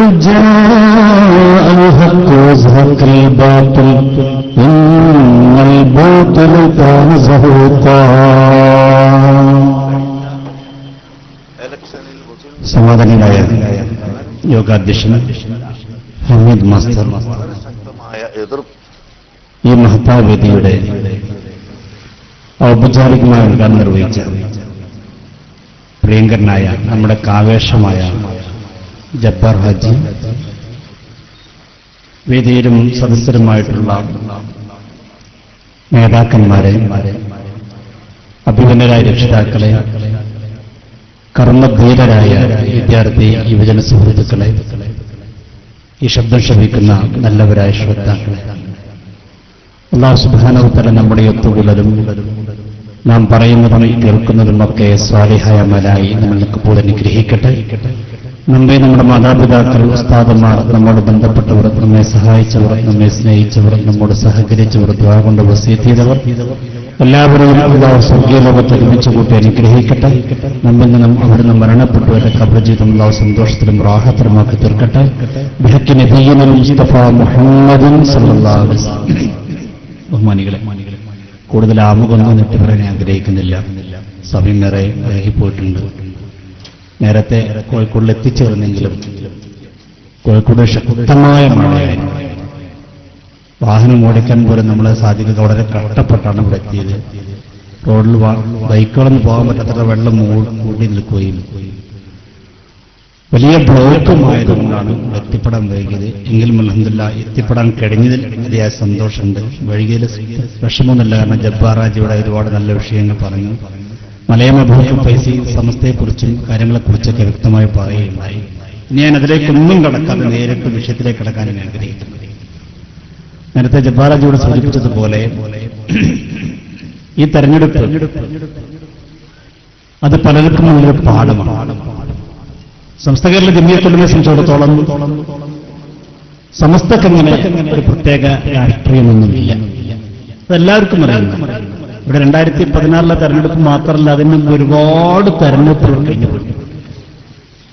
قل جاء الحق وزهق الباطل إن الباطل كان زهوقا. സമാധാനിയായ യോഗാധ്യക്ഷൻ Hameed master ഈ മഹത്താവേദിയുടെ ഔപചാരികമായ ഉദ്ഘാടനം നിർവഹിച്ച പ്രിയങ്കരനായ നമ്മുടെ കാവേശമായ ജബ്ബാർ ഹാജി, വേദിയിലും സദസ്യരുമായിട്ടുള്ള നേതാക്കന്മാരെ, അഭിമന്യരായ രക്ഷിതാക്കളെ, കർമ്മധീരരായ വിദ്യാർത്ഥി യുവജന സുഹൃത്തുക്കളെ, ഈ ശബ്ദം ശ്രവിക്കുന്ന നല്ലവരായ ശ്രോതാക്കളെ, അല്ലാഹു സുബ്ഹാനഹു വ തആല നമ്മുടെ ഒത്തുകൂടലും നാം പറയുന്നതും കേൾക്കുന്നതുമൊക്കെ സ്വാലിഹായ അമലായി നമ്മൾക്ക് പോലെ അനുഗ്രഹിക്കട്ടെ. നമ്മെ നമ്മുടെ മാതാപിതാക്കൾ, ഉസ്താദന്മാർ, നമ്മോട് ബന്ധപ്പെട്ടവർ, നമ്മെ സഹായിച്ചവർ, നമ്മെ സ്നേഹിച്ചവർ, നമ്മോട് സഹകരിച്ചവർ, ദുആ കൊണ്ട് വസിയത്ത് ചെയ്തവർ എല്ലാവരെയും അല്ലാഹു സ്വർഗ്ഗീയ ലോകത്ത് ഒരുമിച്ച് കൂട്ടി അനുഗ്രഹിക്കട്ടെ. നമ്മിൽ നിന്നും അവിടുന്ന് മരണപ്പെട്ടവരുടെ ഖബർ ജീവിതം അല്ലാഹു സന്തോഷത്തിലും റാഹത്തിലുമാക്കി തീർക്കട്ടെ. ബിഹഖി നബിയ്യിന മുസ്തഫ മുഹമ്മദിൻ സല്ലല്ലാഹു അലൈഹി വസല്ലം. ബഹുമാനികളെ, കൂടുതൽ ആമുഖമൊന്നും നെറ്റി പറയാൻ ആഗ്രഹിക്കുന്നില്ല. സമയം നിറയെ വൈകിപ്പോയിട്ടുണ്ട്. നേരത്തെ കോഴിക്കോടിൽ എത്തിച്ചേർന്നെങ്കിലും കോഴിക്കോട് ശക്തമായ മഴയായിരുന്നു. വാഹനം ഓടിക്കാൻ പോലും നമ്മളെ സാധിക്കുക വളരെ കഷ്ടപ്പെട്ടാണ് ഇവിടെ എത്തിയത്. റോഡിൽ ബൈക്കുകളൊന്നും പോകാൻ പറ്റാത്ത വെള്ളം മൂടി നിൽക്കുകയും വലിയ ബ്ലോക്കുമായതുകൊണ്ടാണ് എത്തിപ്പെടാൻ വൈകിയത്. എങ്കിലും അൽഹംദുലില്ലാഹ് എത്തിപ്പെടാൻ കഴിഞ്ഞതിൽ വലിയ സന്തോഷമുണ്ട്. വൈകിയതിൽ വിഷമമൊന്നുമില്ല. കാരണം ജബ്ബാർ ഹാജിയുടെ ഒരുപാട് നല്ല വിഷയങ്ങൾ പറഞ്ഞു. മലയാള ഭൂമി പൈസ സമസ്തയെക്കുറിച്ചും കാര്യങ്ങളെക്കുറിച്ചൊക്കെ വ്യക്തമായി പറയുകയുണ്ടായി. ഇനി ഞാൻ അതിലേക്കൊന്നും കടക്കാതെ നേരിട്ട് വിഷയത്തിലേക്ക് കടക്കാൻ ഞാൻ ആഗ്രഹിക്കുന്നു. നേരത്തെ ജബ്ബാർ ഹാജിയോട് സൂചിപ്പിച്ചതുപോലെ ഈ തെരഞ്ഞെടുപ്പ് അത് പലർക്കും നല്ലൊരു പാഠമാണ്. സമസ്ത കേരള ജംഇയ്യത്തുൽ ഉലമയെ സംബന്ധിച്ചിടത്തോളം സമസ്തക്കെങ്ങനെ ഒരു പ്രത്യേക രാഷ്ട്രീയമൊന്നുമില്ല. അതെല്ലാവർക്കും അറിയുന്നു. ഇവിടെ 2016 തെരഞ്ഞെടുപ്പ് മാത്രമല്ല, അതിന് മുമ്പ് ഒരുപാട് തെരഞ്ഞെടുപ്പുകൾ കഴിഞ്ഞുപോയി.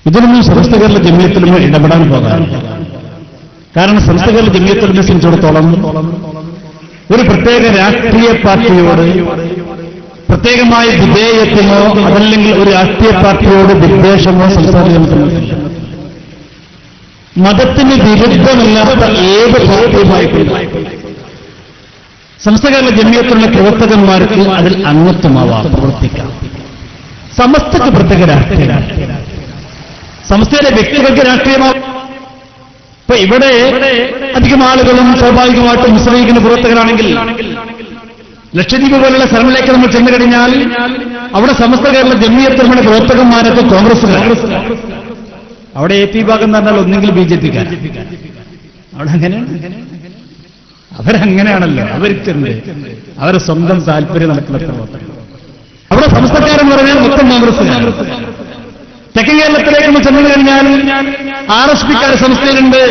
ഇതിനൊന്നും സമസ്ത കേരള ജംഇയ്യത്തുൽ ഉലമ ഇടപെടാൻ പോകാറില്ല. കാരണം സമസ്ത കേരള ജംഇയ്യത്തുൽ ഉലമയെ സംബന്ധിച്ചിടത്തോളം ഒരു പ്രത്യേക രാഷ്ട്രീയ പാർട്ടിയോട് പ്രത്യേകമായ വിധേയത്വമോ അതല്ലെങ്കിൽ ഒരു രാഷ്ട്രീയ പാർട്ടിയോട് വിദ്വേഷമോ സംസാരിക്കുന്നില്ല. മതത്തിന് വിരുദ്ധമില്ലാത്ത ഏത് പാർട്ടിയുമായിട്ടുണ്ട് സമസ്ത കേരള ജംഇയ്യത്തുൽ പ്രവർത്തകന്മാർക്ക് അതിൽ അംഗത്വമാവാം, പ്രവർത്തിക്കാം. സമസ്തക്ക് പ്രത്യേക രാഷ്ട്രീയമാണ്. സമസ്തയിലെ വ്യക്തികൾക്ക് രാഷ്ട്രീയമാവും. ഇപ്പൊ ഇവിടെ അധികം ആളുകളും സ്വാഭാവികമായിട്ടും മുസ്ലിം ലീഗിന്റെ പ്രവർത്തകരാണെങ്കിൽ ലക്ഷദ്വീപ് പോലുള്ള സ്ഥലങ്ങളിലേക്ക് നമ്മൾ ചെന്നു കഴിഞ്ഞാൽ അവിടെ സമസ്ത കേരള ജംഇയ്യത്തുൽ ഉലമയുടെ പ്രവർത്തകന്മാരൊക്കെ കോൺഗ്രസ്സുകാർ. അവിടെ AP വിഭാഗം എന്ന് പറഞ്ഞാൽ ഒന്നെങ്കിൽ BJP-ക്കാർ. അവിടെ അങ്ങനെയാണ്. അവരങ്ങനെയാണല്ലോ. അവർക്കുണ്ട് അവരെ സ്വന്തം താല്പര്യം നടക്കുന്ന പ്രവർത്തനം. അവിടെ സമസ്തക്കാരെന്ന് പറഞ്ഞാൽ മൊത്തം കോൺഗ്രസ്സുകാർ. തെക്കൻ കേരളത്തിലേക്ക് നമ്മൾ ചെന്നു കഴിഞ്ഞാൽ RSP-ക്കാർ സംസ്ഥയിലുണ്ട്,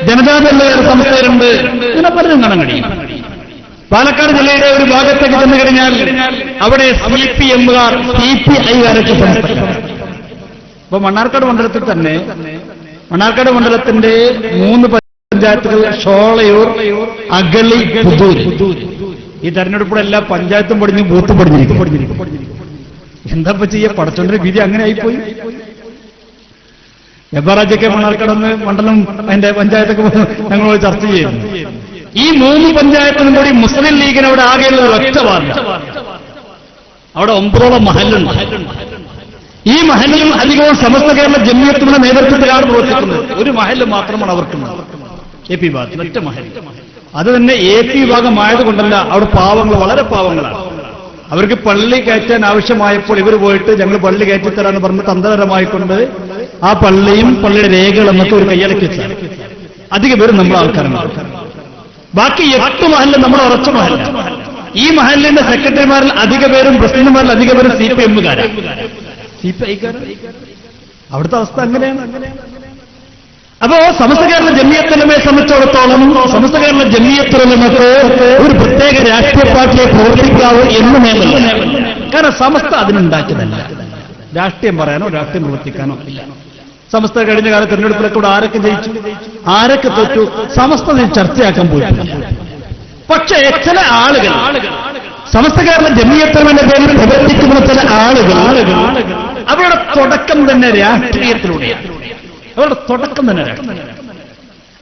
ജനതാദളുകാർ സംസ്ഥയിലുണ്ട്, ഇങ്ങനെ പലരും കാണാൻ കഴിയും. പാലക്കാട് ജില്ലയുടെ ഒരു ഭാഗത്തേക്ക് ചെന്നു കഴിഞ്ഞാൽ അവിടെ CPM-കാർ, CPI-കാരൊക്കെ സംസ്ഥയിലുണ്ട്. അപ്പൊ മണ്ണാർക്കാട് മണ്ഡലത്തിൽ തന്നെ മണ്ണാർക്കാട് മണ്ഡലത്തിന്റെ 3 പഞ്ചായത്തുകൾ ഷോളയൂർ, അഗളി, പുതൂർ. ഈ തെരഞ്ഞെടുപ്പിടെ എല്ലാ പഞ്ചായത്തും പൊടിഞ്ഞ് ബൂത്തും പൊടിഞ്ഞിരിക്കും. എന്താ ചെയ്യ പടച്ചോണ്ടിന്റെ വിധി അങ്ങനെ ആയിപ്പോയി. എബറാജൊക്കെ മണ്ണാർക്കാടൊന്ന് മണ്ഡലം അതിന്റെ പഞ്ചായത്തൊക്കെ ഞങ്ങളോട് ചർച്ച ചെയ്യുന്നു. ഈ 3 പഞ്ചായത്തിനും കൂടി മുസ്ലിം ലീഗിന് അവിടെ ആകെയുള്ള ഒറ്റ വാർഡ്. അവിടെ 9ഓളം മഹല്ലുണ്ട്. ഈ മഹല്ലിലും അധികവും സമസ്ത കേരള ജംഇയ്യത്തുൽ നേതൃത്വത്തിലാണ് പ്രവർത്തിക്കുന്നത്. ഒരു മഹല്ല് മാത്രമാണ് അവർക്കുള്ളത്, AP വിഭാഗത്തിൽ ഒറ്റ മഹല്ല്. അത് തന്നെ AP വിഭാഗമായതുകൊണ്ടല്ല, അവിടെ പാവങ്ങൾ, വളരെ പാവങ്ങളാണ്. അവർക്ക് പള്ളി കയറ്റാൻ ആവശ്യമായപ്പോൾ ഇവർ പോയിട്ട് ഞങ്ങൾ പള്ളി കയറ്റിത്തരാന്ന് പറഞ്ഞ് തന്ത്രപരമായിക്കൊണ്ട് ആ പള്ളിയും പള്ളിയുടെ രേഖകൾ എന്നൊക്കെ ഒരു കയ്യടക്കി വെച്ചാൽ അധിക പേരും നമ്മുടെ ആൾക്കാരാണ്. ബാക്കി 8 മഹല്ല് നമ്മുടെ ഉറച്ച മഹല്ല. ഈ മഹല്ലിന്റെ സെക്രട്ടറിമാരിൽ അധിക പേരും പ്രസിഡന്റുമാരിൽ അധിക പേരും CPM-കാരാണ്, CPI-ക്കാരാണ്. അവിടുത്തെ അവസ്ഥ അങ്ങനെയാണ്. അപ്പോ സമസ്ത കേരള ജംഇയ്യത്തുൽ ഉലമയെ സംബന്ധിച്ചിടത്തോളം സമസ്ത കേരള ജംഇയ്യത്തുൽ ഉലമക്ക് ഒരു പ്രത്യേക രാഷ്ട്രീയ പാർട്ടിയെ പ്രവർത്തിക്കാവൂ എന്ന് നിയമമില്ല. കാരണം സമസ്ത അതിനുണ്ടാക്കിയതല്ല. രാഷ്ട്രീയം പറയാനോ രാഷ്ട്രീയം പ്രവർത്തിക്കാനോ ഇല്ല. സമസ്ത കഴിഞ്ഞ കാല തെരഞ്ഞെടുപ്പിലൊക്കെ ഇവിടെ ആരൊക്കെ ജയിച്ചു, ആരൊക്കെ തോറ്റു, സമസ്ത ചർച്ചയാക്കാൻ പോയിട്ടുണ്ട്. പക്ഷേ ചില ആളുകൾ, സമസ്ത കേരള ജമിയത്തുലമയുടെ പേരിൽ പ്രവർത്തിക്കുന്ന ചില ആളുകൾ അവരുടെ തുടക്കം തന്നെ രാഷ്ട്രീയത്തിലൂടെയാണ്. അവരുടെ തുടക്കം തന്നെ രാഷ്ട്രീയം.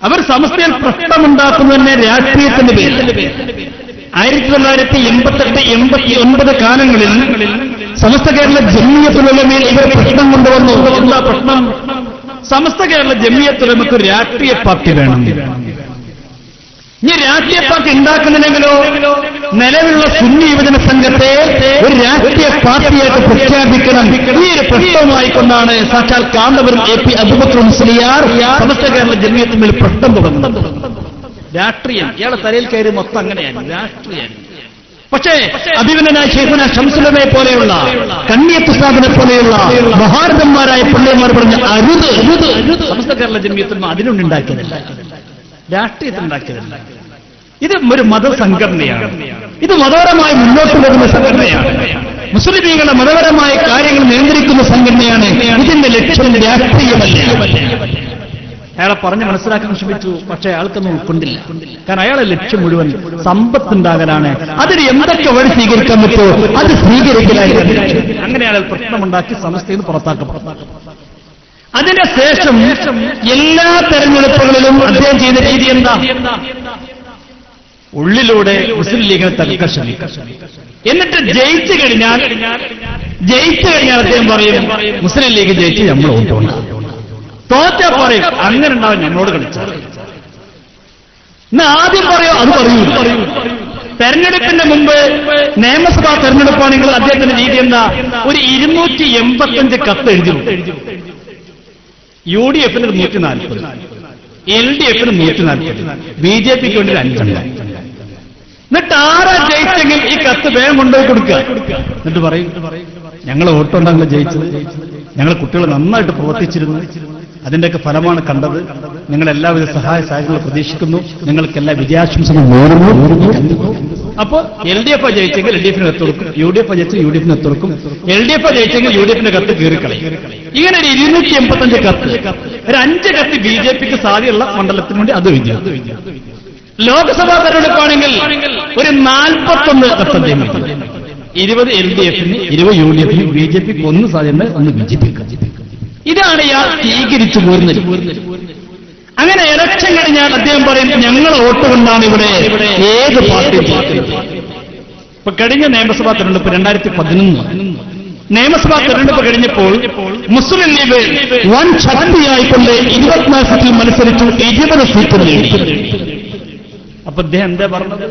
അവർ സമസ്തയിൽ പ്രശ്നമുണ്ടാക്കുന്നതന്നെ രാഷ്ട്രീയത്തിന്റെ പേരിൽ. 1988-89 കാലങ്ങളിൽ സമസ്ത കേരള ജമിയത്തുലമയിൽ ഇവർ പ്രശ്നം കൊണ്ടുവന്നു. എന്താ പ്രശ്നം? സമസ്ത കേരള ജമിയത്തുലമക്ക് ഒരു രാഷ്ട്രീയ പാർട്ടി വേണം. ഇനി രാഷ്ട്രീയ പാർട്ടി ഉണ്ടാക്കുന്നില്ലെങ്കിലോ നിലവിലുള്ള സുന്നി യുവജന സംഘത്തെ ഒരു രാഷ്ട്രീയ പാർട്ടിയായിട്ട് പ്രഖ്യാപിക്കണം. ഈ ഒരു പ്രശ്നവുമായിക്കൊണ്ടാണ് സാക്ഷാൽ കാന്തപുരം AP അബൂബക്കർ മുസ്ലിയാർ സമസ്ത കേരള ജമിയത്തുൽ പ്രശ്നം തുടങ്ങുന്നത്. രാഷ്ട്രീയം ഇയാളെ തലയിൽ കയറി മൊത്തം അങ്ങനെയാണ്, രാഷ്ട്രീയം. പക്ഷേ അഭിമന്യനായ ശൈഖുന ശംസുലമയെ പോലെയുള്ള കണ്ണിയത്ത് ഉസ്താദിനെ പോലെയുള്ള മഹാരഥന്മാരായ പണ്ഡിതന്മാർ പറഞ്ഞ അരുത് സമസ്ത കേരള ജമിയത്തുൽ അതിനുണ്ടാക്കിയതല്ല, രാഷ്ട്രീയത്തിലുണ്ടാക്കിയതല്ല. ഇത് ഒരു മതസംഘടനയാണ്. ഇത് മതപരമായി മുന്നോട്ട് പോകുന്ന സംഘടനയാണ്. മുസ്ലിമീങ്ങളുടെ മതപരമായ കാര്യങ്ങൾ നിയന്ത്രിക്കുന്ന സംഘടനയാണ്. ഇതിന്റെ ലക്ഷ്യം രാഷ്ട്രീയമല്ല. അയാളെ പറഞ്ഞ് മനസ്സിലാക്കാൻ ശ്രമിച്ചു, പക്ഷേ അയാൾക്കൊന്നും ഉൾക്കൊണ്ടില്ല. കാരണം അയാളെ ലക്ഷ്യം മുഴുവൻ സമ്പത്തുണ്ടാകലാണ്. അതിന് എന്തൊക്കെ വഴി സ്വീകരിക്കാൻ പറ്റുമോ അത് സ്വീകരിക്കലായിരുന്നു. അങ്ങനെയാണ് പ്രശ്നമുണ്ടാക്കി സമസ്തയിൽ നിന്ന് പുറത്താക്കപ്പെട്ടു. അതിനുശേഷം എല്ലാ തെരഞ്ഞെടുപ്പുകളിലും അദ്ദേഹം ചെയ്ത രീതി എന്താ? ഉള്ളിലൂടെ മുസ്ലിം ലീഗിനെ തകർക്കാൻ ശ്രമിക്കും. എന്നിട്ട് ജയിച്ചു കഴിഞ്ഞാൽ അദ്ദേഹം പറയും മുസ്ലിം ലീഗ് ജയിച്ച് നമ്മൾ വോട്ടുണ്ടാകും. തോറ്റാ പറയും അങ്ങനെ ഉണ്ടാവും ഞങ്ങളോട് കളിച്ചാൽ. എന്നാ ആദ്യം പറയോ അത് പറയൂ. തെരഞ്ഞെടുപ്പിന്റെ മുമ്പ് നിയമസഭാ തെരഞ്ഞെടുപ്പാണെങ്കിൽ അദ്ദേഹത്തിന്റെ രീതി എന്താ? ഒരു 285 കത്ത് എഴുതി. UDF-ന് 140, LDF-ന് 140, BJP-ക്ക് വേണ്ടി 5. എന്നിട്ട് ആരാ ജയിച്ചെങ്കിൽ ഈ കത്ത് വേഗം കൊണ്ടുപോയി കൊടുക്കുക. എന്നിട്ട് പറയും ഞങ്ങൾ വോട്ടുണ്ടെങ്കിൽ ജയിച്ചത്, ഞങ്ങൾ കുട്ടികൾ നന്നായിട്ട് പ്രവർത്തിച്ചിരുന്നു, അതിന്റെയൊക്കെ ഫലമാണ് കണ്ടത്, നിങ്ങളെല്ലാവിധ സഹായ സഹകരണങ്ങൾ പ്രതീക്ഷിക്കുന്നു, നിങ്ങൾക്കെല്ലാം വിജയാശംസകൾ നേരുന്നു. അപ്പൊ LDF ജയിച്ചെങ്കിൽ LDF-ന് കത്ത് കൊടുക്കും, UDF ജയിച്ചെങ്കിൽ UDF-ന് കത്ത് കൊടുക്കും, LDF ജയിച്ചെങ്കിൽ UDF-ന്റെ കത്ത് കീറിക്കളയും. ഇങ്ങനെ ഒരു 285 കത്ത്, ഒരു 5 കത്ത് BJP-ക്ക് സാധ്യതയുള്ള മണ്ഡലത്തിന് വേണ്ടി അത് വിജയം. ലോക്സഭാ തെരഞ്ഞെടുപ്പാണെങ്കിൽ ഒരു 41 കത്ത് 20 LDF-ന്, 20 UDF-ന്, BJP-ക്ക് 1 സാധ്യത, 1 BJP-ക്ക്. ഇതാണ് ഇയാൾ സ്വീകരിച്ചു പോരുന്നത്. അങ്ങനെ ഇലക്ഷൻ കഴിഞ്ഞാൽ അദ്ദേഹം പറയും ഞങ്ങൾ വോട്ട് കൊണ്ടാണ് ഇവിടെ ഏത് പാർട്ടി. ഇപ്പൊ കഴിഞ്ഞ നിയമസഭാ തെരഞ്ഞെടുപ്പ് 2011 നിയമസഭാ തെരഞ്ഞെടുപ്പ് കഴിഞ്ഞപ്പോൾ മുസ്ലിം ലീഗ് വൻ ശക്തിയായിക്കൊണ്ട് 24 സീറ്റിൽ മത്സരിച്ചു, 20 സീറ്റ് നേടി. അപ്പൊ അദ്ദേഹം എന്താ പറഞ്ഞത്?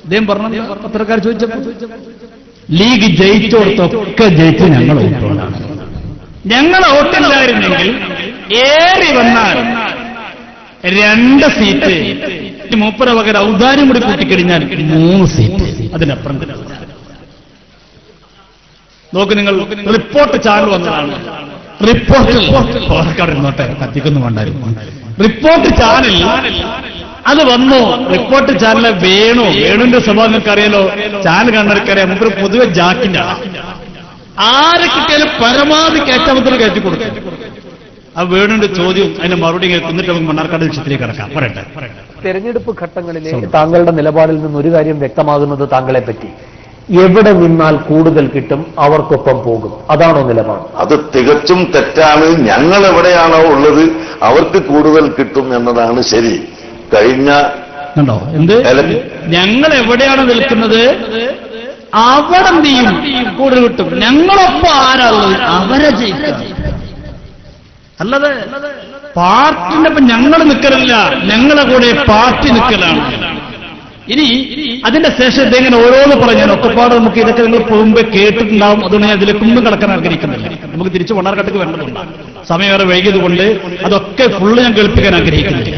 അദ്ദേഹം പറഞ്ഞത് പത്രക്കാർ ചോദിച്ചപ്പോൾ ലീഗ് ജയിച്ചോടത്തൊക്കെ ജയിച്ച് ഞങ്ങൾ വോട്ടുകൊണ്ടാണ്. ഞങ്ങളെ വോട്ടില്ലായിരുന്നെങ്കിൽ ഏറി വന്നാൽ 2 സീറ്റ്, മൂപ്പര പകരം ഔദാര്യം കൂടി കൂട്ടിക്കഴിഞ്ഞാൽ 3 സീറ്റ്, അതിനപ്പുറം. നോക്ക് നിങ്ങൾ, റിപ്പോർട്ട് ചാനൽ വന്നതാണ്. റിപ്പോർട്ടിൽ ഇരുന്നോട്ടെ കത്തിക്കൊന്നും വേണ്ടായിരുന്നു. റിപ്പോർട്ട് ചാനൽ അത് വന്നു. റിപ്പോർട്ട് ചാനലിലെ വേണുവിന്റെ സ്വഭാവം നിങ്ങൾക്ക് അറിയാലോ, ചാനൽ കാണുന്നവർക്കറിയാം. മുമ്പ് പൊതുവെ ജാക്കിന്റെ ആരെ കിട്ടിയാലും പരമാവധി കയറ്റാമത്തിന് കയറ്റി കൊടുക്കും. ആ വേണുവിന്റെ ചോദ്യം അതിന്റെ മറുപടി കേൾക്കുന്നിട്ട് നമുക്ക് മണ്ണാർക്കാട് വിഷയത്തിലേക്ക് കിടക്കാം. പറയട്ടെ. തെരഞ്ഞെടുപ്പ് ഘട്ടങ്ങളിലെ താങ്കളുടെ നിലപാടിൽ നിന്ന് ഒരു കാര്യം വ്യക്തമാകുന്നത് താങ്കളെ പറ്റി, എവിടെ നിന്നാൽ കൂടുതൽ കിട്ടും അവർക്കൊപ്പം പോകും, അതാണോ നിലപാട്? അത് തികച്ചും തെറ്റാണ്. ഞങ്ങൾ എവിടെയാണോ ഉള്ളത് അവർക്ക് കൂടുതൽ കിട്ടും എന്നതാണ് ശരി. കഴിഞ്ഞ കണ്ടോ എന്ത്, ഞങ്ങൾ എവിടെയാണ് നിൽക്കുന്നത് അവിടെ എന്ത് ചെയ്യും, കൂടുതൽ കിട്ടും. ഞങ്ങളൊപ്പം ആരാളുള്ളത് അവരെ ജയിക്കാം. അല്ലാതെ പാർട്ടിന്റെ ഒപ്പം ഞങ്ങൾ നിൽക്കലല്ല, ഞങ്ങളെ കൂടെ പാർട്ടി നിൽക്കലാണ്. ഇനി അതിന്റെ ശേഷം ഇതെങ്ങനെ ഓരോന്ന് പറഞ്ഞാൽ ഒക്കെപ്പാട് നമുക്ക് ഇതൊക്കെ നിങ്ങൾ പോകുമ്പോ കേട്ടിട്ടുണ്ടാവും. അതുകൊണ്ട് ഞാൻ ഇതിലേക്കൊന്നും കിടക്കാൻ ആഗ്രഹിക്കുന്നില്ല. നമുക്ക് തിരിച്ച് മണ്ണാർക്കാട്ടേക്ക് വേണ്ടതുണ്ട്, സമയമേറെ വൈകിയത് കൊണ്ട് അതൊക്കെ ഫുള്ള് ഞാൻ കേൾപ്പിക്കാൻ ആഗ്രഹിക്കുന്നില്ല.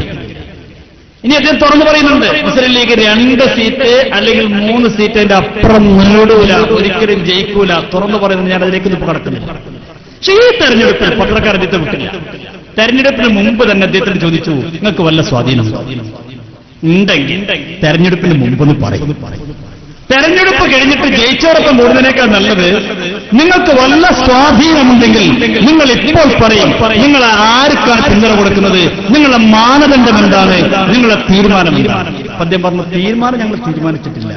ഇനി അദ്ദേഹം തുറന്നു പറയുന്നുണ്ട് മുസ്ലിം ലീഗ് 2 സീറ്റ് അല്ലെങ്കിൽ 3 സീറ്റ് അതിന്റെ അപ്പുറം നേടൂല, ഒരിക്കലും ജയിക്കൂല. തുറന്നു പറയുന്നത് ഞാൻ അതിലേക്കൊന്നും ഇപ്പൊ കടക്കുന്നില്ല. പക്ഷേ ഈ തെരഞ്ഞെടുപ്പിൽ പത്രക്കാർ അദ്ദേഹത്തെ വിട്ടില്ല. തെരഞ്ഞെടുപ്പിന് മുമ്പ് തന്നെ അദ്ദേഹത്തിന് ചോദിച്ചു നിങ്ങൾക്ക് വല്ല സ്വാധീനം ഉണ്ടെങ്കിൽ തെരഞ്ഞെടുപ്പിന് മുമ്പെന്ന് പറയും. തെരഞ്ഞെടുപ്പ് കഴിഞ്ഞിട്ട് ജയിച്ചോടൊപ്പം കൂടുന്നതിനേക്കാൾ നല്ലത് നിങ്ങൾക്ക് വല്ല സ്വാധീനമുണ്ടെങ്കിൽ നിങ്ങൾ ഇപ്പോൾ പറയും നിങ്ങൾ ആർക്കാണ് പിന്തുണ കൊടുക്കുന്നത്, നിങ്ങളുടെ മാനദണ്ഡം എന്താണ്, നിങ്ങളുടെ തീരുമാനം എന്താണ്. അദ്ദേഹം പറഞ്ഞു തീരുമാനം ഞങ്ങൾ തീരുമാനിച്ചിട്ടില്ല.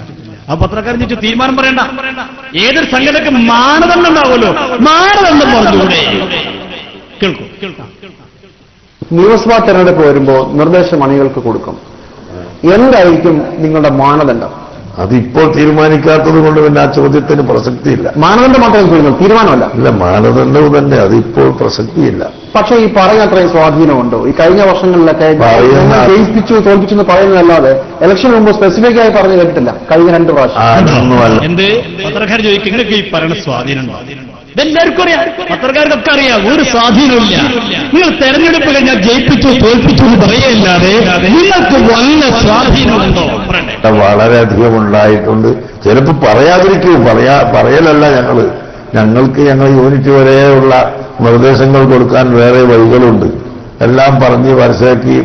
ആ പത്രക്കാരൻ ചോദിച്ചു തീരുമാനം പറയണ്ട, ഏതൊരു സംഘടനയ്ക്ക് മാനദണ്ഡം ഉണ്ടാവുമല്ലോ, മാനദണ്ഡം പറഞ്ഞുകൂടെ. കേൾക്കും. നിയമസഭാ തെരഞ്ഞെടുപ്പ് വരുമ്പോൾ നിർദ്ദേശം അണികൾക്ക് കൊടുക്കും. എന്തായിരിക്കും നിങ്ങളുടെ മാനദണ്ഡം? അതിപ്പോൾ തീരുമാനിക്കാത്തത് കൊണ്ട് പിന്നെ ആ ചോദ്യത്തിന് പ്രസക്തിയില്ല. മാനദണ്ഡം മാത്രമേ ചോദിക്കുള്ളൂ, തീരുമാനമല്ല. ഇല്ല, മാനദണ്ഡവും തന്നെ അതിപ്പോൾ പ്രസക്തിയില്ല. പക്ഷേ ഈ പറയുന്ന അത്രയും സ്വാധീനമുണ്ടോ? ഈ കഴിഞ്ഞ വർഷങ്ങളിലൊക്കെ ജയിപ്പിച്ചു തോൽപ്പിച്ചു എന്ന് പറയുന്നതല്ലാതെ ഇലക്ഷന് മുമ്പ് സ്പെസിഫിക് ആയി പറഞ്ഞു കേട്ടിട്ടില്ല കഴിഞ്ഞ 2 പ്രാവശ്യം. എന്ത് പത്രക്കാർ ചോദിക്കും ഇങ്ങനെയൊക്കെ ഈ പറയുന്ന സ്വാധീനം ഇതെല്ലാവർക്കും അറിയാം, പത്രക്കാർക്കൊക്കെ അറിയാം, ഒരു സ്വാധീനമില്ല. നിങ്ങൾ തെരഞ്ഞെടുപ്പ് കഴിഞ്ഞാൽ ജയിപ്പിച്ചു തോൽപ്പിച്ചു എന്ന് പറയല്ലാതെ നിങ്ങൾക്ക് വല്ല സ്വാധീനമുണ്ടോ? വളരെയധികം ഉണ്ടായിട്ടുണ്ട്. ചിലപ്പോൾ പറയാതിരിക്കും, പറയലല്ല ഞങ്ങൾക്ക് ഞങ്ങൾ യൂണിറ്റ് വരെയുള്ള നിർദ്ദേശങ്ങൾ കൊടുക്കാൻ വേറെ വഴികളുണ്ട്. എല്ലാം പറഞ്ഞ് മനസ്സിലാക്കി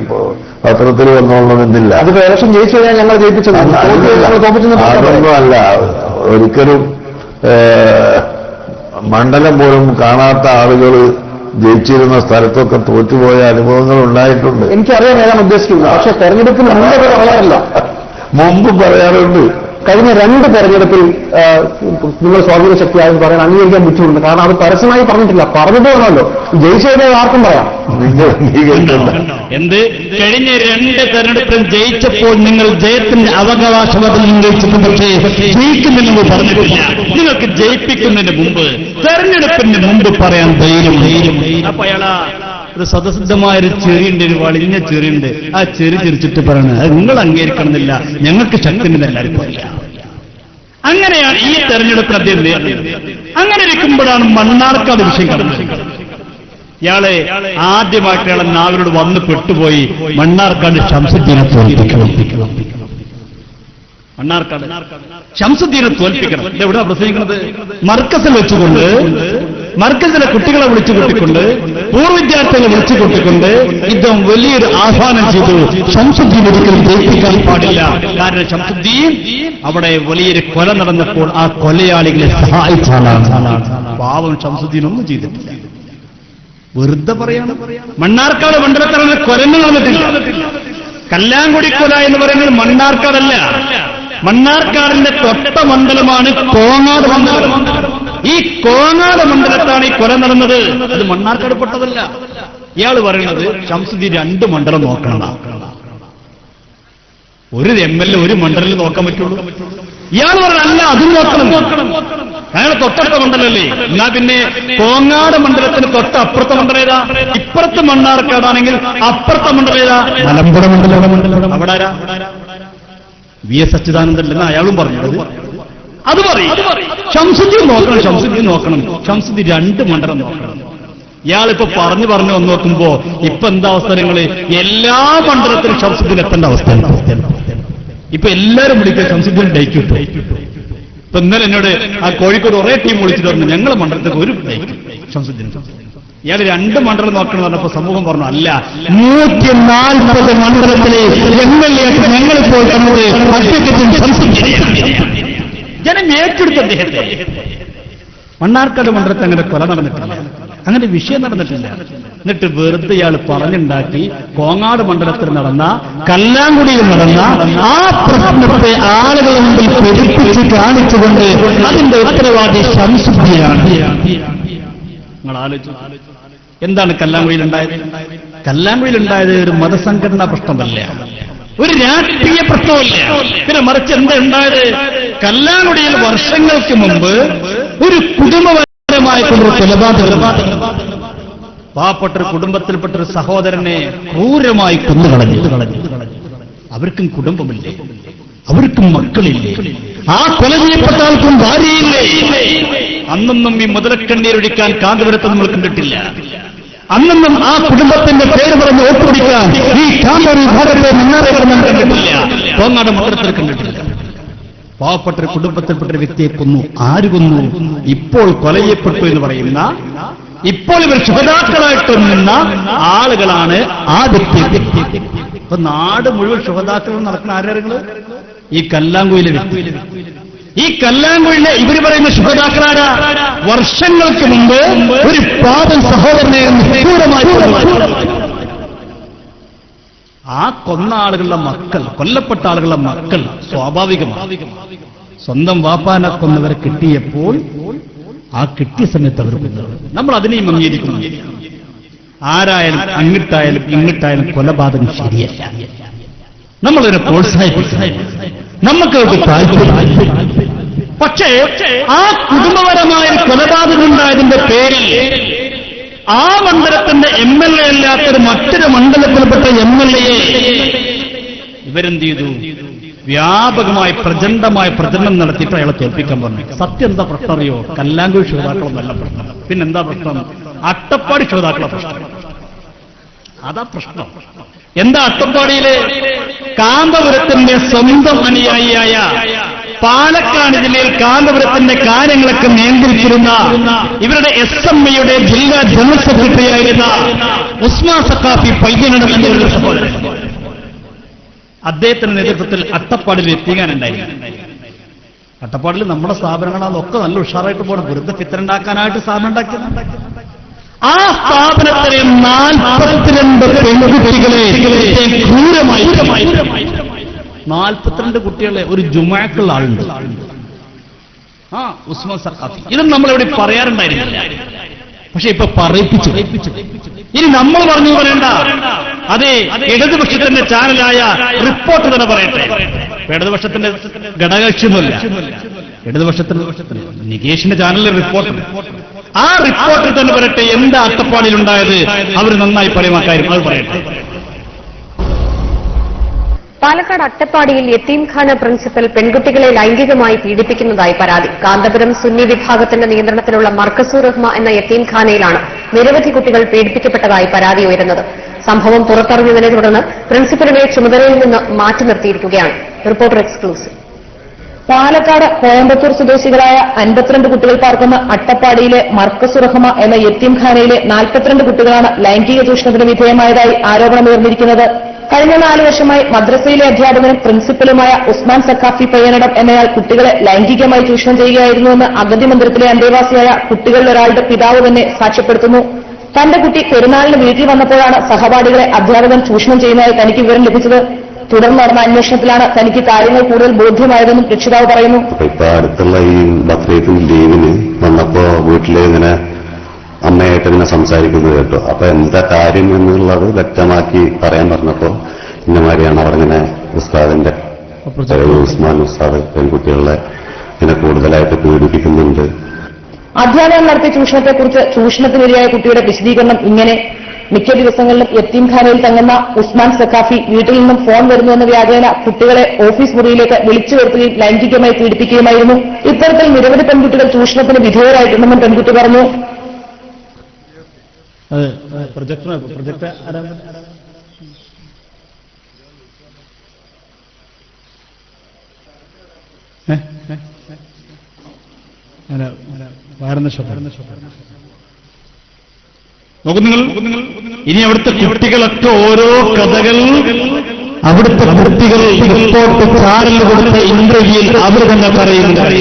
പത്രത്തിൽ വന്നോളണമെന്നില്ല. അതിപ്പോ ഇലക്ഷൻ ജയിച്ചു കഴിഞ്ഞാൽ ഞങ്ങൾ ജയിപ്പിച്ചത് അതൊന്നും അല്ല. ഒരിക്കലും മണ്ഡലം പോലും കാണാത്ത ആളുകൾ ജയിച്ചിരുന്ന സ്ഥലത്തൊക്കെ തോറ്റുപോയ അനുഭവങ്ങൾ ഉണ്ടായിട്ടുണ്ട്. എനിക്കറിയാൻ ഏതാണ് ഉദ്ദേശിക്കുന്നത്. പക്ഷെ തെരഞ്ഞെടുപ്പിന് മുമ്പ് പറയാറില്ല, മുമ്പ് പറയാറുണ്ട്. കഴിഞ്ഞ 2 തെരഞ്ഞെടുപ്പിൽ നിങ്ങൾ സ്വാധീന ശക്തിയായി പറയാൻ അംഗീകരിക്കാൻ ബുദ്ധിമുട്ടുണ്ട്. കാരണം അത് പരസ്യമായി പറഞ്ഞിട്ടില്ല, പറഞ്ഞിട്ട് വേണമല്ലോ. ജയിച്ചു കഴിഞ്ഞാൽ ആർക്കും പറയാം. നിങ്ങൾ അംഗീകരിക്കണ്ട. എന്ത് കഴിഞ്ഞ 2 തെരഞ്ഞെടുപ്പിൽ ജയിച്ചപ്പോൾ നിങ്ങൾ ജയത്തിന്റെ അവകാശവാദം ഉന്നയിച്ചിട്ട് പക്ഷേ ജയിക്കുന്നില്ലെന്ന് പറഞ്ഞിട്ടില്ല. നിങ്ങൾക്ക് ജയിപ്പിക്കുന്നതിന് മുമ്പ് തെരഞ്ഞെടുപ്പിന് മുമ്പ് പറയാൻ ധൈര്യം. അപ്പൊ അയാളാ ഒരു സ്വതസിദ്ധമായൊരു ചെറിയുണ്ട്, ഒരു വളിഞ്ഞ ചെറിയുണ്ട്. ആ ചെറി ചിരിച്ചിട്ട് പറയണത് അത് നിങ്ങൾ അംഗീകരിക്കണമെന്നില്ല, ഞങ്ങൾക്ക് ശക്തിണ്ടെന്ന് എല്ലാവരും പറയാം. അങ്ങനെയാണ് ഈ തെരഞ്ഞെടുപ്പിൽ അദ്ദേഹം നേരിടുന്നത്. അങ്ങനെ ഇരിക്കുമ്പോഴാണ് മണ്ണാർക്കാട് വിഷയം കടന്നത്. ഇയാളെ ആദ്യമായിട്ട് ഇയാളെ നാവരോട് വന്ന് പെട്ടുപോയി. മണ്ണാർക്കാട് ശംസുദ്ദീനെ തോൽപ്പിക്കണം. മണ്ണാർക്കാട് ശംസുദ്ദീനെ തോൽപ്പിക്കണം. എവിടെ പ്രസംഗിക്കുന്നത്? മർക്കസിൽ വെച്ചുകൊണ്ട്, മർക്കസിലെ കുട്ടികളെ വിളിച്ചു കൂട്ടിക്കൊണ്ട്, പൂർവ്വ വിദ്യാർത്ഥികളെ വിളിച്ചു കൂട്ടിക്കൊണ്ട് ഇദ്ദേഹം വലിയൊരു ആഹ്വാനം ചെയ്തു. ശംസുദ്ദീൻ ഒരിക്കലും ജയിപ്പിക്കാൻ പാടില്ല. കാരണം ശംസുദ്ദീൻ അവിടെ വലിയൊരു കൊല നടന്നപ്പോൾ ആ കൊലയാളികളെ സഹായിച്ച ആളാണ്. പാവം ശംസുദ്ദീൻ ഒന്നും ചെയ്തിട്ടില്ല, വെറുതെ പറയാണ്. മണ്ണാർക്കാട് മണ്ഡലത്തിൽ കൊലങ്ങൾ നടന്നിട്ടില്ല. കല്ലാങ്കുടി കൊല എന്ന് പറയുന്നത് മണ്ണാർക്കാടല്ല, മണ്ണാർക്കാടിന്റെ തൊട്ട മണ്ഡലമാണ് കോങ്ങാട് മണ്ഡലം. ഈ കോങ്ങാട് മണ്ഡലത്താണ് ഈ കൊല നടന്നത്. അത് മണ്ണാർക്കാട് പെട്ടതല്ല. ഇയാൾ പറയുന്നത് ശംസുദ്ദീൻ 2 മണ്ഡലം നോക്കണം. ഒരു MLA ഒരു മണ്ഡലത്തിൽ നോക്കാൻ പറ്റുള്ളൂ. ഇയാൾ പറഞ്ഞല്ല അതും നോക്കണം. അയാൾ തൊട്ടടുത്ത മണ്ഡലല്ലേ. എന്നാ പിന്നെ കോങ്ങാട് മണ്ഡലത്തിന് തൊട്ട അപ്പുറത്തെ മണ്ഡലം ഏതാ? ഇപ്പുറത്ത് മണ്ണാർക്കാടാണെങ്കിൽ അപ്പുറത്തെ മണ്ഡലം ഏതാ? മലമ്പുഴ മണ്ഡലം. അവിടെ ആരാ? VS അച്യുതാനന്ദൻ എന്ന് അയാളും പറഞ്ഞത്. അത് പറയും ശംസുദ്ദീൻ നോക്കണം, ശംസുദ്ദീൻ നോക്കണം, ശംസുദ്ദീൻ 2 മണ്ഡലം നോക്കണം. ഇയാളിപ്പോ പറഞ്ഞു വന്ന് നോക്കുമ്പോ ഇപ്പൊ എന്താ അവസ്ഥ? നിങ്ങള് എല്ലാ മണ്ഡലത്തിലും ശംസുദ്ദീൻ എത്തേണ്ട അവസ്ഥ. ഇപ്പൊ എല്ലാവരും വിളിക്കുക ശംസുദ്ദീൻ ഡേറ്റ് കിട്ടും. ഇപ്പൊ ഇന്നലെ എന്നോട് ആ കോഴിക്കോട് ഒരേ ടീം വിളിച്ചിട്ട് പറഞ്ഞു ഞങ്ങളെ മണ്ഡലത്തിൽ ഒരു ഡേറ്റ് ശംസുദ്ദീൻ. ഇയാൾ 2 മണ്ഡലം നോക്കണം പറഞ്ഞപ്പോ സമൂഹം പറഞ്ഞു അല്ല 140 മണ്ഡലത്തിലെ MLA ഞങ്ങളിപ്പോൾ കണ്ടത് അഡ്വക്കേറ്റ് ശംസുദ്ദീനെയാണ്. ജനം ഏറ്റെടുത്ത അദ്ദേഹത്തെ. മണ്ണാർക്കാട് മണ്ഡലത്തിൽ അങ്ങനെ കൊല നടന്നിട്ടില്ല, അങ്ങനെ വിഷയം നടന്നിട്ടില്ല. എന്നിട്ട് വെറുതെ ഇയാൾ പറഞ്ഞുണ്ടാക്കി കോങ്ങാട് മണ്ഡലത്തിൽ നടന്ന, കല്ലാങ്കുടിയിൽ നടന്ന ആ പ്രശ്നത്തെ ആളുകളുടെ മുമ്പിൽ പെരുപ്പിച്ച് കാണിച്ചുകൊണ്ട് അതിന്റെ ഉത്തരവാദി ശംസുദ്ദീനാണ്. നിങ്ങൾ ആലോചിച്ചു എന്താണ് കല്ലാങ്കുഴിയിലുണ്ടായത്? കല്ലാങ്കുഴിയിലുണ്ടായത് ഒരു മതസംഘടനാ പ്രശ്നമല്ല, ഒരു രാഷ്ട്രീയ പ്രശ്നമല്ല. പിന്നെ മറിച്ച് എന്താ ഉണ്ടായത്? കല്ലാങ്കുടിയിൽ വർഷങ്ങൾക്ക് മുമ്പ് ഒരു കുടുംബപരമായിട്ടുള്ള കൊലപാതകം, പാവപ്പെട്ട ഒരു കുടുംബത്തിൽപ്പെട്ട ഒരു സഹോദരനെ ക്രൂരമായി കൊന്നുകളഞ്ഞു. അവർക്കും കുടുംബമില്ലേ, അവർക്കും മക്കളില്ലേ, ആ കൊല ചെയ്യപ്പെട്ട ആൾക്കും ഭാര്യയില്ലേ. അന്നൊന്നും ഈ മുതലക്കണ്ണീരൊഴിക്കാൻ കാന്തപുരത്ത് നമ്മൾ കണ്ടിട്ടില്ല. അന്നൊന്നും ആ കുടുംബത്തിന്റെ പേര് പറഞ്ഞ് ഓട്ടുപിടിക്കാൻ ഈ കാന്തൂർ ഭാരത്തെ മുന്നേറിയവരെന്നും കണ്ടിട്ടില്ല, കോങ്ങാട് മണ്ഡലത്തിൽ കണ്ടിട്ടില്ല. പാവപ്പെട്ട ഒരു കുടുംബത്തിൽപ്പെട്ട ഒരു വ്യക്തിയെ കൊന്നു. ആര് കൊന്നു? ഇപ്പോൾ കൊല ചെയ്യപ്പെട്ടു എന്ന് പറയുന്ന, ഇപ്പോൾ ഇവർ ശുഹദാക്കളായിട്ട് നിന്ന ആളുകളാണ് ആ വ്യക്തി. ഇപ്പൊ നാട് മുഴുവൻ ശുഹദാക്കൾ നടക്കുന്ന ആരാളുകൾ? ഈ കല്ലാങ്കുയിലെ വ്യക്തി. ഈ കല്ലാങ്കുഴിലെ ഇവർ പറയുന്ന ശുഹദാക്കളാരാ? വർഷങ്ങൾക്ക് മുമ്പ് ഒരു പാപം സഹോദരനെ നിഷ്ഠൂരമായി ആ കൊന്ന ആളുകളുടെ മക്കൾ, കൊല്ലപ്പെട്ട ആളുകളുടെ മക്കൾ സ്വാഭാവികമാണ് സ്വന്തം വാപ്പാനെ കൊന്നവരെ കിട്ടിയപ്പോൾ ആ കിട്ടിയ സമയത്ത് അവർ കൊന്നത്. നമ്മൾ അതിനെയും അംഗീകരിക്കുന്നു. ആരായാലും അങ്ങിട്ടായാലും ഇങ്ങിട്ടായാലും കൊലപാതകം ശരിയല്ല. നമ്മളതിനെ പ്രോത്സാഹിപ്പിക്കുന്നു, നമുക്കത് താല്പര്യം. പക്ഷേ ആ കുടുംബപരമായ കൊലപാതകം ഉണ്ടായതിന്റെ പേരിൽ ആ മണ്ഡലത്തിന്റെ MLA അല്ലാത്തൊരു മറ്റൊരു മണ്ഡലത്തിൽപ്പെട്ട MLA ഇവരെന്ത് ചെയ്തു? വ്യാപകമായി പ്രചണ്ഡമായ പ്രചരണം നടത്തിയിട്ട് അയാളെ തോൽപ്പിക്കാൻ പറഞ്ഞു. സത്യം എന്താ പ്രശ്നം അറിയോ? കല്ലാങ്കുഴി ശ്രോതാക്കളൊന്നല്ല പ്രശ്നം. പിന്നെന്താ പ്രശ്നം? അട്ടപ്പാടി ശ്രോതാക്കളെ പ്രശ്നം. അതാ പ്രശ്നം. എന്താ അട്ടപ്പാടിയിലെ കാന്തപുരത്തിന്റെ സ്വന്തം അനുയായിയായ പാലക്കാട് ജില്ലയിൽ കാന്തപുരത്തിന്റെ കാര്യങ്ങളൊക്കെ നിയന്ത്രിച്ചിരുന്ന ഇവരുടെ SMAയുടെ ജില്ലാ ജനറൽ സെക്രട്ടറി ആയിരുന്ന ഉസ്മാൻ സഖാഫി പയ്യനടം എന്നൊരു സഹോദരൻ, അദ്ദേഹത്തിന്റെ നേതൃത്വത്തിൽ അട്ടപ്പാടിൽ എത്തിക്കാനുണ്ടായിരുന്നു. അട്ടപ്പാടിൽ നമ്മുടെ സ്ഥാപനങ്ങളാണൊക്കെ നല്ല ഉഷാറായിട്ട് പോകണം. വെറുതെ ഫിത്തറുണ്ടാക്കാനായിട്ട് സ്ഥാപനം ഉണ്ടാക്കിയത്. ആ സ്ഥാപനത്തിലെ 42 പെൺകുട്ടികളെ ക്രൂരമായി 42 കുട്ടികളെ ഒരു ജുമാക്കുള്ള ആളുണ്ട്. ഉസ്മാൻ സഖാഫി. ഇതും നമ്മളിവിടെ പറയാറുണ്ടായിരുന്നില്ല. പക്ഷെ ഇപ്പൊ പറയിപ്പിച്ചു. ഇനി നമ്മൾ പറഞ്ഞു പറയണ്ട. അതെ, ഇടതുപക്ഷത്തിന്റെ ചാനലായ റിപ്പോർട്ട് തന്നെ പറയട്ടെ. ഇടതുപക്ഷത്തിന്റെ ഘടകകക്ഷിയൊന്നുമില്ല. ഇടതുപക്ഷത്തിന്റെ നികേഷിന്റെ ചാനലിലെ റിപ്പോർട്ട്. ആ റിപ്പോർട്ടിൽ തന്നെ പറയട്ടെ എന്താ അട്ടപ്പാടിയിലുണ്ടായത്. അവർ നന്നായി പറയുമാക്കാരും അത് പറയട്ടെ. പാലക്കാട് അട്ടപ്പാടിയിൽ യത്തീംഖാന പ്രിൻസിപ്പൽ പെൺകുട്ടികളെ ലൈംഗികമായി പീഡിപ്പിക്കുന്നതായി പരാതി. കാന്തപുരം സുന്നി വിഭാഗത്തിന്റെ നിയന്ത്രണത്തിലുള്ള മർക്കസു റഹ്മ എന്ന യത്തീംഖാനയിലാണ് നിരവധി കുട്ടികൾ പീഡിപ്പിക്കപ്പെട്ടതായി പരാതി ഉയരുന്നത്. സംഭവം പുറത്തറിഞ്ഞതിനെ തുടർന്ന് പ്രിൻസിപ്പലിനെ ചുമതലയിൽ നിന്ന് മാറ്റി നിർത്തിയിരിക്കുകയാണ്. Reporter exclusive. പാലക്കാട് കോയമ്പത്തൂർ സ്വദേശികളായ 52 കുട്ടികൾ പാർക്കുന്ന അട്ടപ്പാടിയിലെ മർക്കസു റഹ്മ എന്ന യത്തീംഖാനയിലെ 42 കുട്ടികളാണ് ലൈംഗിക ചൂഷണത്തിന് വിധേയമായതായി ആരോപണമുയർന്നിരിക്കുന്നത്. കഴിഞ്ഞ 4 വർഷമായി മദ്രസയിലെ അധ്യാപകനും പ്രിൻസിപ്പലുമായ ഉസ്മാൻ സഖാഫി പയ്യനടം എന്നയാൾ കുട്ടികളെ ലൈംഗികമായി ചൂഷണം ചെയ്യുകയായിരുന്നുവെന്ന് അഗതി മന്ദിരത്തിലെ അന്തേവാസിയായ കുട്ടികളിലൊരാളുടെ പിതാവ് തന്നെ സാക്ഷ്യപ്പെടുത്തുന്നു. തന്റെ കുട്ടി പെരുന്നാളിന് വീട്ടിൽ വന്നപ്പോഴാണ് സഹപാഠികളെ അധ്യാപകൻ ചൂഷണം ചെയ്യുന്നതായി തനിക്ക് വിവരം ലഭിച്ചത്. തുടർന്ന് നടന്ന അന്വേഷണത്തിലാണ് തനിക്ക് കാര്യങ്ങൾ കൂടുതൽ ബോധ്യമായതെന്നും രക്ഷിതാവ് പറയുന്നു. ഇപ്പൊ അടുത്തുള്ള ഈ ബക്രീദിന് ലീവിന് വന്നപ്പോ വീട്ടില് ഇങ്ങനെ അമ്മയായിട്ട് ഇങ്ങനെ സംസാരിക്കുന്നത് കേട്ടു. അപ്പൊ എന്താ കാര്യം എന്നുള്ളത് വ്യക്തമാക്കി പറയാൻ പറഞ്ഞപ്പോ ഇന്നമാരിയാണ് അവരിങ്ങനെ ഉസ്താദിന്റെ ഉസ്മാൻ ഉസ്താദ് പെൺകുട്ടികളെ ഇങ്ങനെ കൂടുതലായിട്ട് പീഡിപ്പിക്കുന്നുണ്ട്. അധ്യാപകൻ നടത്തിയ ചൂഷണത്തെക്കുറിച്ച് ചൂഷണത്തിനിരയായ കുട്ടിയുടെ വിശദീകരണം ഇങ്ങനെ: മിക്ക ദിവസങ്ങളിലും യത്തീംഖാനയിൽ തങ്ങുന്ന ഉസ്മാൻ സഖാഫി വീട്ടിൽ നിന്നും ഫോൺ വരുന്നുവെന്ന വ്യാജേന കുട്ടികളെ ഓഫീസ് മുറിയിലേക്ക് വിളിച്ചു വരുത്തുകയും ലൈംഗികമായി പീഡിപ്പിക്കുകയുമായിരുന്നു. ഇത്തരത്തിൽ നിരവധി പെൺകുട്ടികൾ ചൂഷണത്തിന് വിധേയരായിട്ടുണ്ടെന്നും പെൺകുട്ടി പറഞ്ഞു. ഇനി അവിടുത്തെ കുട്ടികളൊക്കെ ഓരോ കഥകൾ, അവിടുത്തെ കുട്ടികൾ റിപ്പോർട്ട് ചാനലിൽ കൊടുത്ത ഇന്റർവ്യൂവിൽ അവർ തന്നെ പറയുന്നത്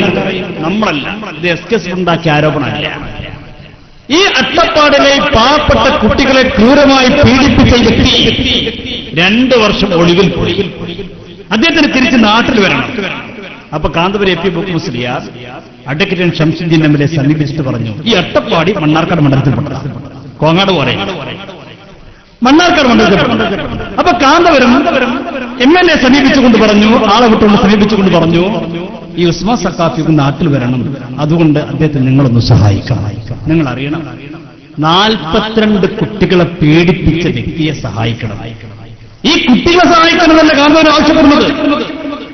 നമ്മളല്ല, ഇത് SKS ഉണ്ടാക്കിയ ആരോപണമല്ല. ഈ അട്ടപ്പാടിലെ പാവപ്പെട്ട കുട്ടികളെ ക്രൂരമായി പീഡിപ്പിച്ച വ്യക്തി 2 വർഷം ഒളിവിൽ പോയി. അദ്ദേഹത്തിന് തിരിച്ച് നാട്ടിൽ വരണം. അപ്പൊ Kanthapuram AP Musliyar advocate Shamsuddin MLA സമീപിച്ചിട്ട് പറഞ്ഞു, ഈ അട്ടപ്പാടി മണ്ണാർക്കാട് മണ്ഡലത്തിൽപ്പെട്ട കോങ്ങാട് പോലെ മണ്ണാർക്കാട് മണ്ഡലത്തിൽപ്പെട്ട. അപ്പൊ കാന്തപുരം MLA സമീപിച്ചുകൊണ്ട് പറഞ്ഞു, ആളെ വിട്ടുകൊണ്ട് സമീപിച്ചുകൊണ്ട് പറഞ്ഞു, ഈ ഉസ്മാൻ സഖാഫിക്ക് നാട്ടിൽ വരണം, അതുകൊണ്ട് അദ്ദേഹത്തെ നിങ്ങളൊന്ന് സഹായിക്കണം. നിങ്ങൾ അറിയണം, 42 കുട്ടികളെ പീഡിപ്പിച്ച വ്യക്തിയെ സഹായിക്കണം. ഈ കുട്ടികളെ സഹായിക്കണമെന്നല്ല കാന്തപുരം ആവശ്യപ്പെടുന്നത്.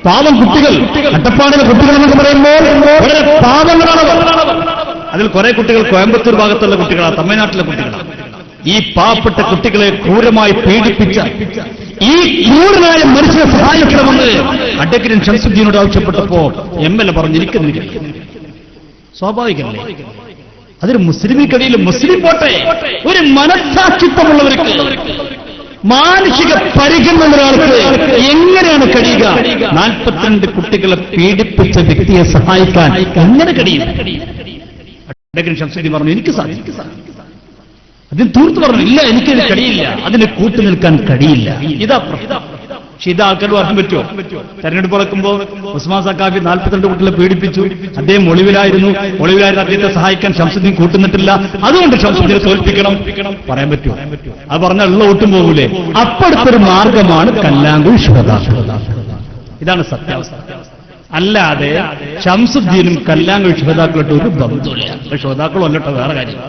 പാവം കുട്ടികൾ, അട്ടപ്പാടിലെ കുട്ടികൾ എന്നൊക്കെ പറയുമ്പോൾ വളരെ പാവങ്ങളാണ്. അതിൽ കുറെ കുട്ടികൾ കോയമ്പത്തൂർ ഭാഗത്തുള്ള കുട്ടികളാണ്, തമിഴ്നാട്ടിലെ കുട്ടികളാണ്. ഈ പാവപ്പെട്ട കുട്ടികളെ ക്രൂരമായി പീഡിപ്പിച്ച ഈ ക്രൂരനായ മനുഷ്യനെ സഹായിക്കണമെന്ന് അഡ്വക്കേറ്റ് ഷംസുദ്ദീനോട് ആവശ്യപ്പെട്ടപ്പോ MLA പറഞ്ഞിരിക്കുന്നില്ല. സ്വാഭാവികമല്ലേ? അതൊരു മുസ്ലിമിക്കടിയിൽ മുസ്ലിം പോട്ടെ, ഒരു മനസ്സാക്ഷിത്വമുള്ളവർക്ക് മാനുഷിക പരിഗണന ഒരാൾക്ക് എങ്ങനെയാണ് കഴിയുക? 42 കുട്ടികളെ പീഡിപ്പിച്ച വ്യക്തിയെ സഹായിക്കാൻ എങ്ങനെ കഴിയും? അഡ്വക്കേറ്റ് ഷംസുദ്ദീൻ പറഞ്ഞു, എനിക്ക് സാധിക്കും. അതിന് തീർത്തു പറഞ്ഞു, ഇല്ല, എനിക്കത് കഴിയില്ല, അതിന് കൂട്ടുനിൽക്കാൻ കഴിയില്ല. ഇതാ പ്രശ്നം. പക്ഷെ ഇത് ആൾക്കാർ പറയാൻ പറ്റുമോ? തെരഞ്ഞെടുപ്പ് നടക്കുമ്പോൾ ഉസ്മാൻ സഖാഫി 42 കുട്ടികളെ പീഡിപ്പിച്ചു, അദ്ദേഹം ഒളിവിലായിരുന്നു അദ്ദേഹത്തെ സഹായിക്കാൻ ഷംസുദ്ദീൻ കൂട്ടുന്നിട്ടില്ല, അതുകൊണ്ട് ഷംസുദ്ദീനെ തോൽപ്പിക്കണം പറയാൻ പറ്റുമോ? അത് പറഞ്ഞാൽ ഉള്ള ഒട്ടും പോകൂലേ? അപ്പടുത്തൊരു മാർഗമാണ് കല്ലാങ്കുഴി ശുഹദാക്കൾ. ഇതാണ് സത്യാവസ്ഥ. അല്ലാതെ ഷംസുദ്ദീനും കല്ലാങ്കുഴി ശുഹദാക്കളായിട്ട് ഒരു ബന്ധമില്ല. ശുഹദാക്കളും അല്ലട്ടോ, വേറെ കാര്യം.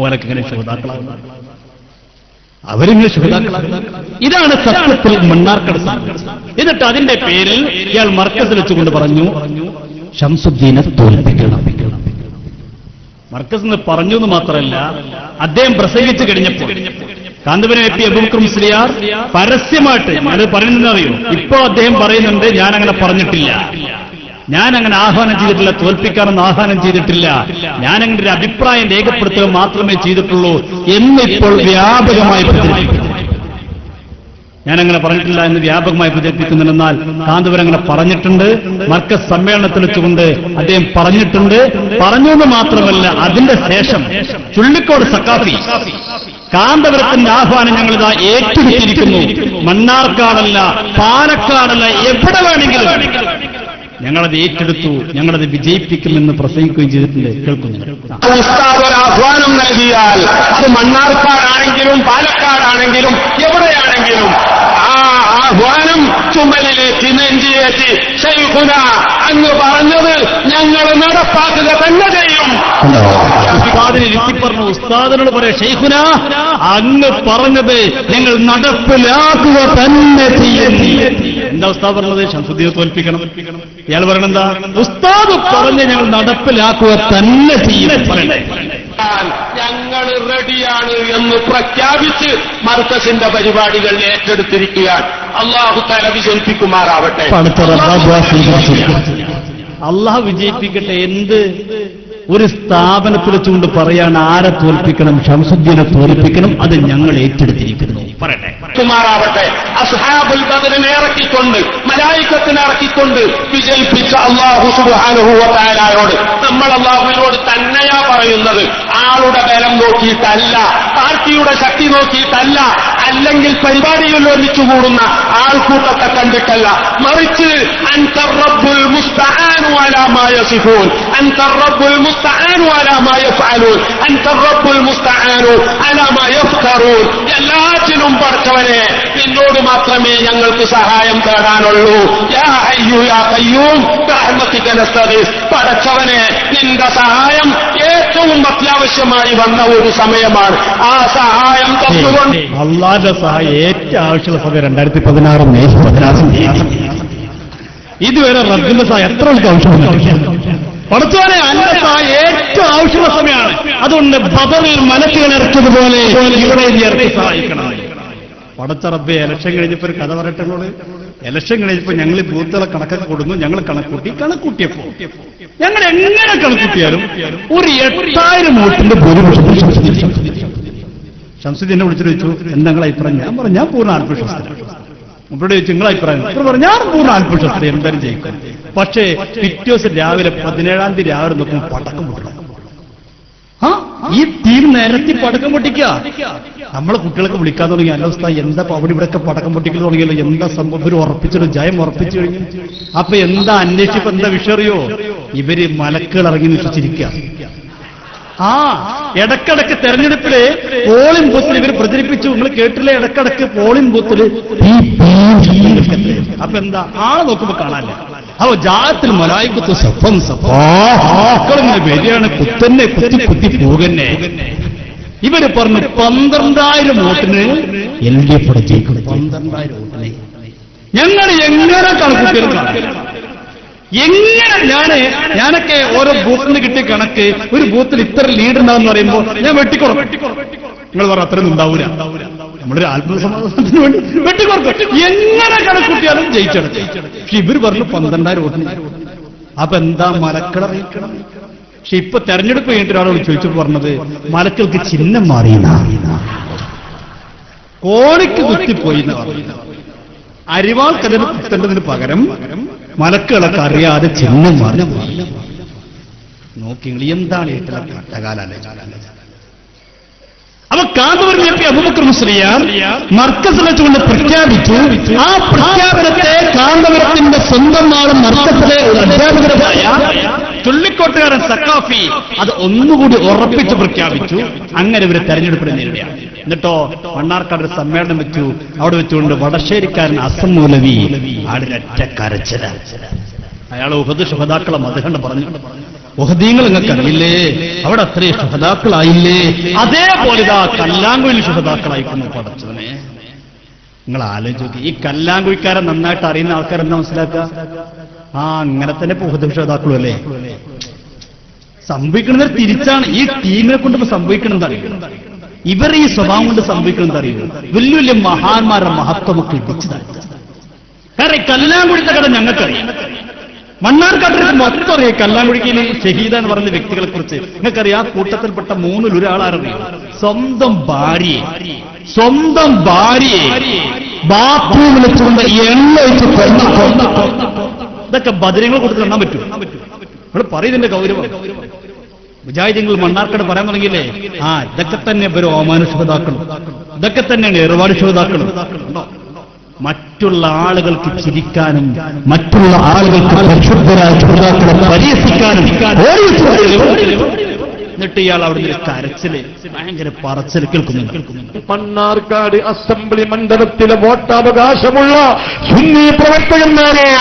ഓരൊക്കെ ഇങ്ങനെ ശുഹദാക്കളാകും, അവരിങ്ങനെ ശുഹദാക്കളാകും. ഇതാണ് സത്യത്തിൽ മണ്ണാർക്കാട് സംഭവിച്ചത്. എന്നിട്ട് അതിന്റെ പേരിൽ ഇയാൾ മർക്കസിൽ വെച്ചുകൊണ്ട് പറഞ്ഞു, ഷംസുദ്ദീനെ തോൽപ്പിക്കണം. മർക്കസ് എന്ന് പറഞ്ഞു എന്ന് മാത്രമല്ല, അദ്ദേഹം പ്രസംഗിച്ചു കഴിഞ്ഞപ്പോൾ കാന്തപുരം എത്തി അബൂബക്കർ മുസ്ലിയാർ പരസ്യമായിട്ട് അത് പറയുന്നറിയോ? ഇപ്പോ അദ്ദേഹം പറയുന്നുണ്ട്, ഞാൻ അങ്ങനെ പറഞ്ഞിട്ടില്ല, ഞാൻ അങ്ങനെ ആഹ്വാനം ചെയ്തിട്ടില്ല, തോൽപ്പിക്കാനൊന്നും ആഹ്വാനം ചെയ്തിട്ടില്ല, ഞാൻ അങ്ങനെ ഒരു അഭിപ്രായം രേഖപ്പെടുത്തുക മാത്രമേ ചെയ്തിട്ടുള്ളൂ എന്നിപ്പോൾ വ്യാപകമായി പ്രചരിപ്പിക്കുന്നു. ഞാനങ്ങനെ പറഞ്ഞിട്ടില്ല എന്ന് വ്യാപകമായി പ്രചരിപ്പിക്കുന്നുണ്ടെന്നാൽ കാന്തപുരം അങ്ങനെ പറഞ്ഞിട്ടുണ്ട്. മർക്കസ് സമ്മേളനത്തിൽ വെച്ചുകൊണ്ട് അദ്ദേഹം പറഞ്ഞിട്ടുണ്ട്. പറഞ്ഞു എന്ന് മാത്രമല്ല, അതിന്റെ ശേഷം ചുള്ളിക്കോട് സഖാഫി കാന്തപുരത്തിന്റെ ആഹ്വാനം ഞങ്ങളിതാ ഏറ്റെടുത്തിരിക്കുന്നു, മണ്ണാർക്കാടല്ല, പാലക്കാടല്ല, എവിടെ വേണമെങ്കിലും ഞങ്ങളത് ഏറ്റെടുത്തു, ഞങ്ങളത് വിജയിപ്പിക്കുമെന്ന് പ്രസംഗിക്കുകയും ചെയ്തിട്ടുണ്ട്. കേൾക്കുന്നു. ഉസ്താദ് ഒരു ആഹ്വാനം നൽകിയാൽ അത് മണ്ണാർക്കാടാണെങ്കിലും പാലക്കാടാണെങ്കിലും എവിടെയാണെങ്കിലും ആ ആഹ്വാനം ചുമലിലേറ്റി നെഞ്ചിയേറ്റി ശൈഖുന അങ്ങ് പറഞ്ഞത് ഞങ്ങൾ നടപ്പാക്കുക തന്നെ ചെയ്യും. ഉസ്താദിനെ ഇരുത്തി പറഞ്ഞു, ഉസ്താദിനോട് പറയാം, ശൈഖുന അങ്ങ് പറഞ്ഞത് ഞങ്ങൾ നടപ്പിലാക്കുക തന്നെ ചെയ്യും. എന്താ ഉസ്താദ് പറഞ്ഞത്? ഷംസുദ്ദീനെ തോൽപ്പിക്കണം. ഇയാൾ പറയണെന്താ? ഉസ്താദ് പറഞ്ഞ് ഞങ്ങൾ നടപ്പിലാക്കുക തന്നെ ചെയ്യും. പറയണ്ടേ? ഞങ്ങൾ റെഡിയാണ് എന്ന് പ്രഖ്യാപിച്ച് മർക്കസിന്റെ പരിപാടികൾ ഏറ്റെടുത്തിരിക്കുകയാണ്. അള്ളാഹു തആല വിജയിപ്പിക്കുമാറാവട്ടെ. അള്ളാഹു വിജയിപ്പിക്കട്ടെ. എന്ത് ഒരു സ്ഥാപനത്തിൽ വെച്ചുകൊണ്ട് പറയാണ്, ആരെ തോൽപ്പിക്കണം? ഷംസുദ്ദീനെ തോൽപ്പിക്കണം, അത് ഞങ്ങൾ ഏറ്റെടുത്തിരിക്കുന്നു. പറയട്ടെ. കുമാറാവട്ടെ. അസ്ഹാബുൽ ബദറിനെ ഇറക്കിക്കൊണ്ട്, മലായികത്തിനെ ഇറക്കിക്കൊണ്ട് വിജയിപ്പിച്ച അല്ലാഹു സുബ്ഹാനഹു വ തആലയോട് നമ്മൾ അല്ലാഹുവിനോട് തന്നെയാ പറയുന്നത്. ആളുടെ ബലം നോക്കിയിട്ടല്ല, പാർട്ടിയുടെ ശക്തി നോക്കിയിട്ടല്ല, അല്ലെങ്കിൽ പരിപാടികളിൽ ഒന്നിച്ചുകൂടുന്ന ആൾക്കൂട്ടത്തെ കണ്ടിട്ടല്ല, മറിച്ച് അൻത റബ്ബുൽ മുസ്തആനു അലാ മാ യസിഫൂൻ, അൻത റബ്ബുൽ മുസ്തആനു അലാ മാ യഫ്അലൂൻ, അൻത റബ്ബുൽ മുസ്തആനു അലാ മാ യഫ്തറൂൻ. എല്ലാറ്റിനും പഠിച്ചവനെ, നിന്നോട് മാത്രമേ ഞങ്ങൾക്ക് സഹായം തേടാനുള്ളൂ. യാ ഹയ്യു യാ ഖയ്യൂം ബിറഹ്മതിക നസ്തഗീസ്. പഠിച്ചവനെ, നിന്റെ സഹായം ഏറ്റവും അത്യാവശ്യമായി വന്ന ഒരു സമയമാണ്. ആ സഹായം തന്നുകൊണ്ട് അള്ളാന്റെ സഹായം ഏറ്റവും ആവശ്യമുള്ള സമയം 2016 മെയ് 16 ഇതുവരെ റബ്ബിന്റെ സഹായം എത്ര ആവശ്യമുണ്ട്? പഠിച്ചവനെ, അന്റെ സഹായം ഏറ്റവും ആവശ്യമുള്ള സമയമാണ്. അതുകൊണ്ട് ബദറിൽ മലക്കുകൾ ഇറക്കിയതുപോലെ ഇവിടെ ഇറക്കി സഹായിക്കണം. പടച്ച റബ്ബെ, ഇലക്ഷൻ കഴിഞ്ഞപ്പോ ഒരു കഥ പറയട്ടെ. ഇലക്ഷൻ കഴിഞ്ഞപ്പോ ഞങ്ങൾ ബൂത്തുകളെ കണക്കൊക്കെ കൊടുന്നു. ഞങ്ങൾ കണക്കൂട്ടിയപ്പോ ഞങ്ങൾ എങ്ങനെ കണക്കൂട്ടിയാലും ഒരു 8000 വോട്ടിന്റെ ഭൂരിപക്ഷം ഷംസുദ്ദീനെ വിളിച്ചിട്ട് ചോദിച്ചു, എന്താ നിങ്ങളെ അഭിപ്രായം? ഞാൻ പറഞ്ഞു, ഞാൻ പൂർണ്ണ ആത്മവിശ്വാസത്തിലാണ്. ഇവിടെ ചോദിച്ചു, നിങ്ങളെ അഭിപ്രായം? പറഞ്ഞു, ഞാൻ പൂർണ്ണ ആത്മവിശ്വാസത്തിൽ എന്തായാലും ജയിക്കും. പക്ഷേ പിറ്റേ ദിവസം രാവിലെ 17-ാം തീയതി രാവിലെ നോക്കുമ്പോൾ പടക്കം പൊട്ടില്ല. ഈ ടീം നിരത്തി പടക്കം പൊട്ടിക്കുക. നമ്മളെ കുട്ടികളൊക്കെ വിളിക്കാൻ തുടങ്ങി, അല്ലവസ്ഥ എന്താ അവിടെ ഇവിടെയൊക്കെ പടക്കം പൊട്ടിക്കൽ തുടങ്ങിയല്ലോ, എന്താ സംഭവം? ഇവർ ഉറപ്പിച്ചൊരു ജയം ഉറപ്പിച്ചു കഴിഞ്ഞു. അപ്പൊ എന്താ അന്വേഷിപ്പ്? എന്താ വിഷയം അറിയോ? ഇവര് മലക്കുകൾ ഇറങ്ങി നിശ്ചയിച്ചിരിക്കുക. ഇടക്കിടക്ക് തെരഞ്ഞെടുപ്പില് പോളിംഗ് ബൂത്തിൽ ഇവർ പ്രചരിപ്പിച്ചു. നിങ്ങൾ കേട്ടില്ലേ? ഇടക്കിടക്ക് പോളിംഗ് ബൂത്തിൽ അപ്പൊ എന്താ ആളെ നോക്കുമ്പോ കാണാനില്ല. അപ്പൊ ജാത്തിൽ മലായിക്കത്ത് സഫം സഫാക്കളിങ്ങനെ വരികയാണ്, കുത്തന്നെ കുത്തി പോകന്നെ. ഇവര് പറഞ്ഞു 12,000 വോട്ടിന് LDF ജയിക്കും. 12,000 വോട്ടിന് ഞങ്ങൾ എങ്ങനെ കണക്കുട്ടികളും എങ്ങനെ? ഞാനൊക്കെ ഓരോ ബൂത്തിന് കിട്ടിയ കണക്ക്, ഒരു ബൂത്തിൽ ഇത്ര ലീഡ് ഉണ്ടാവും പറയുമ്പോൾ ഞാൻ വെട്ടിക്കുറക്കും. നിങ്ങൾ പറ അത്രയൊന്നും ഉണ്ടാവൂല. നമ്മളൊരു ആത്മസമാധാനത്തിന് വേണ്ടി വെട്ടിക്കുറക്കും. എങ്ങനെ കണക്കുട്ടിയാലും ജയിച്ചെടുത്ത്. പക്ഷെ ഇവർ പറഞ്ഞു 12,000 വോട്ടിന്. അപ്പൊ എന്താ മലക്കളറിയിക്കണം? പക്ഷെ ഇപ്പൊ തെരഞ്ഞെടുപ്പ് കഴിഞ്ഞിട്ട് ഒരാളോട് ചോദിച്ചപ്പോൾ പറഞ്ഞത് മലക്കൾക്ക് ചിഹ്നം മാറിയെന്നാ. കോണിക്ക് കുത്തിപ്പോയി എന്ന് പറഞ്ഞു. അരിവാൾ കതിന് കുത്തേണ്ടതിന് പകരം മലക്കുകളൊക്കെ അറിയാതെ ചിഹ്നം മാറി. നോക്കി എന്താണ് ഏറ്റവും കട്ടകാലല്ലേ. അപ്പൊ കാന്തപുരം എത്തി അബൂബക്കർ മുസ്ലിയാർ മർക്കസിൽ വെച്ചുകൊണ്ട് പ്രഖ്യാപിച്ചു. ആ പ്രഖ്യാപനത്തെ കാന്തപുരത്തിന്റെ സ്വന്തം നാളും മർക്കസിലെ അധ്യാപകരായ ചുള്ളിക്കോട്ടുകാരൻ സക്കാഫി അത് ഒന്നുകൂടി ഉറപ്പിച്ച് പ്രഖ്യാപിച്ചു. അങ്ങനെ ഇവരെ തെരഞ്ഞെടുപ്പിനെ നേരിടുകയാണ്. എന്നിട്ടോ മണ്ണാർക്കാട് ഒരു സമ്മേളനം വെച്ചു. അവിടെ വെച്ചുകൊണ്ട് വടശ്ശേരിക്കാരൻ അസം മൗലവി ആടിനൊറ്റ കരച്ചില. അയാൾ ഉഹദ് ശുഹദാക്കളെ മതകണ്ട് പറഞ്ഞു, ഉഹദീങ്ങൾ നിങ്ങൾക്ക് അറിയില്ലേ, അവിടെ അത്രയും ശുഹദാക്കളായില്ലേ, അതേപോലെ ഇതാ കല്ലാങ്കുഴിയിൽ ശുഹദാക്കളായിക്കുന്നു. പടച്ചവനെ, നിങ്ങൾ ആലോചിച്ചു. ഈ കല്ലാങ്കുഴിക്കാരെ നന്നായിട്ട് അറിയുന്ന ആൾക്കാരെന്താ മനസ്സിലാക്കുക? അങ്ങനെ തന്നെ ഉഹദ് ശുഹദാക്കളും അല്ലേ. സംഭവിക്കുന്നത് തിരിച്ചാണ്. ഈ ടീമിനെ കൊണ്ട് സംഭവിക്കണമെന്ന് അറിയുക. ഇവർ ഈ സ്വഭാവം കൊണ്ട് സംഭവിക്കണമെന്ന് അറിയുക. വലിയ വലിയ മഹാന്മാരുടെ മഹത്വമൊക്കെ ഇടിച്ചതാണ്. കാരണം കല്ലാങ്കുഴിത്തെ കഥ ഞങ്ങൾക്കറിയാം. മണ്ണാർക്കാട്ടിൽ മൊത്തം അറിയാം. കല്ലാങ്കുഴിക്ക് ഷഹീദ എന്ന് പറയുന്ന വ്യക്തികളെ കുറിച്ച് നിങ്ങൾക്കറിയാം. കൂട്ടത്തിൽപ്പെട്ട മൂന്നിൽ ഒരാളാരറിയാം. സ്വന്തം ഭാര്യയെ ബാത്റൂമിൽ വെച്ചുകൊണ്ട് എണ്ണ വെച്ച് ഇതൊക്കെ ബദരീങ്ങൾ കൊടുത്ത് കാണാൻ പറ്റും. നമ്മൾ പറയുന്നതിന്റെ ഗൗരവം. മുജാഹിദീങ്ങൾ മണ്ണാർക്കാട് പറയാൻ തുടങ്ങിയില്ലേ, ഇതൊക്കെ തന്നെ ഇവർ ഓമാന ശുഹദാക്കളും, ഇതൊക്കെ തന്നെയാണ് ഏർവാട് ശുഹദാക്കളും. മറ്റുള്ള ആളുകൾക്ക് ചിരിക്കാനും മറ്റുള്ള ആളുകൾക്ക് പരിശുദ്ധരായ ശുഹദാക്കളെ പരിഹസിക്കാനും എന്നിട്ട് ഇയാൾ അവിടെ നിന്ന് കരച്ചില് ഭയങ്കര പറച്ചിൽ കേൾക്കുന്നുണ്ട്. മണ്ണാർക്കാട് അസംബ്ലി മണ്ഡലത്തിലെ വോട്ടവകാശമുള്ള സുന്നി പ്രവർത്തകന്മാരെ,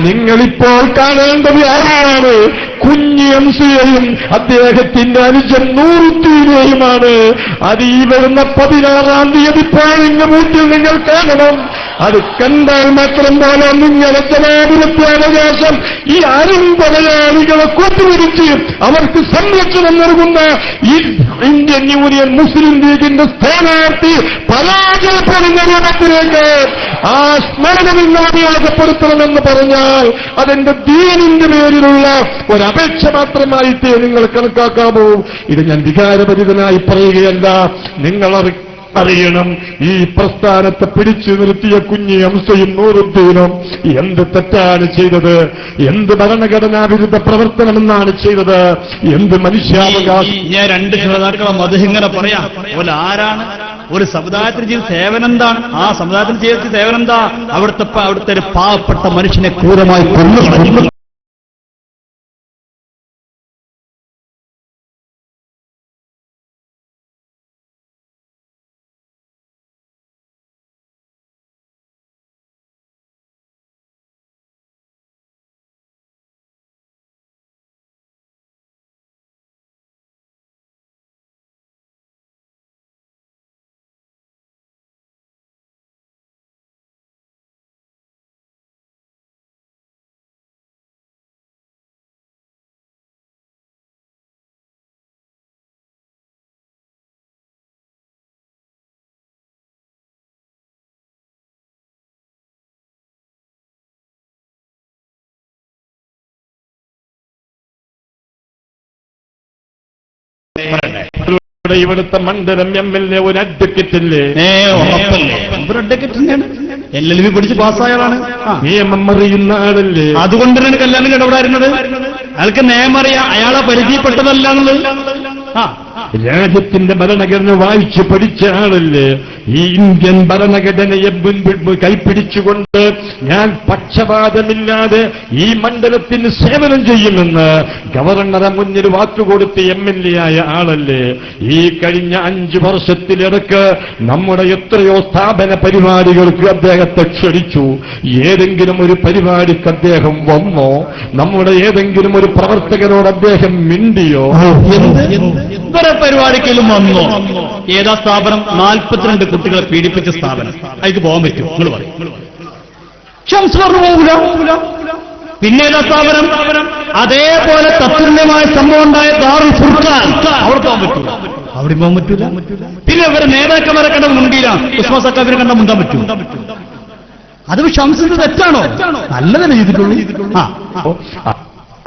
നിങ്ങളിപ്പോൾ കാണേണ്ടത് ആരാണ്? കുഞ്ഞി എംസിയെയും അദ്ദേഹത്തിന്റെ അനുജൻ നൂറുദ്ദീനെയുമാണ്. അത് ഈ വരുന്ന 16-ാം തീയതി പോളിംഗ് ബൂത്തിൽ നിങ്ങൾ കാണണം. അത് കണ്ടാൽ മാത്രം പോലെ നിങ്ങളുടെ ജനാധിപത്യാവകാശം ഈ അരുംപടയാളികളെ കൂട്ടുപിടിച്ച് അവർക്ക് സംരക്ഷണം നൽകുന്ന ഈ ഇന്ത്യൻ യൂണിയൻ മുസ്ലിം ലീഗിന്റെ സ്ഥാനാർത്ഥി പരാജയപ്പെടുന്ന രൂപത്തിലേക്ക് ആ സ്മരണ നിങ്ങൾ ഉപയോഗപ്പെടുത്തണമെന്ന് പറഞ്ഞാൽ അതെന്റെ ദീനിന്റെ പേരിലുള്ള ഒരപേക്ഷ മാത്രമായിട്ട് നിങ്ങൾ കണക്കാക്കാമോ? ഇത് ഞാൻ വികാരഭരിതനായി പറയുകയല്ല. നിങ്ങൾ അറിയണം, ഈ പ്രസ്ഥാനത്തെ പിടിച്ചു നിർത്തിയ കുഞ്ഞി അംസയും നൂറുദ്ദീനും എന്ത് തെറ്റാണ് ചെയ്തത്, എന്ത് ഭരണഘടനാ വിരുദ്ധ പ്രവർത്തനമെന്നാണ് ചെയ്തത്, എന്ത് മനുഷ്യാവകാശം. ഞാൻ രണ്ട് ശ്രോതാക്കളെ മതഹിങ്ങനെ പറയാം. അതുപോലെ ആരാണ് ഒരു സമുദായത്തിന് ചെയ്ത സേവനം എന്താണ്? ആ സമുദായത്തിന് ചെയ്ത സേവനം എന്താ? അവിടുത്തെ ഒരു പാവപ്പെട്ട മനുഷ്യനെ ക്രൂരമായി കൊന്നു. ഇവിടുത്തെ മണ്ഡലം MLA ഒരു അഡ്വക്കേറ്റ് അല്ലേ? ഒരു അഡ്വക്കേറ്റ് തന്നെയാണ്. LLB പഠിച്ച് പാസ്സായാലാണ്. നിയമം അറിയുന്ന ആളല്ലേ? അതുകൊണ്ട് തന്നെ കല്യാണം ഇടപെടാറുന്നത്. അയാൾക്ക് നിയമം അറിയാം. അയാളെ പരിചയപ്പെട്ടതല്ല എന്നുള്ളത്. രാജ്യത്തിന്റെ ഭരണഘടന വായിച്ച് പഠിച്ച ആളല്ലേ? ഈ ഇന്ത്യൻ ഭരണഘടനയെ കൈപ്പിടിച്ചുകൊണ്ട് ഞാൻ പക്ഷപാതമില്ലാതെ ഈ മണ്ഡലത്തിന് സേവനം ചെയ്യുമെന്ന് ഗവർണറെ മുന്നിൽ വാക്കുകൊടുത്ത് MLA ആയ ആളല്ലേ? ഈ കഴിഞ്ഞ 5 വർഷത്തിലിടക്ക് നമ്മുടെ എത്രയോ സ്ഥാപന പരിപാടികൾക്ക് അദ്ദേഹത്തെ ക്ഷണിച്ചു. ഏതെങ്കിലും ഒരു പരിപാടിക്ക് അദ്ദേഹം വന്നോ? നമ്മുടെ ഏതെങ്കിലും ഒരു പ്രവർത്തകരോട് അദ്ദേഹം മിണ്ടിയോ? പരിപാടിക്കലും വന്നോ? ഏതാ സ്ഥാപനം? 42 കുട്ടികളെ പീഡിപ്പിച്ച സ്ഥാപനം. അതിക്ക് പോകാൻ പറ്റും? നിങ്ങൾ പറയും. പോകൂല. പിന്നെ ഏതാ സ്ഥാപനം? അതേപോലെ തത്തുല്യമായ സംഭവം ഉണ്ടായ ദാറുൽ ഫുർഖാൻ. അവിടെ പോകാൻ പറ്റൂല. അവിടെ പോകാൻ പറ്റൂല. പിന്നെ ഇവരെ നേതാക്കന്മാരെ കണ്ട മുണ്ടിയിലാണ്. ഉസ്മാൻ സക്കാഫിനെ കണ്ട മുണ്ടാൻ പറ്റൂ? അത് ഷംസിന്റെ തെറ്റാണോ? നല്ലതല്ലേ ചെയ്തിട്ടുള്ളൂ.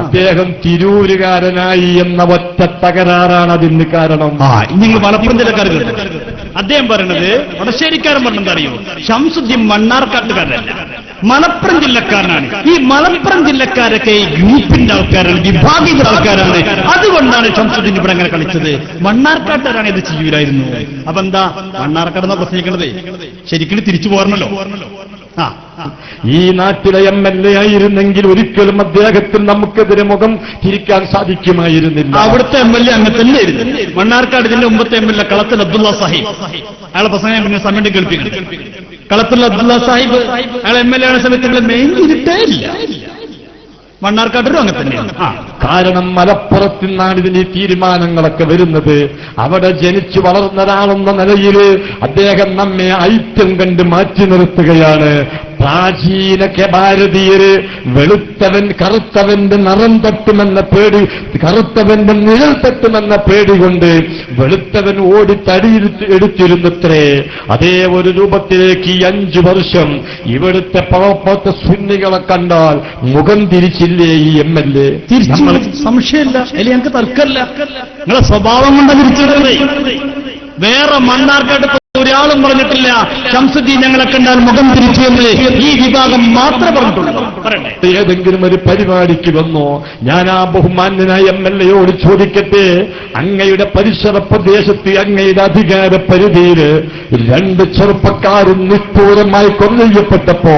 അദ്ദേഹം തിരൂരുകാരനായി എന്ന ഒറ്റ തകരാറാണ് അതിന് കാരണം. നിങ്ങൾ മലപ്പുറം ജില്ലക്കാർ അദ്ദേഹം പറയുന്നത് വടശ്ശേരിക്കാരൻ പറഞ്ഞത് അറിയോ, ശംസുദ്ദീൻ മണ്ണാർക്കാട്ടുകാരനല്ല, മലപ്പുറം ജില്ലക്കാരനാണ്. ഈ മലപ്പുറം ജില്ലക്കാരൊക്കെ ഈ ഗ്രൂപ്പിന്റെ ആൾക്കാരാണ്, വിഭാഗീയ ആൾക്കാരാണ്. അതുകൊണ്ടാണ് ശംസുദ്ദീൻ ഇവിടെ അങ്ങനെ കളിച്ചത്. മണ്ണാർക്കാട്ടുകാരാണ് ഇത് ചെയ്യൂലായിരുന്നു. അപ്പൊ എന്താ മണ്ണാർക്കാടെന്നാ പ്രശ്നിക്കണത്? ശരിക്കും തിരിച്ചു പോരണല്ലോ. ഈ നാട്ടിലെ MLA ആയിരുന്നെങ്കിൽ ഒരിക്കലും അദ്ദേഹത്തിന് നമുക്കെതിരെ മുഖം തിരിക്കാൻ സാധിക്കുമായിരുന്നില്ല. അവിടുത്തെ MLA അങ്ങനെ തന്നെയായിരുന്നു. മണ്ണാർക്കാട് ഇതിന്റെ മുമ്പത്തെ MLA കളത്തിൽ അബ്ദുള്ള സാഹിബ്, അയാളെ പ്രസംഗം പിന്നെ സമയത്ത് കേൾപ്പിക്കുന്നു. കളത്തിൽ അബ്ദുള്ള സാഹിബ് അയാൾ MLA ആയ സമയത്ത് മെയിൻ ചെയ്തിട്ടേ ഇല്ല. മണ്ണാർക്കാട്ടിലും അങ്ങനെ തന്നെയാണ്. കാരണം മലപ്പുറത്തു നിന്നാണ് ഇതിന് ഈ തീരുമാനങ്ങളൊക്കെ വരുന്നത്. അവിടെ ജനിച്ചു വളർന്നൊരാളെന്ന നിലയിൽ അദ്ദേഹം നമ്മെ ഐക്യം കണ്ട് മാറ്റി നിർത്തുകയാണ്. പ്രാചീന ഭാരതീയര് വെളുത്തവൻ കറുത്തവന്റെ നിറം തട്ടുമെന്ന പേടി, കറുത്തവന്റെ നിഴൽ തട്ടുമെന്ന പേടി കൊണ്ട് വെളുത്തവൻ ഓടി തടിയെടുത്തിരുന്നത്രേ. അതേ ഒരു രൂപത്തിലേക്ക് ഈ 5 വർഷം ഇവിടുത്തെ പാവപ്പെട്ട സുന്നികളെ കണ്ടാൽ മുഖം തിരിച്ചില്ലേ ഈ MLA? സംശയമില്ല, അല്ലെങ്കിൽ ഞങ്ങൾക്ക് തർക്കമില്ല. നിങ്ങളെ സ്വഭാവം കൊണ്ട് തിരിച്ചിടേ. വേറെ മണ്ണാർക്കാട്ട് ഒരാളും പറഞ്ഞിട്ടില്ല ശംസുദ്ദീൻ ഞങ്ങളെ കണ്ടാൽ മുഖം തിരിച്ചു എന്ന്. ഈ വിഭാഗം മാത്രമേ പറഞ്ഞിട്ടുള്ളൂ. ഏതെങ്കിലും ഒരു പരിപാടിക്ക് വന്നോ, ഞാൻ ആ ബഹുമാന്യനായ MLAയോട് ചോദിക്കട്ടെ, അങ്ങയുടെ പരിസര പ്രദേശത്ത് അങ്ങയുടെ അധികാര പരിധിയിൽ 2 ചെറുപ്പക്കാരും നിഷ്ഠൂരമായി കൊല്ലപ്പെട്ടപ്പോ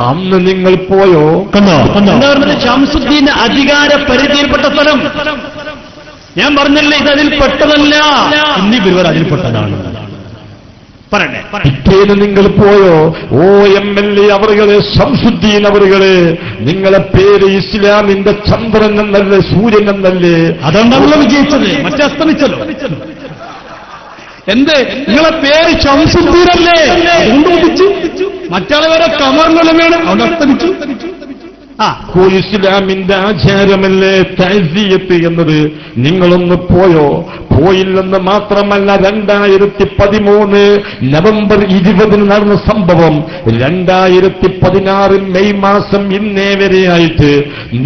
അന്ന് നിങ്ങൾ പോയോ? കണ്ടോ? ശംസുദ്ദീന്റെ അധികാര പരിധിയിൽപ്പെട്ട സ്ഥലം ഞാൻ പറഞ്ഞല്ലേ, ഇത് അതിൽ പെട്ടതല്ല. ഇനി ഇവർ അതിൽപ്പെട്ടതാണ്. പിറ്റേന്ന് നിങ്ങൾ പോയോ? ഓ MLA അവറുകളെ, ശംസുദ്ദീൻ അവറുകളെ, നിങ്ങളെ പേര് ഇസ്ലാമിന്റെ ചന്ദ്രൻ എന്നല്ലേ, സൂര്യൻ എന്നല്ലേ? അതുകൊണ്ടാണല്ലോ വിജയിച്ചത്. മറ്റേ അസ്തമിച്ചല്ലോ. എന്ത് നിങ്ങളെ പേര് ശംസുദ്ദീനല്ലേ, അതുകൊണ്ട് ഉദിച്ചു. മറ്റാളെ വരെ കമറിനൊലമയാണ്, അവിടെ അസ്തമിച്ചു. ഇസ്ലാമിന്റെ ആചാരമല്ലേ തഅസിയത്ത് എന്നത്? നിങ്ങളൊന്ന് പോയോ? പോയില്ലെന്ന് മാത്രമല്ല, 2013 നവംബർ 20 നടന്ന സംഭവം 2016 മെയ് മാസം ഇന്നേ വരെയായിട്ട്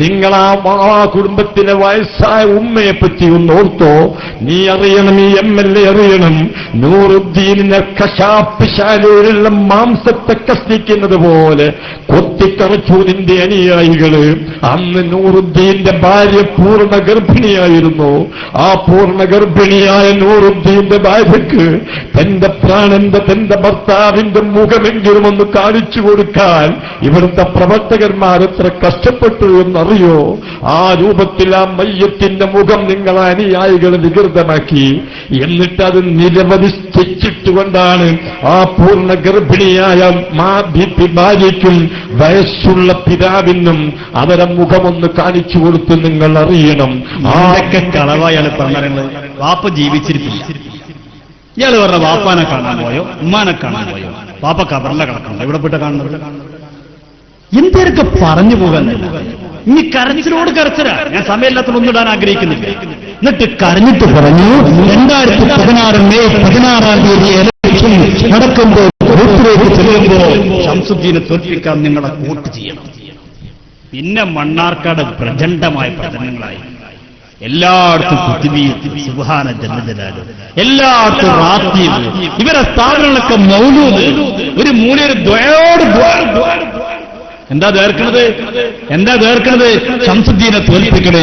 നിങ്ങൾ ആ കുടുംബത്തിലെ വയസ്സായ ഉമ്മയെ പറ്റി ഒന്ന് ഓർത്തോ? നീ അറിയണം, ഈ MLA അറിയണം, നൂറുദ്ദീനിനെ കശാപ്പ് ശാലയിലുള്ള മാംസത്തെ കഷ്ടിക്കുന്നത് പോലെ കൊത്തിക്കറച്ചു നിന്റെ അനുയായി. അന്ന് നൂറുദ്ദീന്റെ ഭാര്യ പൂർണ്ണ ഗർഭിണിയായിരുന്നു. ആ പൂർണ്ണ ഗർഭിണിയായ നൂറുദ്ദീന്റെ ഭാര്യക്ക് തന്റെ പ്രാണന്റെ, തന്റെ ഭർത്താവിന്റെ മുഖമെങ്കിലും ഒന്ന് കാണിച്ചു കൊടുക്കാൻ ഇവിടുത്തെ പ്രവർത്തകന്മാർ എത്ര കഷ്ടപ്പെട്ടു എന്നറിയോ? ആ രൂപത്തിൽ ആ മയ്യത്തിന്റെ മുഖം നിങ്ങൾ അനുയായികൾ വികൃതമാക്കി. എന്നിട്ടത് നിരവധി സ്റ്റിച്ചിട്ടുകൊണ്ടാണ് ആ പൂർണ്ണ ഗർഭിണിയായ ഭാര്യയ്ക്കും വയസ്സുള്ള പിതാവിനും അവരെ മുഖമൊന്ന് കാണിച്ചു കൊടുത്ത് നിങ്ങൾ അറിയണം. ആരൊക്കെ കളവായാൽ പറഞ്ഞത്? വാപ്പ ജീവിച്ചിരിക്കില്ല. ഇയാൾ പറഞ്ഞ വാപ്പാനെ കാണാൻ പോയോ, ഉമ്മാനെ കാണാൻ പോയോ? വാപ്പ കബറിലെ കിടക്കണ്ട, ഇവിടെ പോയിട്ട് കാണുന്നത് എന്തൊക്കെ പറഞ്ഞു പോകാൻ. ഇനി കരച്ചിലോട് കരച്ചിലാ. ഞാൻ സമയമില്ലാത്ത ഒന്നിടാൻ ആഗ്രഹിക്കുന്നില്ല. എന്നിട്ട് കരഞ്ഞിട്ട് പറഞ്ഞു, 2016 മെയ് 16 ഇലക്ഷൻ നടക്കുമ്പോൾ വോട്ടിലേക്ക് ചെല്ലുമ്പോൾ ശംസുദ്ദീനെ തോൽപ്പിക്കാൻ നിങ്ങളെ വോട്ട് ചെയ്യണം. പിന്നെ മണ്ണാർക്കാട് പ്രചണ്ഡമായ പ്രചരണങ്ങളായി. എല്ലായിടത്തും കുത്തുബീയത്ത്, സുബ്ഹാന ജല്ലജലാലു, എല്ലായിടത്തും റാത്തീബ്, ഇവരെ സ്ഥാപനങ്ങളൊക്കെ മൗലൂദ്, ഒരു മൂലയൊരു ദ്വയോട് എന്താ ദേർക്കണത്? ശംസുദ്ദീനെ തോൽപ്പിക്കണേ.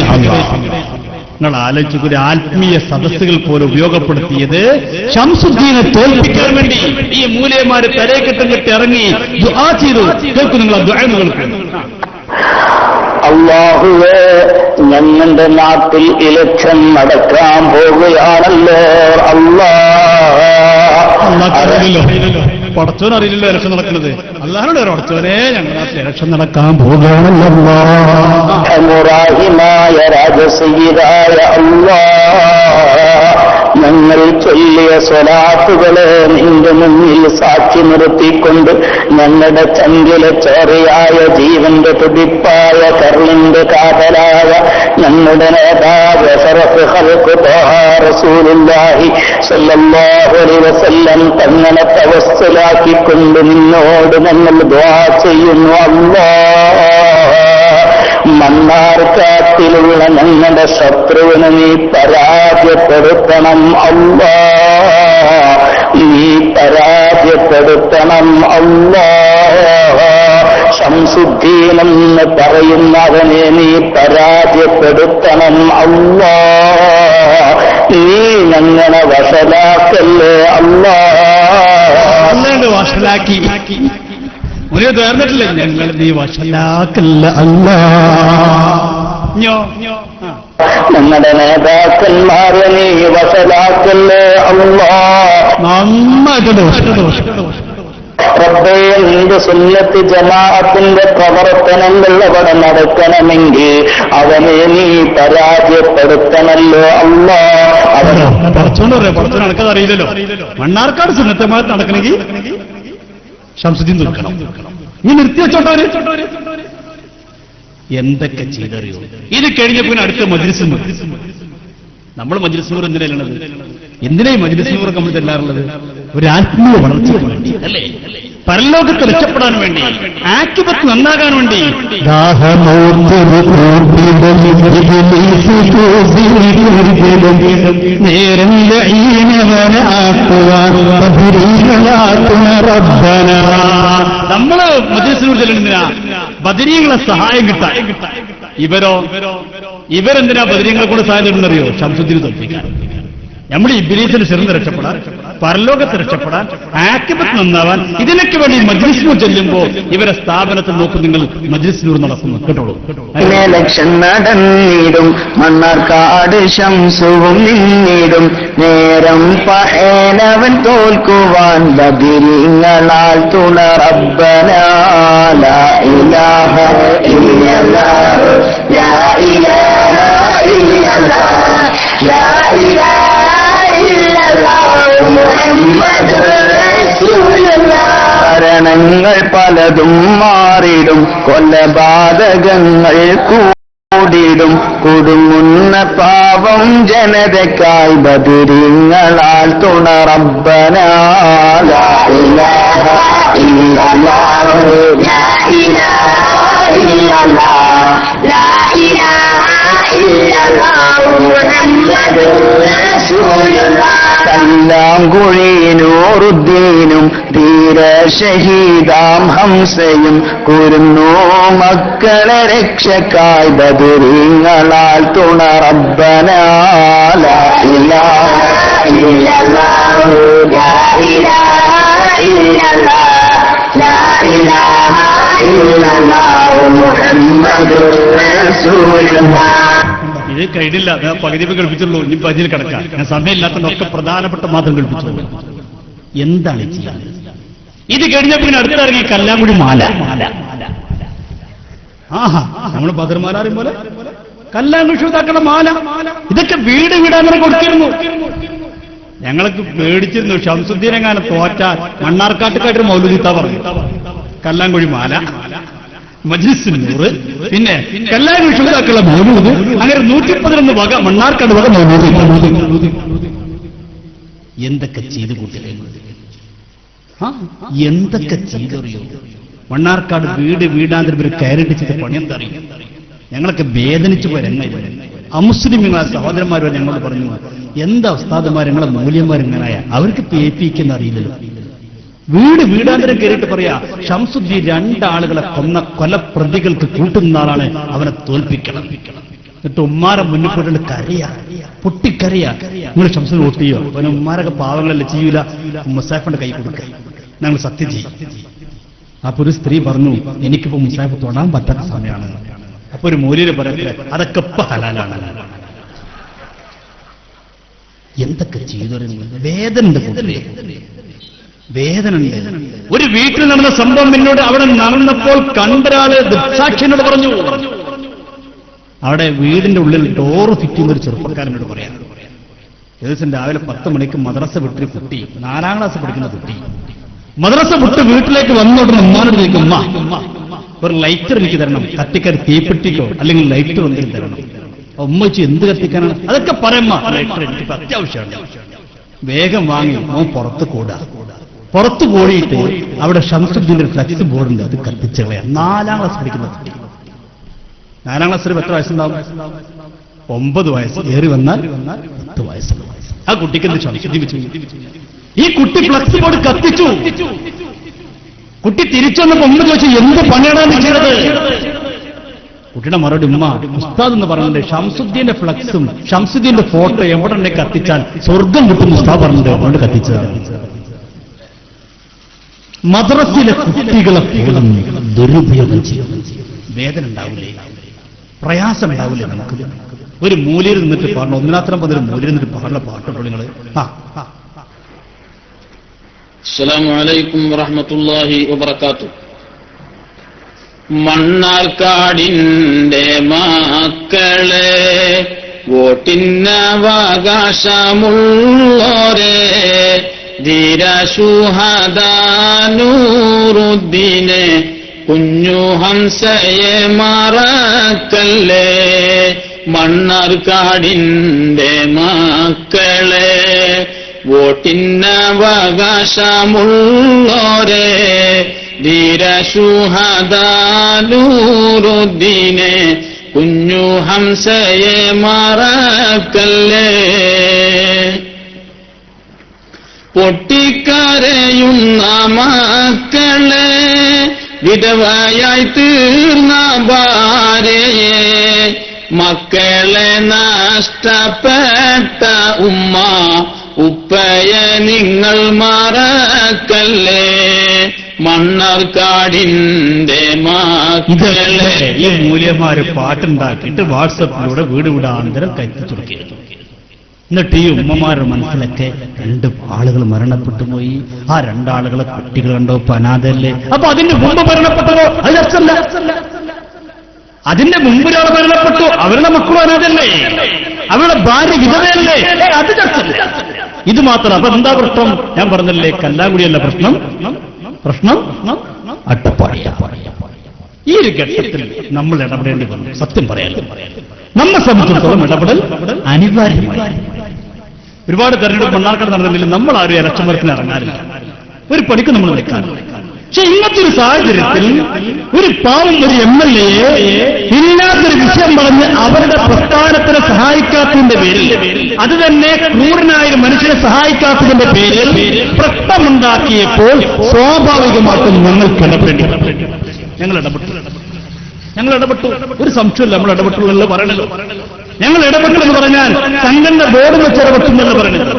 നിങ്ങൾ ആലോചിച്ചു, ഒരു ആത്മീയ സദസ്സുകൾ പോലെ ഉപയോഗപ്പെടുത്തിയത് ശംസുദ്ദീനെ തോൽപ്പിക്കാൻ വേണ്ടി ഈ മൂലയന്മാര് തലയെക്കെട്ടും കെട്ടി ഇറങ്ങി ദുആ ചെയ്തു. കേൾക്കും, നിങ്ങൾ ആ ദുആ കേൾക്കും. അല്ലാഹുവേ, ഞങ്ങളുടെ നാട്ടിൽ ഇലക്ഷൻ നടക്കാൻ പോവുകയാണല്ലോ. പടച്ചോൻ അറിയില്ലല്ലോ ഇലക്ഷൻ നടക്കുന്നത്. അല്ലാഹുവിനോട് പടച്ചോനെ, ഞങ്ങളുടെ നാട്ടിൽ ഇലക്ഷൻ നടക്കാൻ പോവുകയാണല്ലോ. മുറാഹിമായ രാജസയ്യിദായ അല്ലാഹ്, ഞങ്ങൾ ചൊല്ലിയ സ്വലാത്തുകളെ നിന്റെ മുന്നിൽ സാക്ഷി നിർത്തിക്കൊണ്ട് ഞങ്ങളുടെ ചങ്കിലെ ചോരയായ ജീവന്റെ തുടിപ്പായ കർണിന്റെ കാതലായ ഞങ്ങളുടെ നേതാവ് അശറഫ് ഖൽഖ് ത്വാഹ റസൂലുള്ളാഹി സ്വല്ലല്ലാഹു അലൈഹി വസല്ലം തങ്ങളെ തവസ്സുലാക്കിക്കൊണ്ട് നിന്നോട് ഞങ്ങൾ ദുആ ചെയ്യുന്നു. അല്ലാഹ്, മണ്ണാർക്കാട്ടിലുള്ള ഞങ്ങളുടെ ശത്രുവിനെ നീ പരാജയപ്പെടുത്തണം. അല്ലാഹ്, നീ പരാജയപ്പെടുത്തണം അല്ലാഹ്. ശംസുദ്ദീൻ എന്ന് പറയുന്നവനെ നീ പരാജയപ്പെടുത്തണം അല്ലാഹ്. നീ ഞങ്ങളെ വഷളാക്കല്ലേ അല്ലാഹ്. വഷളാക്കി ഒരു തീർന്നിട്ടില്ല, ഞങ്ങൾ നീ വഷളാക്കല്ല അല്ലാഹ്. ഞങ്ങളുടെ നേതാക്കന്മാരെ നീ വഷളാക്കല്ലേ അല്ലാഹ്. റബ്ബേ, നിന്റെ സുന്നത്ത് ജമാഅത്തിന്റെ പ്രവർത്തനങ്ങൾ അവിടെ നടക്കണമെങ്കിൽ അവനെ നീ പരാജയപ്പെടുത്തണല്ലോ അല്ലാഹ്. അറിയില്ലല്ലോ. മണ്ണാർക്കാട് സുന്നത്തമായിട്ട് നടക്കണമെങ്കിൽ ശംസുദ്ദീൻ നിൽക്കണം. നീ നിർത്തിവെച്ചോട്ടവര് എന്തൊക്കെ ചെയ്തറിയോ. ഇത് കഴിഞ്ഞപ്പോൾ അടുത്ത മജ്ലിസ് നൂർ. നമ്മൾ മജ്ലിസ് നൂർ എന്തിനാണുള്ളത്? എന്തിനായി മജ്ലിസ് നൂറൊക്കെ നമ്മൾ ചെല്ലാറുള്ളത്? ഒരു ആത്മീയ വളർച്ചയ്ക്ക് വേണ്ടി അല്ലേ? പരലോകത്ത് രക്ഷപ്പെടാൻ വേണ്ടി, ആക്കിപത്ത് നന്നാകാൻ വേണ്ടി. നമ്മള് മജ്ലിസിനോട് ചെല്ലുന്നതിനാ ബദരീങ്ങളെ സഹായം കിട്ടാൻ. ഇവരെന്തിനാ ബദരീങ്ങളെ കൂടെ സഹായം തരുന്നറിയോ? ശംസുദ്ദീനെ തോൽപ്പിക്കാൻ. നമ്മൾ ഇബ്ലീസിന് ചെറുന്ന് രക്ഷപ്പെടാൻ, പരലോകത്ത് രക്ഷപ്പെടാൻ, ആക്കിബത്ത് നന്നാവാൻ, ഇതിനൊക്കെ വേണ്ടി മജ്ലിസിനൂർ ചെല്ലുമ്പോൾ ഇവരെ സ്ഥാപനത്തിൽ നോക്കും. നിങ്ങൾ മജ്ലിസിനൂർ നടക്കുന്നു കേട്ടോളൂ. ലക്ഷം നടന്നിടും മണ്ണാർക്കാട് ശംസുവും നിന്നിടും നേരം പഹേനവൻ തോൽക്കുവാൻ ബദരീങ്ങളാൽ തുണ റബ്ബനാ ലാ ഇലാഹ ഇല്ലല്ലാഹ് ലാ ഇലാഹ ഇല്ലല്ലാഹ് ലാ ഇലാഹ ഭരണങ്ങൾ പലതും മാറിടും, കൊലപാതകങ്ങൾ കൂടിടും, കുടുങ്ങുന്ന പാവം ജനതയ്ക്കായി ബദരീങ്ങളാൽ തുണ റബ്ബനാ ലാ ഇലാഹ ഇല്ലല്ലാഹ് ലാ ഇലാഹ ഇല്ലല്ലാഹ് ലാ ഇലാഹ ഇല്ലല്ലാഹ് മുഹമ്മദുർ റസൂലുള്ളാഹ്. കല്ലാങ്കുഴിനൂറുദ്ദീനും ധീര ഷഹീദാം ഹംസയും കുരുന്നു മക്കളെ രക്ഷക്കായി ബദരീങ്ങളാൽ തുണ റബ്ബനാ ലാ ഇലാഹ ഇല്ലല്ലാഹു ലാ ഇലാഹ ഇല്ലല്ലാഹ് ലാ ഇലാഹ ഇല്ലല്ലാഹു മുഹമ്മദുർ റസൂലുള്ളാഹ്. ഇത് കഴിഞ്ഞില്ല, ഞാൻ പകുതി കേൾപ്പിച്ചുള്ളൂ. ഇനി പതിയിൽ കിടക്കാം. ഞാൻ സമയമില്ലാത്തതൊക്കെ പ്രധാനപ്പെട്ട മാത്രം കേൾപ്പിച്ചുള്ളൂ. എന്താണ് ചെയ്യാൻ? ഇത് കഴിഞ്ഞ പിന്നെ അടുത്തിറങ്ങി കല്ലാങ്കുടി മാല. ആഹാ, നമ്മള് ബദർമാലാരും പോലെ കല്ലാങ്കുടി ശ്രോതാക്കളുടെ മാല. ഇതൊക്കെ വീട് വീടാങ്ങനെ കൊടുത്തിരുന്നു. ഞങ്ങൾക്ക് പേടിച്ചിരുന്നു. ശംസുദ്ദീൻ എങ്ങാനും തോറ്റാൽ മണ്ണാർക്കാട്ടുകാട്ടൊരു മൗലൂദിത്ത പറഞ്ഞു. കല്ലാങ്കുഴി മാല, മജ്ലിസ് നൂർ, പിന്നെ കല്ലാങ്കുഴി ശ്രോതാക്കളുടെ മൗലൂദ്, അങ്ങനെ 111 വക മണ്ണാർക്കാട് വക മൗലൂദ്. എന്തൊക്കെ ചെയ്തു കൂട്ടില്ല, എന്തൊക്കെ ചെയ്തറിയോ. മണ്ണാർക്കാട് വീട് വീടാന്തരം ഒരു കയറിട്ട് ചെയ്ത പണി എന്താ അറിയും? ഞങ്ങളൊക്കെ വേദനിച്ചു പോയ രംഗം. അമുസ്ലിങ്ങളെ സഹോദരന്മാരോ ഞങ്ങളോട് പറഞ്ഞു, എന്താ ഉസ്താദന്മാർ ഞങ്ങളെ മൂല്യന്മാരിങ്ങനായ അവർക്ക് പേപ്പിക്കുന്ന അറിയില്ലല്ലോ. വീട് വീടാന്തരം കയറിയിട്ട് പറയാ, ശംസുദ്ദീൻ 2 ആളുകളെ കൊന്ന കൊലപ്രതികൾക്ക് കൂട്ടുന്ന ആളാണ്, അവനെ തോൽപ്പിക്കണം. എന്നിട്ട് ഉമ്മാരെ മുന്നിൽ പോയിട്ട് കരയാ, പൊട്ടിക്കരയാ. നിങ്ങൾ ശംസുദ്ദീൻ വോട്ട് ചെയ്യോ? അവന് ഉമ്മാരൊക്കെ പാവങ്ങളല്ലേ, ചെയ്യൂല. മുസാഫിന്റെ കൈ കൊടുക്കുക, ഞങ്ങൾ സത്യം ചെയ്യും. അപ്പൊ ഒരു സ്ത്രീ പറഞ്ഞു, എനിക്കിപ്പോ മുസാഫ് തൊടാൻ പറ്റാത്ത സമയമാണ്. അപ്പൊ ഒരു മൂല്യര് പറയത്തില്ല, അതൊക്കെ ഇപ്പൊ ഹലാലാണ്. എന്തൊക്കെ ചെയ്തു വേദന ഉണ്ട്, വേദന ഉണ്ട്. ഒരു വീട്ടിൽ നടന്ന സംഭവം എന്നോട് അവിടെ നടന്നപ്പോൾ കണ്ടൊരാള് ദൃക്സാക്ഷിയോട് പറഞ്ഞു. അവിടെ വീടിന്റെ ഉള്ളിൽ ഡോറ് ഫിറ്റ് ചെയ്യുന്ന ഒരു ചെറുപ്പക്കാരനോട് പറയാം. ദിവസം രാവിലെ 10 മണിക്ക് മദ്രസ വിട്ടൊരു കുട്ടി, 4ാം ക്ലാസ് പഠിക്കുന്ന കുട്ടി, മദ്രസ വിട്ട് വീട്ടിലേക്ക് വന്നോടുന്ന ഉമ്മാനോട് ചോദിക്കും, ഉമ്മ ഒരു ലൈറ്റർ എനിക്ക് തരണം, കത്തിക്കാൻ തീപ്പെട്ടിക്കോ അല്ലെങ്കിൽ ലൈറ്റർ എന്തെങ്കിലും തരണം. ഉമ്മ വെച്ച് എന്ത് കത്തിക്കാനാണ്? അതൊക്കെ പറയുമ്പോ ലൈറ്റർ എനിക്ക് അത്യാവശ്യമാണ്. വേഗം വാങ്ങി അവൻ പുറത്ത് കൂടാ. പുറത്തു കൂടിയിട്ട് അവിടെ ശംസുദ്ദീന്റെ ഫ്ലക്സ് ബോർഡുണ്ട്, അത് കത്തിച്ച് കളയാം. 4ാം ക്ലാസ് പഠിക്കുന്ന കുട്ടി. 4ാം ക്ലാസ്സിൽ എത്ര വയസ്സുണ്ടാവും? 9 വയസ്സ്. ഏറി വന്നാൽ 10 വയസ്സ്. ആ കുട്ടിക്ക് എന്ത് ശംസുദ്ദീൻ വെച്ചു? ഈ കുട്ടി ഫ്ലക്സ് ബോർഡ് കത്തിച്ചു. കുട്ടി തിരിച്ചൊന്നപ്പോ ഉമ്മ ചോദിച്ചു, എന്ത് പണിയാണ് ചെയ്തത്? കുട്ടിയുടെ മറുപടി, ഉമ്മ ഉസ്താദ് എന്ന് പറഞ്ഞിട്ട് ഷംസുദ്ദീന്റെ ഫ്ലക്സും ഷംസുദ്ദീന്റെ ഫോട്ടോ എവിടെ ഉണ്ടെ കത്തിച്ചാൽ സ്വർഗം കിട്ടും ഉസ്താദ് പറഞ്ഞിട്ട് അതുകൊണ്ട് കത്തിച്ചതാണ്. മദ്രസിലെ കുട്ടികളെ പോലും ദുരുപയോഗം ചെയ്യും. വേദന ഉണ്ടാവില്ലേ, പ്രയാസം ഉണ്ടാവില്ലേ? നമുക്ക് ഒരു മൂലയിൽ നിന്നിട്ട് പാടണം, ഒന്നിനാത്രം പതിൽ മൂലയിൽ നിന്നിട്ട് പാടുന്ന പാട്ടുള്ളൂ നിങ്ങൾ. അസ്സലാമു അലൈക്കും വറഹ്മത്തുള്ളാഹി വബറകാതുഹു. മണ്ണാർക്കാടിന്റെ മക്കളെ, വോട്ടിനവകാശമുള്ളോരെ, ധീരശുഹദാനൂറുദ്ദീനെ, കുഞ്ഞു ഹംസയെ മറക്കല്ലേ. മണ്ണാർക്കാടിന്റെ മക്കളെ, വോട്ടിനവകാശമുള്ളോരെ, ധീരശുഹദാനൂറുദ്ദീനെ, കുഞ്ഞു ഹംസയെ മറക്കല്ലേ. പൊട്ടിക്കരയുന്ന മക്കളെ, വിധവയായി തീർന്ന ഭാര്യയെ, മക്കളെ നഷ്ടപ്പെട്ട ഉമ്മ ഉപ്പയെ നിങ്ങൾ മറക്കല്ലേ. മണ്ണാർക്കാടിന്റെ മക്കളെ. ഈ മൂല്യന്മാര് പാട്ടുണ്ടാക്കിയിട്ട് വാട്സപ്പിലൂടെ വീട് വീടാന്തരം കത്തിച്ചു കൊടുക്കുകയായിരുന്നു. എന്നിട്ട് ഈ ഉമ്മമാരുടെ മനസ്സിലൊക്കെ 2 ആളുകൾ മരണപ്പെട്ടു പോയി. ആ 2 ആളുകളെ കുട്ടികൾ കണ്ടോ, അനാഥല്ലേ? അപ്പൊ അതിന്റെ മുമ്പ് മരണപ്പെട്ടതോ? അത് ചർച്ചല്ല. അതിന്റെ മുമ്പ് ഒരാൾ മരണപ്പെട്ടു, അവരുടെ മക്കളും അനാഥല്ലേ? അവരുടെ ഭാര്യ വിധവയല്ലേ? അത് ചർച്ചല്ല. ഇത് മാത്രം. അപ്പൊ എന്താ പ്രശ്നം? ഞാൻ പറഞ്ഞല്ലേ, കല്ലാങ്കുടിയല്ല പ്രശ്നം. പ്രശ്നം അട്ടപ്പാടിയ. ഈ ഒരു ഘട്ടത്തിൽ നമ്മൾ ഇടപെടേണ്ടി വന്നു. സത്യം പറയാൻ നമ്മെ സംബന്ധിച്ചിടത്തോളം ഇടപെടൽ അനിവാര്യമായി. ഒരുപാട് തെരഞ്ഞെടുപ്പ് മണ്ണാർക്കാട് നടന്നില്ല, നമ്മൾ ആരും ഇലക്ഷൻ വർക്കിന് ഇറങ്ങാറില്ല, ഒരു പണിക്ക് നമ്മൾ നിൽക്കാറില്ല. പക്ഷെ ഇന്നത്തെ ഒരു സാഹചര്യത്തിൽ ഒരു പാവം ഒരു MLA ഇല്ലാത്തൊരു വിഷയം പറഞ്ഞ് അവരുടെ പ്രസ്ഥാനത്തിനെ സഹായിക്കാത്തതിന്റെ പേരിൽ, അത് തന്നെ ക്രൂരനായ മനുഷ്യനെ സഹായിക്കാത്തതിന്റെ പേരിൽ പ്രശ്നമുണ്ടാക്കിയപ്പോൾ സ്വാഭാവികമായിട്ടും ഞങ്ങൾക്ക് ഇടപെടേണ്ടി. ഞങ്ങൾ ഇടപെട്ടു. ഒരു സംശയമില്ല, നമ്മൾ ഇടപെട്ടുള്ളല്ലോ പറയണല്ലോ. ഞങ്ങൾ ഇടപെട്ടു എന്ന് പറഞ്ഞാൽ സംഘടന ബോർഡ് വെച്ച് ഇടപെട്ടുന്നല്ലോ പറയുന്നത്.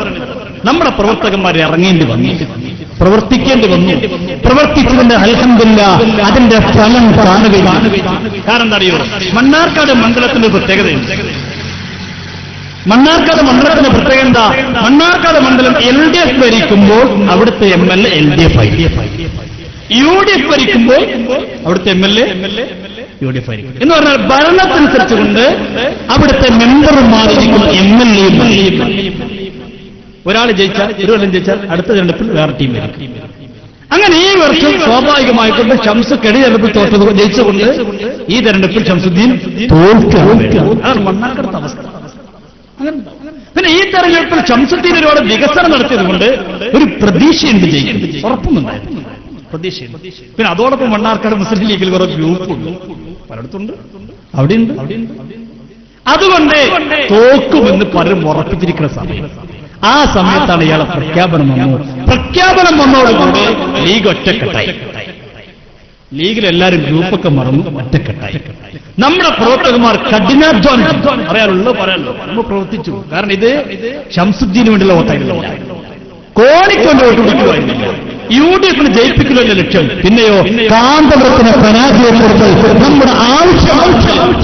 നമ്മുടെ പ്രവർത്തകന്മാരെ ഇറങ്ങേണ്ടി വന്നു, പ്രവർത്തിക്കേണ്ടി വന്നു. പ്രവർത്തിച്ചതിന്റെ അൽഹംദുലില്ലാഹ് അതിന്റെ ഫലം കാണുകയാണ്. കാരണം എന്താ അറിയോ? മണ്ണാർക്കാട് മണ്ഡലത്തിന്റെ പ്രത്യേകതയുണ്ട്. മണ്ണാർക്കാട് മണ്ഡലത്തിന്റെ പ്രത്യേകത എന്താ? മണ്ണാർക്കാട് മണ്ഡലം LDF ഭരിക്കുമ്പോൾ അവിടുത്തെ MLA LDF ആയിരിക്കും, UDF ഭരിക്കുമ്പോൾ അവിടുത്തെ MLA UDF ആയിരിക്കും. എന്ന് പറഞ്ഞാൽ ഭരണത്തിനനുസരിച്ചുകൊണ്ട് അവിടുത്തെ മെമ്പർമാരായിരിക്കും MLA. ഒരാൾ ജയിച്ചാൽ, ഒരു കൊല്ലം ജയിച്ചാൽ അടുത്ത തെരഞ്ഞെടുപ്പിൽ വേറെ ടീം വരും. അങ്ങനെ ഈ വർഷം സ്വാഭാവികമായിക്കൊണ്ട് ഷംസ് തെരഞ്ഞെടുപ്പിൽ തോറ്റത് ജയിച്ചുകൊണ്ട് ഈ തെരഞ്ഞെടുപ്പിൽ ഷംസുദ്ദീൻ തോൽക്കുകയാണ്. അതാണ് മണ്ണാർക്കാട് അവസ്ഥ. പിന്നെ ഈ തെരഞ്ഞെടുപ്പിൽ ഷംസുദ്ദീൻ ഒരുപാട് വികസനം നടത്തിയതുകൊണ്ട് ഒരു പ്രതീക്ഷയുണ്ട്, ജയിക്കും, ഉറപ്പുന്നുണ്ടായിരുന്നു, പ്രതീക്ഷയുണ്ട്. പിന്നെ അതോടൊപ്പം മണ്ണാർക്കാട് മുസ്ലിം ലീഗിൽ കുറെ ഗ്രൂപ്പുണ്ട്, പലയിടത്തുണ്ട്, അവിടെയുണ്ട്. അതുകൊണ്ട് തോക്കുമെന്ന് പലരും ഉറപ്പിച്ചിരിക്കുന്ന സമയം, ആ സമയത്താണ് ഇയാളെ പ്രഖ്യാപനം വന്നു. പ്രഖ്യാപനം വന്നതോടുകൂടി ലീഗ് ഒറ്റക്കെട്ടായി. ലീഗിലെല്ലാവരും ഗ്രൂപ്പൊക്കെ മറന്നു, ഒറ്റക്കെട്ടായി. നമ്മുടെ പ്രവർത്തകന്മാർ കഠിനാധ്വാനം പറയാനുള്ളൂ നമ്മൾ പ്രവർത്തിച്ചു. കാരണം ഇത് ഷംസുദ്ദീന് വേണ്ടിയുള്ള വോട്ടായിരുന്നില്ല, കോടിക്കൊണ്ട് വോട്ട് പിടിക്കുമായിരുന്നില്ല, UDF ജയിപ്പിക്കലല്ല ലക്ഷ്യം. പിന്നെയോ കാന്തപുരത്തിനെ പരാജയപ്പെടുത്തൽ നമ്മുടെ ആവശ്യം.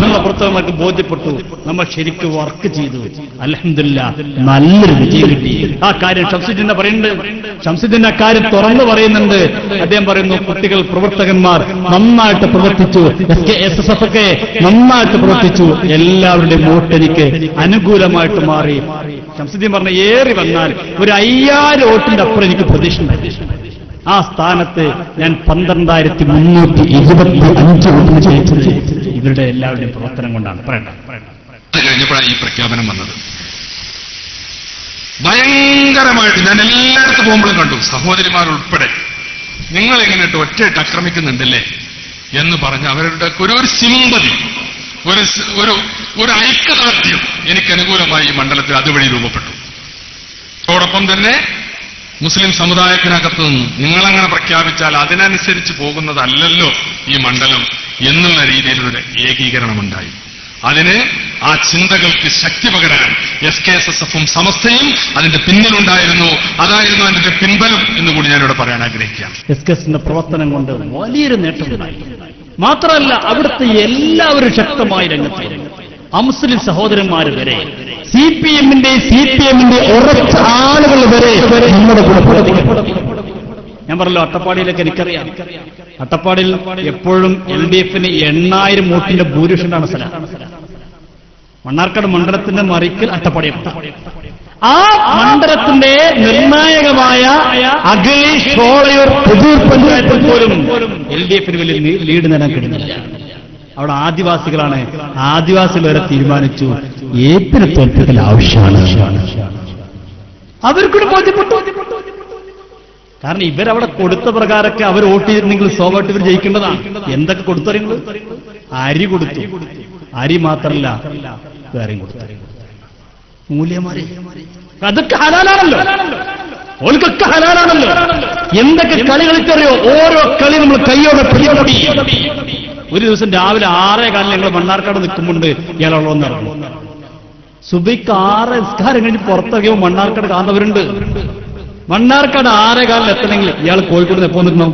നമ്മുടെ പ്രവർത്തകന്മാർക്ക് ബോധ്യപ്പെട്ടു, നമ്മൾ ശരിക്കും വർക്ക് ചെയ്തു. അൽഹംദുലില്ലാഹ് നല്ലൊരു വിജയം കിട്ടി. ആ കാര്യം ഷംസുദ്ദീൻ പറയുന്നുണ്ട്. ഷംസുദ്ദീൻ ആ കാര്യം തുറന്നു പറയുന്നുണ്ട്. അദ്ദേഹം പറയുന്നു, കുട്ടികൾ പ്രവർത്തകന്മാർ നന്നായിട്ട് പ്രവർത്തിച്ചു, SSF ഒക്കെ നന്നായിട്ട് പ്രവർത്തിച്ചു, എല്ലാവരുടെയും വോട്ട് എനിക്ക് അനുകൂലമായിട്ട് മാറി. ഷംസുദ്ദീൻ പറഞ്ഞ ഏറി വന്നാൽ ഒരു 5000 വോട്ടിന്റെ അപ്പുറം എനിക്ക് പ്രതീക്ഷ ഉണ്ടായി. ആ സ്ഥാനത്ത് ഞാൻ 12,325 വോട്ടിന് ജയിച്ചത് ഇവരുടെ എല്ലാവരുടെയും പ്രവർത്തനം കൊണ്ടാണ്. കഴിഞ്ഞപ്പോഴാണ് ഈ പ്രഖ്യാപനം വന്നത്. ഭയങ്കരമായിട്ട് ഞാൻ എല്ലായിടത്തും പോകുമ്പോഴും കണ്ടു, സഹോദരിമാരുൾപ്പെടെ നിങ്ങൾ എങ്ങനെയിട്ട് ഒറ്റയിട്ട് ആക്രമിക്കുന്നുണ്ടല്ലേ എന്ന് പറഞ്ഞ് അവരുടെ ഒരു സിമ്പതി, ഒരു ഐക്യദാർഢ്യം എനിക്ക് അനുകൂലമായി ഈ മണ്ഡലത്തിൽ അതുവഴി രൂപപ്പെട്ടു. അതോടൊപ്പം തന്നെ മുസ്ലിം സമുദായത്തിനകത്തു നിന്ന് നിങ്ങളങ്ങനെ പ്രഖ്യാപിച്ചാൽ അതിനനുസരിച്ച് പോകുന്നതല്ലല്ലോ ഈ മണ്ഡലം എന്നുള്ള രീതിയിലൊരു ഏകീകരണമുണ്ടായി. അതിന് ആ ചിന്തകൾക്ക് ശക്തി പകരാൻ SKSSF-ഉം സമസ്തയും അതിന്റെ പിന്നിലുണ്ടായിരുന്നു. അതായിരുന്നു അതിന്റെ പിൻബലം എന്നുകൂടി ഞാനിവിടെ പറയാൻ ആഗ്രഹിക്കുകയാണ്. SKSന്റെ പ്രവർത്തനം കൊണ്ട് വലിയൊരു നേട്ടമുണ്ടായി. മാത്രമല്ല അവിടുത്തെ എല്ലാവരും ശക്തമായി രംഗത്ത് അമുസ്ലിം സഹോദരന്മാർ വരെ CPM-ന്റെ ഉറച്ച ആളുകൾ വരെ നമ്മുടെ ഗുണപ്രതിക്കപ്പെട്ടു. ഞാൻ പറഞ്ഞല്ലോ അട്ടപ്പാടിയിലൊക്കെ എനിക്കറിയാം. അട്ടപ്പാടിയിൽ എപ്പോഴും LDF-ന് 8000 വോട്ടിന്റെ ഭൂരിപക്ഷമാണ് സ്ഥലം. മണ്ണാർക്കാട് മണ്ഡലത്തിന്റെ മറിക്കൽ അട്ടപ്പാടിയാണ്. ആ മണ്ഡലത്തിന്റെ നിർണായകമായ അഗളി ഷോളയൂർ പുതൂർ പഞ്ചായത്തിൽ പോലും LDF-ന് വലിയ ലീഡ് നേടാൻ കഴിഞ്ഞില്ല. അവിടെ ആദിവാസികളാണ്. ആദിവാസികൾ വരെ തീരുമാനിച്ചു ഏപ്പിനെ തോൽപ്പിക്കൽ ആവശ്യമാണ്. അവർക്കൊരു ബോധ്യപ്പെട്ടു. കാരണം ഇവരവിടെ കൊടുത്ത പ്രകാരമൊക്കെ അവർ വോട്ട് ചെയ്തിരുന്നെങ്കിൽ സ്വാഭാവികമായിട്ട് ഇവർ ജയിക്കേണ്ടതാണ്. എന്തൊക്കെ കൊടുത്തറിയുന്നത്? അരി കൊടുത്തു. അരി മാത്രമല്ല വേറെയും കൊടുത്തു. മൂല്യമാരെ അതൊക്കെ ഹലാലാണല്ലോ. ഓൾക്കൊക്കെ ഹലാലാണല്ലോ. എന്തൊക്കെ കളി കളിച്ചറിയോ? ഓരോ കളി നമ്മൾ കൈയോടെ പിടികൂടി. ഒരു ദിവസം രാവിലെ 6:15 ഞങ്ങൾ മണ്ണാർക്കാട് നിൽക്കുമ്പോണ്ട് ഇയാളുള്ളതെന്ന് പറഞ്ഞു. സുബൈക്ക് 6 നിസ്കാരം കഴിഞ്ഞ് പുറത്തിറങ്ങിയപ്പോൾ മണ്ണാർക്കാട് കാണുന്നവരുണ്ട്. മണ്ണാർക്കാട് 6:15 എത്തണമെങ്കിൽ ഇയാൾ കോഴിക്കോട് എപ്പോ നിൽക്കണം?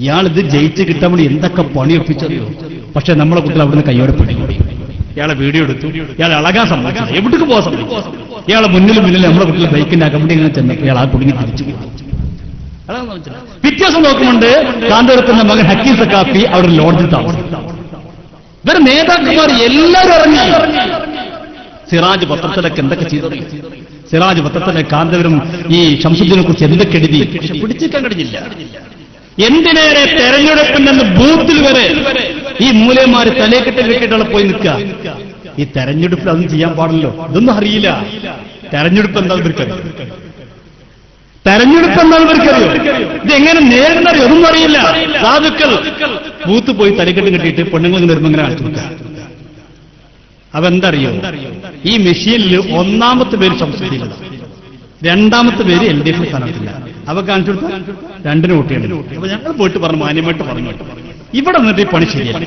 ഇയാൾ ഇത് ജയിച്ച് കിട്ടാൻ വേണ്ടി എന്തൊക്കെ പണി ഒപ്പിച്ചറിയോ? പക്ഷെ നമ്മളെ കുട്ടികൾ അവിടുന്ന് കൈയോടെ പിടികൂടി. ഇയാളെ വീഡിയോ എടുത്തു. ഇയാളെ അളകാൻ സമ്മതിച്ചു. എവിടേക്ക് പോകാൻ സമ്മതിച്ചു? ഇയാളെ മുന്നിൽ നമ്മുടെ കുട്ടികൾ ബൈക്കിന്റെ അകമ്പടി ഇങ്ങനെ ചെന്നപ്പോൾ ഇയാൾ ആ കുടുങ്ങി തിരിച്ചു. വ്യത്യാസം നോക്കുന്നുണ്ട്. കാന്തപുരത്തിന്റെ മകൻ ഹക്കീം സക്കാഫി അവിടെ ലോഡ്ജിൽ താമസിച്ചു. ഇവരെ നേതാക്കന്മാർ എല്ലാവരും ഇറങ്ങി. സിറാജ് പത്രത്തിലൊക്കെ എന്തൊക്കെ ചെയ്തു? സിറാജ് പത്രത്തിലെ കാന്തപുരം ഈ ശംസുദ്ദീനെ കുറിച്ച് എന്തൊക്കെ എഴുതി? പക്ഷെ പിടിച്ചിരിക്കാൻ കഴിഞ്ഞില്ല. എന്തിനേറെ തെരഞ്ഞെടുപ്പിൽ ബൂത്തിൽ വരെ ഈ മൂലയന്മാര് തലേക്കെട്ട് കെട്ടിയിട്ടുള്ള പോയി നിൽക്കുക. ഈ തെരഞ്ഞെടുപ്പിൽ അതൊന്നും ചെയ്യാൻ പാടില്ലോ. ഇതൊന്നും അറിയില്ല. തെരഞ്ഞെടുപ്പ് എന്താ ഇവർക്കറിയോ? തെരഞ്ഞെടുപ്പ് എന്താ ഇവർക്കറിയോ? ഇതെങ്ങനെ നേരിടുന്നറിയോ? ഒന്നും അറിയില്ല. സാധുക്കൾ ബൂത്ത് പോയി തലക്കെട്ട് കെട്ടിയിട്ട് പെണ്ണുങ്ങൾ വരുമ്പോൾ ഇങ്ങനെ കാണിച്ചു കൊടുക്കുക. അതെന്തറിയോ? ഈ മെഷീനിൽ 1ാമത്തെ പേര് ശംസുദ്ദീനാണ്, 2ാമത്തെ പേര് LDF സ്ഥാനത്തില്ല. അവ കാണിച്ചു കൊടുത്താൽ 2 വോട്ടുകൾ. അപ്പൊ ഞങ്ങൾ പോയിട്ട് പറഞ്ഞു, മാന്യമായിട്ട് പറഞ്ഞു, ഇവിടെ നിന്നിട്ട് ഈ പണി ശരിയല്ല.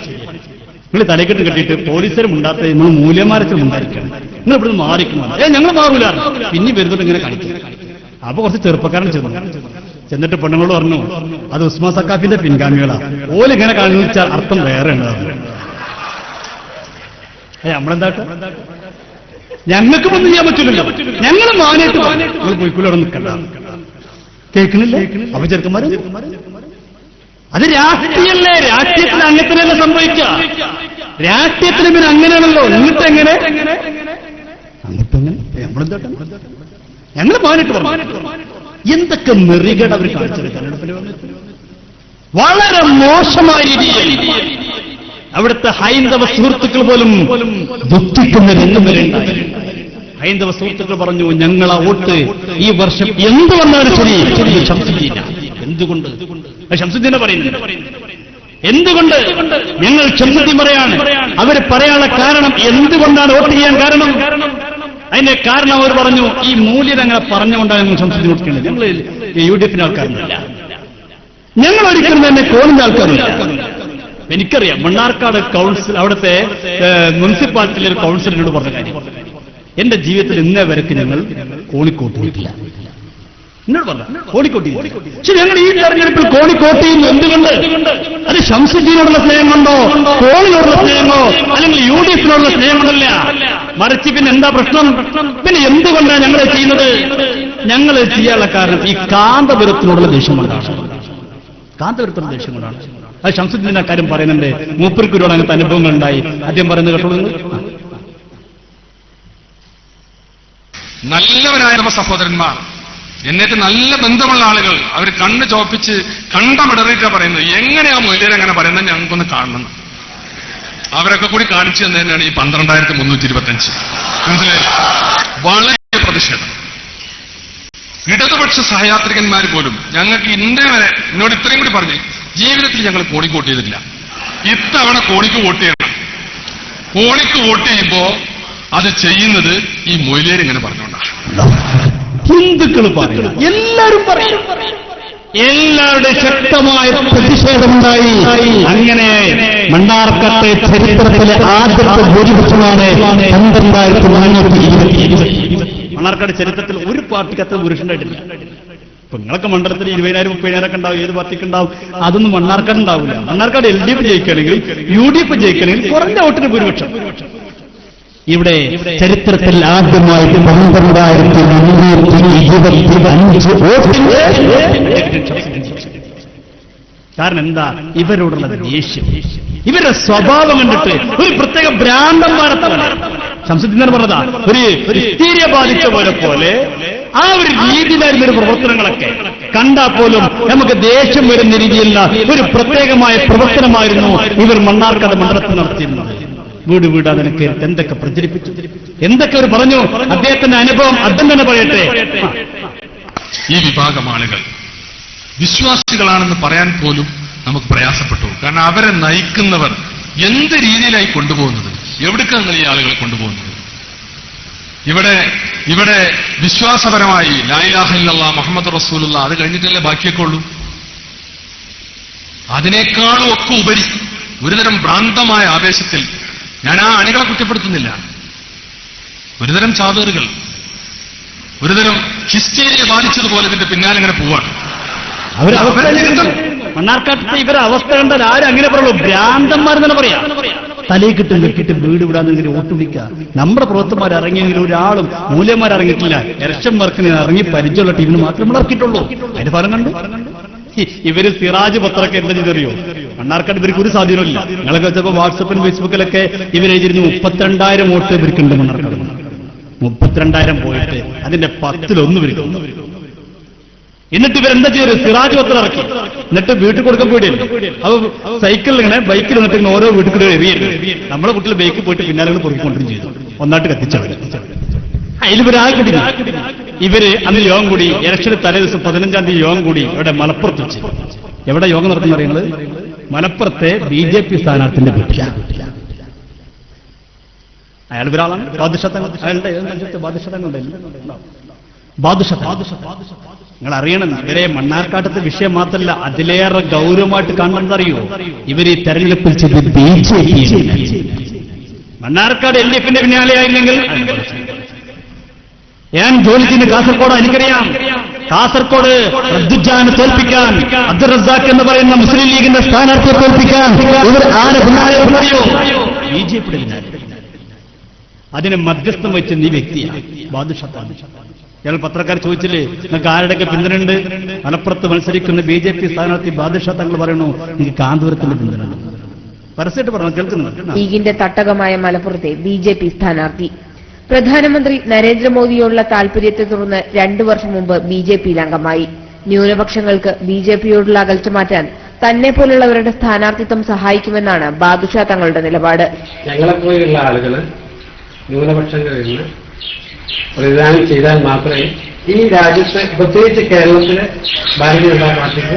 നിങ്ങൾ തലക്കെട്ട് കെട്ടിയിട്ട് പോലീസുകാരും ഉണ്ടാത്ത നിങ്ങൾ മൂല്യന്മാരൊക്കെ ഉണ്ടായിരിക്കണം. നിങ്ങൾ ഇവിടുന്ന് മാറിക്കണം. ഞങ്ങൾ മാറൂല. പിന്നെ വരുന്നുണ്ട് ഇങ്ങനെ കാണിക്കും. അപ്പൊ കുറച്ച് ചെറുപ്പക്കാരൻ ചെന്നിട്ട് പെണ്ണുങ്ങളോട് പറഞ്ഞു, അത് ഉസ്മാൻ സക്കാഫിന്റെ പിൻഗാമികളാ. ഓലിങ്ങനെ കാണിച്ചാൽ അർത്ഥം വേറെ ഉണ്ടാകും. നമ്മളെന്താട്ടോ? ഞങ്ങൾക്കും ഒന്നും ചെയ്യാൻ പറ്റില്ലല്ലോ. ഞങ്ങൾ മാനായിട്ട് നിങ്ങൾ പോയിക്കൂടെ അവിടെ നിൽക്കണ്ട. കേൾക്കണില്ല? അപ്പൊ ചെറുക്കന്മാര് അത് രാഷ്ട്രീയല്ലേ? രാഷ്ട്രീയത്തിന് അങ്ങനത്തിനല്ല സംഭവിക്കുക. രാഷ്ട്രീയത്തിന് പിന്നെ അങ്ങനെയാണല്ലോ. എന്നിട്ടെങ്ങനെ അങ്ങനത്തെങ്ങനെ നമ്മളെന്താട്ടോ? ഞങ്ങൾ മാനായിട്ട് പറഞ്ഞു. എന്തൊക്കെ നെറികേട് അവർ കാണിച്ചത് തെരഞ്ഞെടുപ്പിന് വന്നിട്ട്. വളരെ മോശമായ രീതിയിൽ അവിടുത്തെ ഹൈന്ദവ സുഹൃത്തുക്കൾ പോലും ദുഃഖിക്കുന്ന രംഗം വരെ ഉണ്ടായി. ഹൈന്ദവ സുഹൃത്തുക്കൾ പറഞ്ഞു, ഞങ്ങൾ ആ വോട്ട് ഈ വർഷം എന്ത് വന്നാലും ശരി ശംസുദ്ദീന. എന്തുകൊണ്ട്? ശംസുദ്ദീനെ പറയുന്നത് എന്തുകൊണ്ട്? ഞങ്ങൾ ശംസുദ്ദീൻ പറയാണ്. അവർ പറയാനുള്ള കാരണം എന്തുകൊണ്ടാണ് വോട്ട് ചെയ്യാൻ കാരണം? അതിന്റെ കാരണം അവർ പറഞ്ഞു, ഈ മൂല്യം അങ്ങനെ പറഞ്ഞുകൊണ്ടാണ് ഞങ്ങൾ ശംസുദ്ദീൻ വോട്ട് ചെയ്യുന്നത്. ഞങ്ങൾ UDF-ന്റെ ആൾക്കാരൊന്നുമില്ല. ഞങ്ങൾ ഒരിക്കലും തന്നെ കോണിന്റെ ആൾക്കാരില്ല. എനിക്കറിയാം മണ്ണാർക്കാട് കൗൺസിൽ, അവിടുത്തെ മുനിസിപ്പാലിറ്റിയിലെ ഒരു കൗൺസിലറിനോട് പറഞ്ഞ കാര്യം, എന്റെ ജീവിതത്തിൽ ഇന്നേ വരയ്ക്ക് ഞങ്ങൾ കോണിക്കോട്ട് പോയിട്ടില്ല. എന്നോട് പറഞ്ഞ കോണിക്കോട്ടി. പക്ഷെ ഞങ്ങൾ ഈ തെരഞ്ഞെടുപ്പിൽ കോണിക്കോട്ട് ചെയ്യുന്നു. എന്തുകൊണ്ട്? അത് ശംസുദ്ദീനോടുള്ള സ്നേഹം കൊണ്ടോ, കോണിനോടുള്ള സ്നേഹമോ, അല്ലെങ്കിൽ UDF-നോടുള്ള സ്നേഹം കൊണ്ടല്ല. മറിച്ച് പിന്നെ എന്താ പ്രശ്നം? പിന്നെ എന്തുകൊണ്ടാണ് ഞങ്ങൾ ചെയ്യുന്നത്? ഞങ്ങൾ ചെയ്യാനുള്ള കാരണം ഈ കാന്തപുരത്തിനോടുള്ള ദേഷ്യം കൊണ്ടാണ്. കാന്തപുരത്തിനുള്ള ദേഷ്യം കൊണ്ടാണ്. അത് ശംസുദ്ദീന്റെ കാര്യം പറയുന്നുണ്ട്. മൂപ്പർക്കൊരുപാട് അങ്ങനത്തെ അനുഭവങ്ങൾ ഉണ്ടായി. അദ്ദേഹം പറയുന്നത് കേട്ടോളൂ. നല്ലവരായ നമ്മ സഹോദരന്മാർ, എന്നിട്ട് നല്ല ബന്ധമുള്ള ആളുകൾ, അവർ കണ്ണ് ചോപ്പിച്ച് കണ്ടമിടറിയിട്ടാ പറയുന്നത്. എങ്ങനെയാ മൊയ്ലേർ അങ്ങനെ പറയുന്നത്? ഞങ്ങൾക്കൊന്ന് കാണണം. അവരൊക്കെ കൂടി കാണിച്ചു തന്നെയാണ് ഈ 12,325. മനസ്സിലായി? വളരെ പ്രതിഷേധം. ഇടതുപക്ഷ സഹയാത്രികന്മാർ പോലും ഞങ്ങൾക്ക് ഇന്നേ വരെ എന്നോട് ഇത്രയും കൂടി പറഞ്ഞു, ജീവിതത്തിൽ ഞങ്ങൾ കോണിക്ക് വോട്ട് ചെയ്തിട്ടില്ല, ഇത്തവണ കോണിക്ക് വോട്ട് ചെയ്യണം. കോണിക്ക് വോട്ട് ചെയ്യുമ്പോ അത് ചെയ്യുന്നത് ഈ മൊയ്ലേർ ഇങ്ങനെ പറഞ്ഞുകൊണ്ടാണ്. ഹിന്ദുക്കൾ പറയണം, എല്ലാവരും പറയും. എല്ലാവരുടെ ശക്തമായ പ്രതിഷേധമുണ്ടായി. അങ്ങനെ മണ്ണാർക്കാട്ടെ ചരിത്രത്തിലെ ആദ്യത്തെ ഭൂരിപക്ഷമാണ് 12,420. മണ്ണാർക്കാട് ചരിത്രത്തിൽ ഒരു പാർട്ടിക്ക് അത്ര ഭൂരിപക്ഷം ഉണ്ടായിട്ടില്ല. ഇപ്പൊ നിങ്ങളൊക്കെ മണ്ഡലത്തിൽ 20,000 30,000 ഉണ്ടാവും, ഏത് പാർട്ടിക്ക് ഉണ്ടാവും, അതൊന്നും മണ്ണാർക്കാട് ഉണ്ടാവില്ല. മണ്ണാർക്കാട് LDF ജയിക്കുകയാണെങ്കിൽ UDF ജയിക്കുകയാണെങ്കിൽ കുറഞ്ഞ വോട്ടിന് ഭൂരിപക്ഷം. ഇവിടെ ചരിത്രത്തിൽ ആദ്യമായി 12,425 വോട്ടിന്. കാരണം എന്താ? ഇവരോടുള്ള ദേഷ്യം, ഇവരുടെ സ്വഭാവം കണ്ടിട്ട് ഒരു പ്രത്യേക ഭ്രാന്തന്മാരത്താണ്. ശംസുദ്ദീൻ പറഞ്ഞതാ, ഒരു ഹിസ്റ്റീരിയ ബാധിച്ച പോലെ ആ ഒരു രീതിയിലായിരുന്ന ഒരു പ്രവർത്തനങ്ങളൊക്കെ കണ്ടാൽ പോലും നമുക്ക് ദേഷ്യം വരുന്ന രീതിയിലുള്ള ഒരു പ്രത്യേകമായ പ്രവർത്തനമായിരുന്നു ഇവർ മണ്ണാർക്കാട് മണ്ഡലത്തിൽ നടത്തിയിരുന്നത്. വീട് വീട് അതിനെ കയറി എന്തൊക്കെ പ്രചരിപ്പിച്ചു, എന്തൊക്കെ അവർ പറഞ്ഞു. അദ്ദേഹത്തിന്റെ അനുഭവം അദ്ദേഹം തന്നെ പറയട്ടെ. ഈ വിഭാഗം ആളുകൾ വിശ്വാസികളാണെന്ന് പറയാൻ പോലും നമുക്ക് പ്രയാസപ്പെട്ടു. കാരണം അവരെ നയിക്കുന്നവർ എന്ത് രീതിയിലായി കൊണ്ടുപോകുന്നത്, എവിടേക്കാണ് നിങ്ങൾ ഈ ആളുകളെ കൊണ്ടുപോകുന്നത്? ഇവിടെ വിശ്വാസപരമായി ലാ ഇലാഹ ഇല്ലല്ലാഹ് മുഹമ്മദ് റസൂലുള്ളാഹ് അത് കഴിഞ്ഞിട്ടല്ലേ ബാക്കിയൊക്കെ ഉള്ളൂ. അതിനേക്കാളും ഒക്കെ ഉപരി ഒരുതരം ഭ്രാന്തമായ ആവേശത്തിൽ, ഞാൻ ആ അണികളെ കുറ്റപ്പെടുത്തുന്നില്ല, ഒരുതരം ചാവേറുകൾ, ഒരുതരം ഹിസ്റ്റീരിയ ബാധിച്ചതുപോലെ ഇതിന്റെ പിന്നാലെ ഇങ്ങനെ പോവാണ്. മണ്ണാർക്കാട്ടത്തെ ഇവരെ അവസ്ഥ കണ്ടാൽ ആരും അങ്ങനെ പറയുള്ളൂ, ഭ്രാന്തന്മാരെന്നാണ് പറയാ. തലയിൽ കിട്ടും വെക്കിട്ട് വീട് വിടാന്നെങ്കിൽ ഓട്ടുപിടിക്കുക. നമ്മുടെ പ്രവർത്തകന്മാർ ഇറങ്ങിയെങ്കിൽ ഒരാളും മൂല്യന്മാർ ഇറങ്ങിയിട്ടില്ല. ഇലക്ഷൻ വർക്കിന് ഇറങ്ങി പരിചയമുള്ള ടീമിന് മാത്രമേ നമ്മൾ ഇറക്കിയിട്ടുള്ളൂ. അതിന്റെ ഫലം കണ്ടു. ഇവര് സിറാജ് പത്രമൊക്കെ എന്താ ചെയ്തറിയോ? മണ്ണാർക്കാട് ഇവർക്ക് ഒരു സാധ്യതയില്ല. നിങ്ങളൊക്കെ വെച്ചപ്പോ വാട്സപ്പിലും ഫേസ്ബുക്കിലൊക്കെ ഇവരെഴുതിയിരുന്നു 32,000 വോട്ട് ഇവർക്കുണ്ട് മണ്ണാർക്കാട്. 32,000 പോയിട്ട് അതിന്റെ 10-1 ഇവർക്ക്. എന്നിട്ട് ഇവരെന്താ ചെയ്തു? സിറാജ് പത്രം ഇറക്കി. എന്നിട്ട് വീട്ടിൽ കൊടുക്കാൻ പേടിയല്ലോ. അത് സൈക്കിളിൽ ഇങ്ങനെ ബൈക്കിൽ നിന്നിട്ട് ഇങ്ങനെ ഓരോ വീട്ടിൽ കൂടെ എറിയല്ലോ. നമ്മളെ കുട്ടികൾ ബൈക്കിൽ പോയിട്ട് പിന്നാലെ പൊറുക്കൊണ്ടിരും ചെയ്തു. ഒന്നായിട്ട് കത്തിച്ചവര്. അതിലിവരാകെ കിട്ടില്ല. ഇവര് അന്ന് യോഗം കൂടി, ഇലക്ഷന് തലേ ദിവസം 15-ാം തീയതി യോഗം കൂടി ഇവിടെ മലപ്പുറത്ത് വെച്ച്. എവിടെ യോഗം നടത്തുന്ന പറയുന്നത്? മലപ്പുറത്തെ BJP സ്ഥാനാർത്ഥിന്റെ വീട്ടിലാണ്. അയാൾ ഒരാളാണ് ബാദുഷത്തങ്ങൾ. അയാളുടെ നിങ്ങൾ അറിയണം, ഇവരെ മണ്ണാർക്കാട്ടത്തെ വിഷയം മാത്രമല്ല, അതിലേറെ ഗൗരവമായിട്ട് കാണണമെന്നറിയോ? ഇവർ ഈ തെരഞ്ഞെടുപ്പിൽ ചെയ്ത് BJP. മണ്ണാർക്കാട് LDFന്റെ പിന്നാലെയായിരുന്നെങ്കിൽ ഞാൻ ജോലി ചെയ്യുന്ന കാസർഗോഡ്, എനിക്കറിയാം. കാസർഗോഡ് റദ്ദുജാനെ തോൽപ്പിക്കാൻ, അബ്ദുൾ റസാഖ് എന്ന് പറയുന്ന മുസ്ലിം ലീഗിന്റെ സ്ഥാനാർത്ഥിയെ തോൽപ്പിക്കാൻ ഇവർ ആരെ പിന്നാലെ പറയോ? BJPയുടെ പിന്നാലെ. അതിന് മധ്യസ്ഥം വെച്ച നീ വ്യക്തിയാണ് ബാദുഷത്താണ്. ഇയാൾ പത്രക്കാർ ചോദിച്ചില്ലേ നിങ്ങൾക്ക് ആരുടെയൊക്കെ പിന്തുണയുണ്ട്? മലപ്പുറത്ത് മത്സരിക്കുന്ന BJP സ്ഥാനാർത്ഥി ബാദുഷാ തങ്ങൾ പറയുന്നു എനിക്ക് കാന്തപുരത്തിന്റെ പിന്തുണ. പരസ്യമായിട്ട് പറഞ്ഞു, കേൾക്കുന്നുണ്ട്. ലീഗിന്റെ തട്ടകമായ മലപ്പുറത്തെ BJP സ്ഥാനാർത്ഥി പ്രധാനമന്ത്രി നരേന്ദ്രമോദിയോടുള്ള താൽപര്യത്തെ തുടർന്ന് 2 വർഷം മുമ്പ് BJPയിൽ അംഗമായി. ന്യൂനപക്ഷങ്ങൾക്ക് BJPയോടുള്ള അകൽച്ച മാറ്റാൻ തന്നെ പോലുള്ളവരുടെ സ്ഥാനാർത്ഥിത്വം സഹായിക്കുമെന്നാണ് ബാദുഷാ തങ്ങളുടെ നിലപാട്. ഞങ്ങളെപ്പോലുള്ള ആളുകൾ ന്യൂനപക്ഷങ്ങളിൽ നിന്ന് പ്രതിദാനം ചെയ്താൽ മാത്രമേ ഈ രാജ്യത്ത്, പ്രത്യേകിച്ച് കേരളത്തിലെ ഭാരതീയ ജനതാ പാർട്ടിക്ക്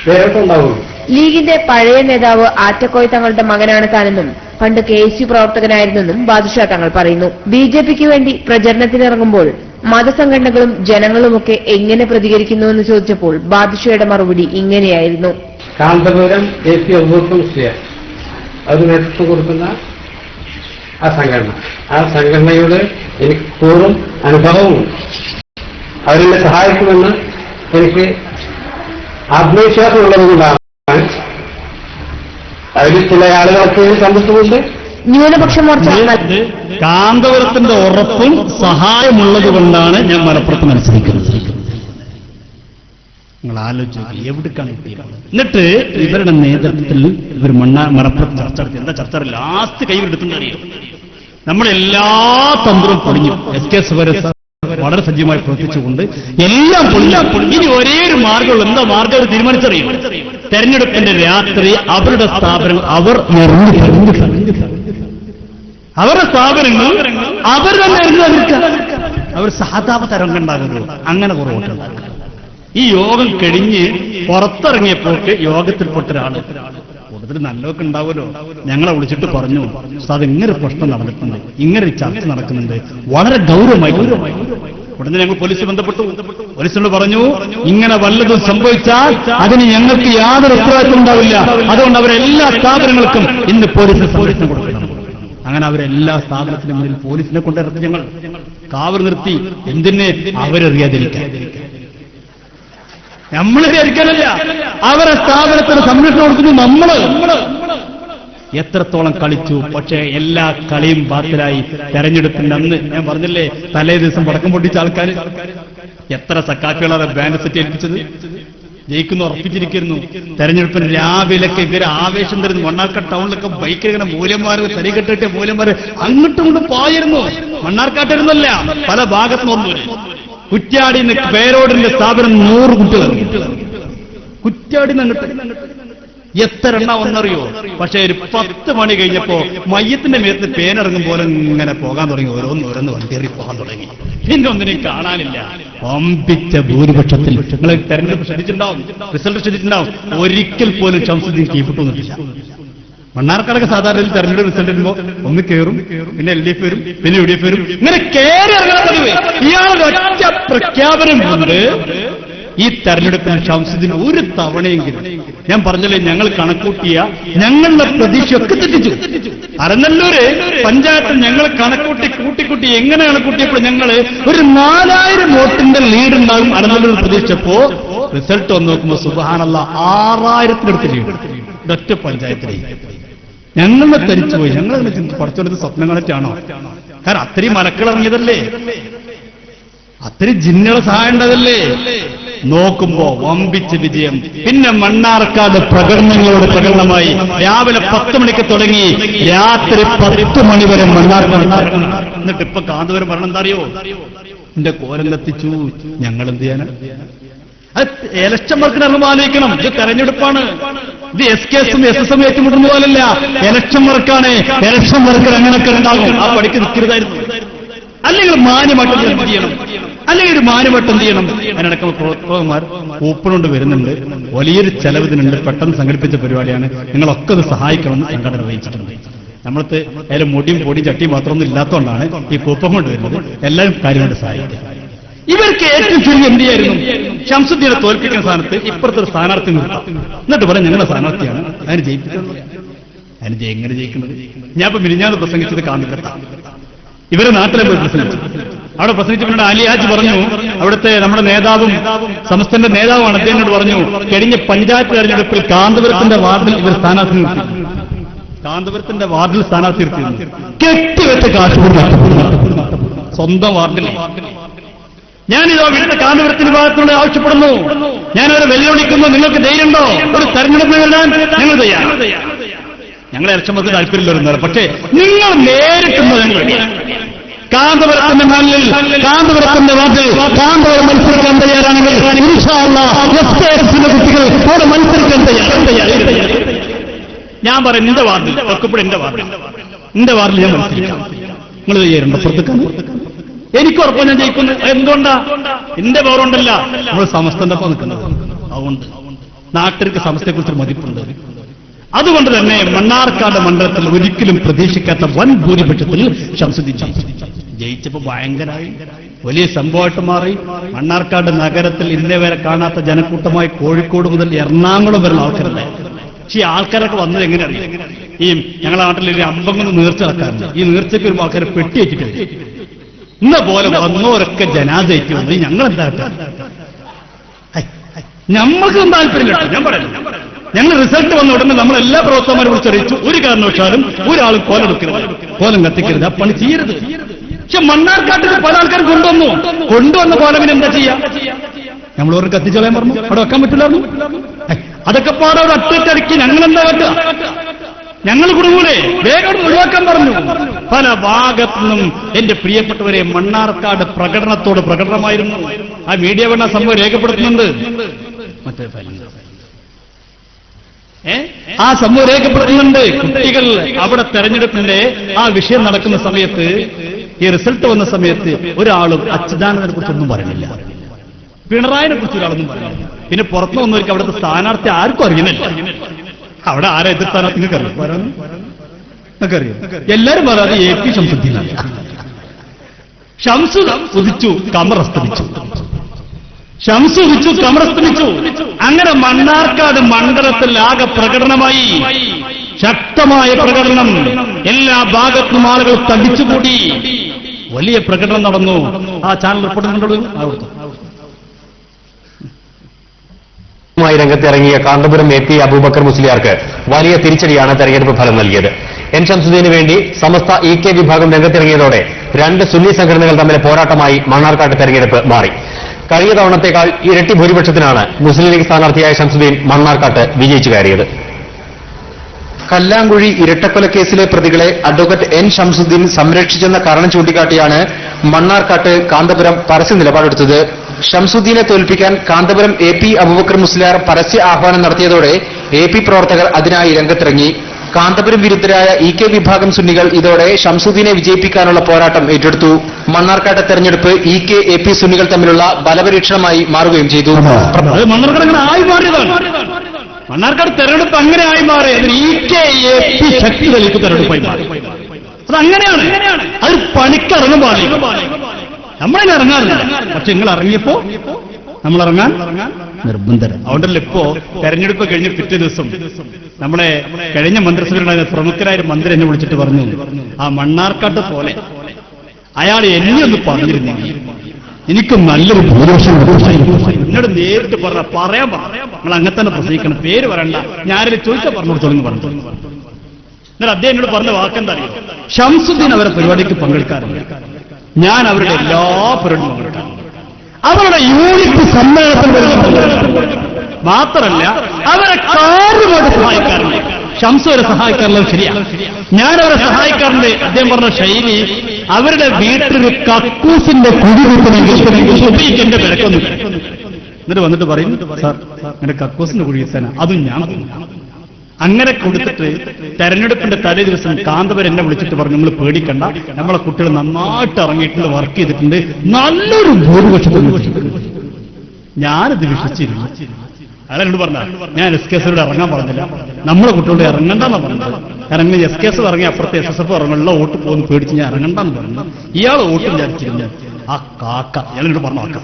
വേറിട്ടുണ്ടാവുള്ളൂ. ലീഗിന്റെ പഴയ നേതാവ് ആറ്റക്കോയ തങ്ങളുടെ മകനാണ് താനെന്നും പണ്ട് KSU പ്രവർത്തകനായിരുന്നെന്നും ബാദുഷാ തങ്ങൾ പറയുന്നു. BJPക്ക് വേണ്ടി പ്രചരണത്തിനിറങ്ങുമ്പോൾ മതസംഘടനകളും ജനങ്ങളുമൊക്കെ എങ്ങനെ പ്രതികരിക്കുന്നുവെന്ന് ചോദിച്ചപ്പോൾ ബാദുഷയുടെ മറുപടി ഇങ്ങനെയായിരുന്നു. കാന്തപുരം AP അബൂബക്കർ മുസ്ലിയാർ അത് നേതൃത്വം കൊടുക്കുന്ന ആ സംഘടനയോട് എനിക്ക് പൂർവ്വം അനുഭവമുണ്ട്. അവരെന്നെ സഹായിക്കുമെന്ന് എനിക്ക് ആത്മവിശ്വാസമുള്ളതുകൊണ്ടാണ് അതിൽ ചില ആളുകളൊക്കെ കണ്ടിട്ടുമുണ്ട്. ന്യൂനപക്ഷ മോർച്ച കാന്തപുരത്തിന്റെ ഉറപ്പും സഹായമുള്ളത് കൊണ്ടാണ് ഞാൻ മലപ്പുറത്ത് മത്സരിക്കുന്നത്. നിങ്ങൾ ആലോചിച്ച് എവിടേക്കാണ് എത്തിയത്? എന്നിട്ട് ഇവരുടെ നേതൃത്വത്തിൽ ഇവർ മലപ്പുറത്ത് ചർച്ച നടത്തി. എന്താ ചർച്ച? ലാസ്റ്റ് കൈവെടുത്തുന്നറിയോ? നമ്മളെല്ലാ തന്ത്രവും പൊളിഞ്ഞു. SK സുരേഷ് വളരെ സജീവമായി പ്രവർത്തിച്ചുകൊണ്ട് എല്ലാം പൊളിഞ്ഞു. ഇനി ഒരേ ഒരു മാർഗമുള്ളൂ. എന്താ മാർഗം? അവർ തീരുമാനിച്ചറിയും. തെരഞ്ഞെടുപ്പിന്റെ രാത്രി അവരുടെ സ്ഥാപനങ്ങൾ അവരുടെ സ്ഥാപനങ്ങൾ അവർ തന്നെ അവർ സഹതാപ തരംഗം ഉണ്ടാകുന്നു. അങ്ങനെ കുറെ വോട്ടുണ്ടാകും. ഈ യോഗം കഴിഞ്ഞ് പുറത്തിറങ്ങിയപ്പോൾക്ക് യോഗത്തിൽപ്പെട്ട ഒരാള് കൂടുതൽ നല്ലതൊക്കെ ഉണ്ടാവുമല്ലോ, ഞങ്ങളെ വിളിച്ചിട്ട് പറഞ്ഞു അത് ഇങ്ങനെ പ്രശ്നം നടന്നിട്ടുണ്ട്, ഇങ്ങനെ ചർച്ച നടക്കുന്നുണ്ട്, വളരെ ഗൗരവമായി ഉടനെ ഞങ്ങൾ പോലീസ് ബന്ധപ്പെട്ടു. പോലീസിനോട് പറഞ്ഞു, ഇങ്ങനെ വല്ലതും സംഭവിച്ചാൽ അതിന് ഞങ്ങൾക്ക് യാതൊരു ഉത്തരവാദിത്വം ഉണ്ടാവില്ല. അതുകൊണ്ട് അവരെല്ലാ സ്ഥാപനങ്ങൾക്കും ഇന്ന് പോലീസിന് സംരക്ഷണം കൊടുക്കണം. അങ്ങനെ അവരെല്ലാ സ്ഥാപനത്തിനും മുന്നിൽ പോലീസിനെ കൊണ്ടിറത്തി ഞങ്ങൾ കാവൽ നിർത്തി. എന്തിനെ? അവരറിയാതിരിക്കാൻ. നമ്മളറിയാതിരിക്കാനല്ല, അവരെ സ്ഥാപനത്തിന് സംരക്ഷണം കൊടുക്കുന്നു നമ്മള്. എത്രത്തോളം കളിച്ചു, പക്ഷേ എല്ലാ കളിയും ബാത്തിലായി. തെരഞ്ഞെടുപ്പിന്റെ അന്ന് ഞാൻ പറഞ്ഞില്ലേ, തലേ ദിവസം പടക്കം പൊട്ടിച്ച ആൾക്കാർ എത്ര സക്കാഫികളാണ് ബാൻഡ് സെറ്റ് ഏൽപ്പിച്ചത്. ജയിക്കുന്നു ഉറപ്പിച്ചിരിക്കുന്നു. തെരഞ്ഞെടുപ്പിന് രാവിലൊക്കെ ഇവരെ ആവേശം തരുന്നു. മണ്ണാർക്കാട് ടൗണിലൊക്കെ ബൈക്കിൽ ഇങ്ങനെ മൂലന്മാർ, തരികെട്ടിട്ട് മൂലന്മാർ അങ്ങോട്ടും ഇങ്ങോട്ടും പോയിരുന്നു. മണ്ണാർക്കാട്ടിരുന്നല്ല, പല ഭാഗത്ത് വന്നു. കുറ്റ്യാടിന്ന് പേരോടിന്റെ സ്ഥാപനം 100 കുട്ടികൾ കുറ്റ്യാടിന്ന് അങ്ങോട്ട് എത്ര എണ്ണ ഒന്നറിയോ. പക്ഷേ ഒരു 10 മണി കഴിഞ്ഞപ്പോ മയ്യത്തിന്റെ മേത്ത് പേനിറങ്ങും പോലെ ഇങ്ങനെ പോകാൻ തുടങ്ങി. ഓരോന്ന് വണ്ടിയേറി പോകാൻ തുടങ്ങി. പിന്നെ ഒന്നിനെയും കാണാനില്ല. അമ്പിച്ച ഭൂരിപക്ഷത്തിൽ നിങ്ങൾ തെരഞ്ഞെടുപ്പ് ശ്രദ്ധിച്ചിട്ടുണ്ടാവും, റിസൾട്ട് ശ്രദ്ധിച്ചിട്ടുണ്ടാവും. ഒരിക്കൽ പോലും ശംസുദ്ദീൻ കീഴ്പ്പെട്ടൊന്നുമില്ല. മണ്ണാർക്കാടൊക്കെ സാധാരണ തെരഞ്ഞെടുപ്പ് റിസൾട്ട് വരുമ്പോ ഒന്ന് കയറും, പിന്നെ LDF വരും, പിന്നെ UDF വരും. ഇങ്ങനെ കയറി ഇറങ്ങാൻ പറ്റുമേ. ഇയാളുടെ ഒറ്റ പ്രഖ്യാപനം കൊണ്ട് ഈ തെരഞ്ഞെടുപ്പിന് ശംസുദ്ദീൻ ഒരു തവണയെങ്കിലും, ഞാൻ പറഞ്ഞല്ലേ, ഞങ്ങൾ കണക്കൂട്ടിയ ഞങ്ങളുടെ പ്രതീക്ഷയൊക്കെ തെറ്റിച്ചു. അരനല്ലൂര് പഞ്ചായത്തിൽ ഞങ്ങൾ കൂട്ടിക്കൂട്ടി എങ്ങനെ കണക്കൂട്ടിയപ്പോൾ ഞങ്ങൾ ഒരു 4000 വോട്ടിന്റെ ലീഡ് ഉണ്ടാകും അരനല്ലൂർ പ്രതീക്ഷിച്ചപ്പോ റിസൾട്ട് വന്ന് നോക്കുമ്പോൾ സുബ്ഹാനല്ലാഹ് 6000-ത്തിനടുത്ത് ലീഡ് ഒറ്റ പഞ്ചായത്തിലേക്ക്. ഞങ്ങളെ തരിച്ചുപോയി. ഞങ്ങൾ കുറച്ചെടുത്ത് സ്വപ്നം കണ്ടിട്ടാണോ? കാരണം അത്രയും മലക്കൾ ഇറങ്ങിയതല്ലേ, അത്രയും ജിന്നുകളെ സഹായം ഉണ്ടതല്ലേ. നോക്കുമ്പോ വമ്പിച്ച വിജയം. പിന്നെ മണ്ണാർക്കാട് പ്രകടനമായി രാവിലെ 10 മണിക്ക് തുടങ്ങി രാത്രി 10 മണി വരെ മണ്ണാർക്കാട്. എന്നിട്ട് ഇപ്പൊ കാന്തപുരം പറഞ്ഞ എന്താ അറിയോ? എന്റെ കോലം കത്തിച്ചു. ഞങ്ങൾ എന്ത് ചെയ്യാനാ? ഇലക്ഷൻ വർക്കിന് ആലോചിക്കണം. ഇത് തെരഞ്ഞെടുപ്പാണ്. ഇത് SKSും SSും ഏറ്റുമുട്ടുന്ന പോലല്ല, ഇലക്ഷൻ വർക്കാണ്. ഇലക്ഷൻ വർക്കിൽ അങ്ങനെയൊക്കെ ഉണ്ടാകും. ആ പടിക്ക് നിൽക്കരുതായിരുന്നു. അല്ലെങ്കിൽ മാന്യമായിട്ട് എന്ത് ചെയ്യണം? അല്ലെങ്കിൽ ഒരു മാന്യമായിട്ട് എന്ത് ചെയ്യണം? അതിനടക്കം പ്രവർത്തകന്മാർ കൂപ്പണുകൊണ്ട് വരുന്നുണ്ട്. വലിയൊരു ചെലവിനുണ്ട്. പെട്ടെന്ന് സംഘടിപ്പിച്ച പരിപാടിയാണ്. നിങ്ങളൊക്കെ അത് സഹായിക്കണമെന്ന് സംഘടന വഹിച്ചിട്ടുണ്ട്. നമ്മളത്ത് അതിൽ മുടിയും പൊടിയും ചട്ടിയും മാത്രമൊന്നും ഇല്ലാത്തതുകൊണ്ടാണ് ഈ കൂപ്പൺ കൊണ്ട് വരുന്നത്. എല്ലാവരും കാര്യം കൊണ്ട് സഹായിക്കാം. ഇവർക്ക് ഏറ്റവും ചുരുങ്ങി എന്ത് ചെയ്യായിരുന്നു? ശംസുദ്ദീനെ തോൽപ്പിക്കുന്ന സ്ഥാനത്ത് ഇപ്പുറത്തൊരു സ്ഥാനാർത്ഥി നിർത്താം. എന്നിട്ട് പറയാം ഞങ്ങളുടെ സ്ഥാനാർത്ഥിയാണ്, അതിന് ജയിപ്പിക്കുന്നത്. അതിന് എങ്ങനെ ജയിക്കുന്നത്? ഞാൻ ഇപ്പൊ മിനിഞ്ഞാന്ന് പ്രസംഗിച്ചത് കാന്തപുരത്താണ്. ഇവരെ നാട്ടിലെ പോയി പ്രസംഗിച്ചു. അവിടെ പ്രസംഗിച്ചപ്പോൾ അലി ഹാജി പറഞ്ഞു, അവിടുത്തെ നമ്മുടെ നേതാവും സംസ്ഥാനത്തിന്റെ നേതാവാണ്, അദ്ദേഹത്തോട് പറഞ്ഞു, കഴിഞ്ഞ പഞ്ചായത്ത് തെരഞ്ഞെടുപ്പിൽ കാന്തപുരത്തിന്റെ വാർഡിൽ ഇവർ സ്ഥാനാർത്ഥി നിർത്തി. കാന്തപുരത്തിന്റെ വാർഡിൽ സ്ഥാനാർത്ഥി നിർത്തി കെട്ടിവെച്ച കാശ് സ്വന്തം വാർഡിൽ. ഞാനിതോ വീട്ടിലെ കാന്തപുരത്തിന്റെ ഭാഗത്തോടെ ആവശ്യപ്പെടുന്നു, ഞാനവരെ വെല്ലുവിളിക്കുന്നു. നിങ്ങൾക്ക് ധൈര്യമുണ്ടോ ഒരു തെരഞ്ഞെടുപ്പിന് വരാൻ? ഞങ്ങൾ തയ്യാറാണ്. ഞങ്ങളെ ഇലക്ഷന്മാർക്ക് താല്പര്യമില്ല. പക്ഷേ നിങ്ങൾ നേരിട്ടുണ്ടോ? ഞങ്ങൾ കാന്തപുരത്തിന്റെ മണ്ണിൽ, കാന്തപുരത്തിന്റെ വാർഡിൽ കാന്തപുരം മത്സരിക്കാൻ തയ്യാറാണെങ്കിൽ ഇൻഷാ അല്ലാഹ് SKSന്റെ കുട്ടികൾ അവിടെ മത്സരിക്കാൻ തയ്യാറാണ്. ഞാൻ പറയും, എന്റെ വാർഡിൽ ഒക്കെപ്പോഴും എന്റെ വാർഡിൽ ഞാൻ മത്സരിക്കാം. നിങ്ങൾ തയ്യാറുണ്ടോ? പുറത്തേക്കാണ്. എനിക്ക് ഉറപ്പം ഞാൻ ജയിക്കുന്നു. എന്തുകൊണ്ടാ? എന്റെ പവറുണ്ടല്ല, നമ്മൾ സമസ്തന്റെ ഒപ്പം നിൽക്കുന്നത്. അതുകൊണ്ട് നാട്ടിലേക്ക് സമസ്തയെക്കുറിച്ച് മതിപ്പുണ്ട്. അതുകൊണ്ട് തന്നെ മണ്ണാർക്കാട് മണ്ഡലത്തിൽ ഒരിക്കലും പ്രതീക്ഷിക്കാത്ത വൻ ഭൂരിപക്ഷത്തിൽ ശംസുദ്ദീൻ ജയിച്ചപ്പോ ഭയങ്കരമായി വലിയ സംഭവമായിട്ട് മാറി. മണ്ണാർക്കാട് നഗരത്തിൽ ഇന്നേ വരെ കാണാത്ത ജനക്കൂട്ടമായി കോഴിക്കോട് മുതൽ എറണാകുളം വരുന്ന ആൾക്കാരുണ്ട്. പക്ഷേ ഈ ആൾക്കാരൊക്കെ വന്നത് എങ്ങനെയറിയാം? ഈ ഞങ്ങളുടെ നാട്ടിൽ ഒരു അമ്പങ്ങൊന്ന് നേർച്ച നടക്കാറുണ്ട്. ഈ നേർച്ചയ്ക്ക് വരുമ്പോൾ ആൾക്കാരെ പെട്ടി വെച്ചിട്ടുണ്ട്. ഇന്ന പോലെ വന്നവരൊക്കെ ജനാദയ്ക്ക് വന്ന് ഞങ്ങളെന്താ ഞമ്മൾക്കും താല്പര്യം കേട്ടോ. ഞാൻ പറയുന്നു, ഞങ്ങൾ റിസൾട്ട് വന്ന ഉടനെ നമ്മൾ എല്ലാ പ്രവർത്തകന്മാരെ വിളിച്ചറിയിച്ചു, ഒരു കാരണവശാലും ഒരാളും കോലെടുക്കരുത്, കോലം കത്തിക്കരുത്, ആ പണി ചെയ്യരുത്. പക്ഷെ മണ്ണാർക്കാട്ടിൽ പല ആൾക്കാർ കൊണ്ടുവന്ന കോലമിന് എന്താ ചെയ്യാ? നമ്മളോട് കത്തിച്ചളയാൻ പറഞ്ഞു, അവിടെ വെക്കാൻ പറ്റില്ലായിരുന്നു. അതൊക്കെ പാടെ ഒരു അറ്റടിക്ക് ഞങ്ങളെന്താ പറ്റുക? ഞങ്ങൾ കുടുങ്ങൂലേ? വേഗം ഒഴിവാക്കാൻ പറഞ്ഞു. പല ഭാഗത്തു നിന്നും എന്റെ പ്രിയപ്പെട്ടവരെ മണ്ണാർക്കാട് പ്രകടനമായിരുന്നു. ആ മീഡിയ വേണ്ട സംഭവം രേഖപ്പെടുത്തുന്നുണ്ട്. മറ്റേ ആ സംഭവം രേഖപ്പെടുത്തുന്നുണ്ട്. കുട്ടികൾ അവിടെ തെരഞ്ഞെടുപ്പിന്റെ ആ വിഷയം നടക്കുന്ന സമയത്ത്, ഈ റിസൾട്ട് വന്ന സമയത്ത് ഒരാളും അച്യുതാനന്ദനെ കുറിച്ചൊന്നും പറയുന്നില്ല, പിണറായിനെ കുറിച്ച് ഒരാളൊന്നും പറയുന്നില്ല. പിന്നെ പുറത്തു വന്നവർക്ക് അവിടുത്തെ സ്ഥാനാർത്ഥി ആർക്കും അറിയുന്നില്ല. അവിടെ ആരാ എതിർ സ്ഥാനാർത്ഥി നിങ്ങൾക്കറിയാം? എല്ലാരും പറയാതെ AP ശംസുദ്ദീനാണ്. ഷംസ് ഉദിച്ചു, കമറസ്തമിച്ചു. ഷംസ് ഉദിച്ചു, കമറസ്തമിച്ചു. അങ്ങനെ മണ്ണാർക്കാട് മണ്ഡലത്തിൽ ആകെ പ്രകടനമായി, ശക്തമായ പ്രകടനം. എല്ലാ ഭാഗത്തും ആളുകൾ തടിച്ചുകൂടി വലിയ പ്രകടനം നടന്നു. ആ ചാനൽ റിപ്പോർട്ട് കണ്ടോളൂ. രംഗത്തിറങ്ങിയ കാന്തപുരം AP അബൂബക്കർ മുസ്ലിയാർക്ക് വലിയ തിരിച്ചടിയാണ് തെരഞ്ഞെടുപ്പ് ഫലം നൽകിയത്. എൻ ഷംസുദ്ദീന് വേണ്ടി സമസ്ത EK വിഭാഗം രംഗത്തിറങ്ങിയതോടെ രണ്ട് സുന്നി സംഘടനകൾ തമ്മിലെ പോരാട്ടമായി മണ്ണാർക്കാട് തെരഞ്ഞെടുപ്പ് മാറി. കഴിഞ്ഞ തവണത്തേക്കാൾ ഇരട്ടി ഭൂരിപക്ഷത്തിനാണ് മുസ്ലിം ലീഗ് സ്ഥാനാർത്ഥിയായ ഷംസുദ്ദീൻ മണ്ണാർക്കാട്ട് വിജയിച്ചു കയറിയത്. കല്ലാങ്കുഴി ഇരട്ടക്കൊലക്കേസിലെ പ്രതികളെ അഡ്വക്കേറ്റ് എൻ ഷംസുദ്ദീൻ സംരക്ഷിച്ചെന്ന കാരണം ചൂണ്ടിക്കാട്ടിയാണ് മണ്ണാർക്കാട്ട് കാന്തപുരം പരസ്യ നിലപാടെടുത്തത്. ഷംസുദ്ദീനെ തോൽപ്പിക്കാൻ കാന്തപുരം AP അബൂബക്കർ മുസ്ലിയാർ പരസ്യ ആഹ്വാനം നടത്തിയതോടെ AP പ്രവർത്തകർ അതിനായി രംഗത്തിറങ്ങി. കാന്തപുരം വിരുദ്ധരായ EK വിഭാഗം സുന്നികൾ ഇതോടെ ഷംസുദ്ദീനെ വിജയിപ്പിക്കാനുള്ള പോരാട്ടം ഏറ്റെടുത്തു. മണ്ണാർക്കാട്ടെ തെരഞ്ഞെടുപ്പ് EK AP സുന്നികൾ തമ്മിലുള്ള ബലപരീക്ഷണമായി മാറുകയും ചെയ്തു. മണ്ണാർക്കാട് തെരഞ്ഞെടുപ്പ് അങ്ങനെ ആയി മാറി. EK AP ശക്തി തെളിയിക്കുന്ന തെരഞ്ഞെടുപ്പായി മാറി. അതങ്ങനെയാണ്. അത് പണിക്കിറങ്ങും പാടില്ല. നമ്മളിങ്ങനെ ഇറങ്ങാറില്ല. പക്ഷെ നിങ്ങൾ ഇറങ്ങിയപ്പോ നമ്മൾ ഇറങ്ങാൻ നിർബന്ധം. അതുകൊണ്ടല്ലോ ഇപ്പോ തെരഞ്ഞെടുപ്പ് കഴിഞ്ഞ് പിറ്റേ ദിവസം നമ്മളെ കഴിഞ്ഞ മന്ത്രിസഭയിലുണ്ടായ പ്രമുഖരായ മന്ത്രി എന്നെ വിളിച്ചിട്ട് പറഞ്ഞു, ആ മണ്ണാർക്കാട്ട് പോലെ അയാൾ എന്നെ ഒന്ന് പറഞ്ഞിരുന്നെങ്കിൽ എനിക്ക് നല്ലൊരു ഭൂരിപക്ഷം എന്നോട് നേരിട്ട് പറയാൻ നിങ്ങൾ അങ്ങനെ തന്നെ പ്രസംഗിക്കണം, പേര് പറയണ്ട, ഞാനതിൽ ചോദിച്ചാൽ പറഞ്ഞു കൊടുത്തോളെന്ന് പറഞ്ഞു. എന്നാൽ അദ്ദേഹം എന്നോട് പറഞ്ഞ വാക്കെന്താ അറിയോ? ഷംസുദ്ദീൻ അവരെ പരിപാടിക്ക് പങ്കെടുക്കാറില്ല, ഞാൻ അവരുടെ എല്ലാ പരിപാടിയും പങ്കെടുക്കാറുണ്ട്. അവരുടെ യൂണിറ്റ് സമ്മേളനത്തിൽ മാത്രമല്ല അവരെ കാറുമായിട്ട് സഹായിക്കാറുണ്ട്. ഷംസ് അവരെ സഹായിക്കാറുള്ളത് ശരിയാണ്, ഞാൻ അവരെ സഹായിക്കാറുണ്ട്. അദ്ദേഹം പറഞ്ഞ ശൈലി, അവരുടെ വീട്ടിൽ കക്കൂസിന്റെ കുഴി കുത്തണമെങ്കിൽ എന്റെ വിലക്കൊന്നും. എന്നിട്ട് വന്നിട്ട് പറയും, സാർ എന്റെ കക്കൂസിന്റെ കുഴി കുത്താനാ, അതും ഞാൻ അങ്ങനെ കൊടുത്തിട്ട് തെരഞ്ഞെടുപ്പിന്റെ തലേ ദിവസം കാന്തപുരം എന്നെ വിളിച്ചിട്ട് പറഞ്ഞു, നമ്മൾ പേടിക്കണ്ട, നമ്മളെ കുട്ടികൾ നന്നായിട്ട് ഇറങ്ങിയിട്ടുണ്ട്, വർക്ക് ചെയ്തിട്ടുണ്ട്, നല്ലൊരു ഭൂരിപക്ഷത്തിൽ. ഞാനിത് വിശ്വസിച്ചിരുന്നു. അയാളോട് പറഞ്ഞ ഞാൻ SKS ഇറങ്ങാൻ പറഞ്ഞില്ല, നമ്മളെ കുട്ടികളോട് ഇറങ്ങണ്ടെന്നാ പറഞ്ഞത്. ഇറങ്ങി SKS ഇറങ്ങി അപ്പുറത്തെ SSF ഇറങ്ങുള്ള വോട്ട് പോകുന്നു പേടിച്ച് ഞാൻ ഇറങ്ങണ്ടെന്ന് പറഞ്ഞു. ഇയാൾ വോട്ട് വിചാരിച്ചിരുന്നു. ആ കാക്ക ഇയാളോട് പറഞ്ഞ വാക്ക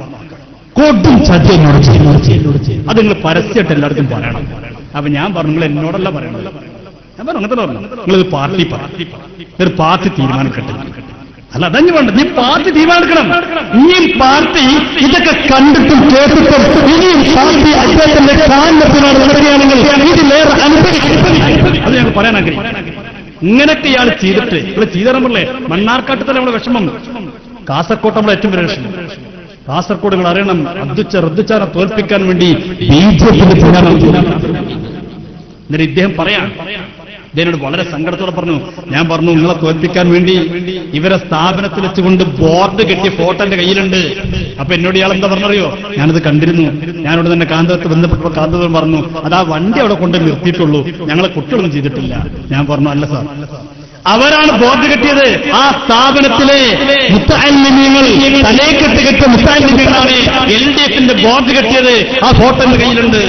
കൊടും ചതിയോട് അത് നിങ്ങൾ പരസ്യമായിട്ട് എല്ലായിടത്തും പറയണം. അപ്പൊ ഞാൻ പറഞ്ഞു, നിങ്ങൾ എന്നോടല്ല പറയണത്. ഞാൻ പറഞ്ഞു അങ്ങനത്തെ പറഞ്ഞു, നിങ്ങളിത് പാർട്ടി ഒരു പാർട്ടി തീരുമാനിക്കട്ടെ. അല്ല അതന്നെ വേണ്ട, നീ പാർട്ടി തീരുമാനിക്കണം. ഇനിയും പാർട്ടി ഇതൊക്കെ കണ്ടിട്ടും കേട്ടിട്ടും ഇനിയും പാർട്ടി അദ്ദേഹത്തിന്റെ കാരണത്തിനോട് നടക്കുകയാണെങ്കിൽ ഇതിലേറെ അനുഭവിക്കും. അത് ഞങ്ങൾ പറയാൻ ആഗ്രഹിക്കും. ഇങ്ങനെയൊക്കെ ഇയാൾ ചെയ്തിട്ട് ഇവിടെ ചെയ്തറിയല്ലേ മണ്ണാർക്കാട്ട് തന്നെ നമ്മുടെ വിഷമം. കാസർകോട്ട് നമ്മളെ ഏറ്റവും വലിയ വിഷമം. കാസർകോട് നിങ്ങൾ അറിയണം, റദ്ദുച്ചാനെ തോൽപ്പിക്കാൻ വേണ്ടി BJP എന്നിട്ട് ഇദ്ദേഹം പറയാം, ഇദ്ദേഹനോട് വളരെ സങ്കടത്തോടെ പറഞ്ഞു, ഞാൻ പറഞ്ഞു നിങ്ങളെ തോൽപ്പിക്കാൻ വേണ്ടി ഇവരെ സ്ഥാപനത്തിൽ വെച്ചുകൊണ്ട് ബോർഡ് കെട്ടിയ ഫോട്ടോ എന്റെ കയ്യിലുണ്ട്. അപ്പൊ എന്നോട് ഇയാൾ എന്താ പറഞ്ഞറിയോ? ഞാനത് കണ്ടിരുന്നു, ഞാനോട് തന്നെ കാന്തപുരത്ത് ബന്ധപ്പെട്ടപ്പോൾ കാന്തപുരം പറഞ്ഞു, അത് ആ വണ്ടി അവിടെ കൊണ്ട് നിർത്തിയിട്ടുള്ളൂ, ഞങ്ങളെ കുട്ടികളൊന്നും ചെയ്തിട്ടില്ല. ഞാൻ പറഞ്ഞു, അല്ല സാർ, അവരാണ് ബോർഡ് കെട്ടിയത്. ആ സ്ഥാപനത്തിലെ മുത്തഅല്ലിമീങ്ങൾ തലേക്കെട്ട് കെട്ടിയ മുത്തഅല്ലിമീങ്ങളാണ് LDFന്റെ ബോർഡ് കെട്ടിയത്. ആ ഫോട്ടോ എന്റെ കയ്യിലുണ്ട്.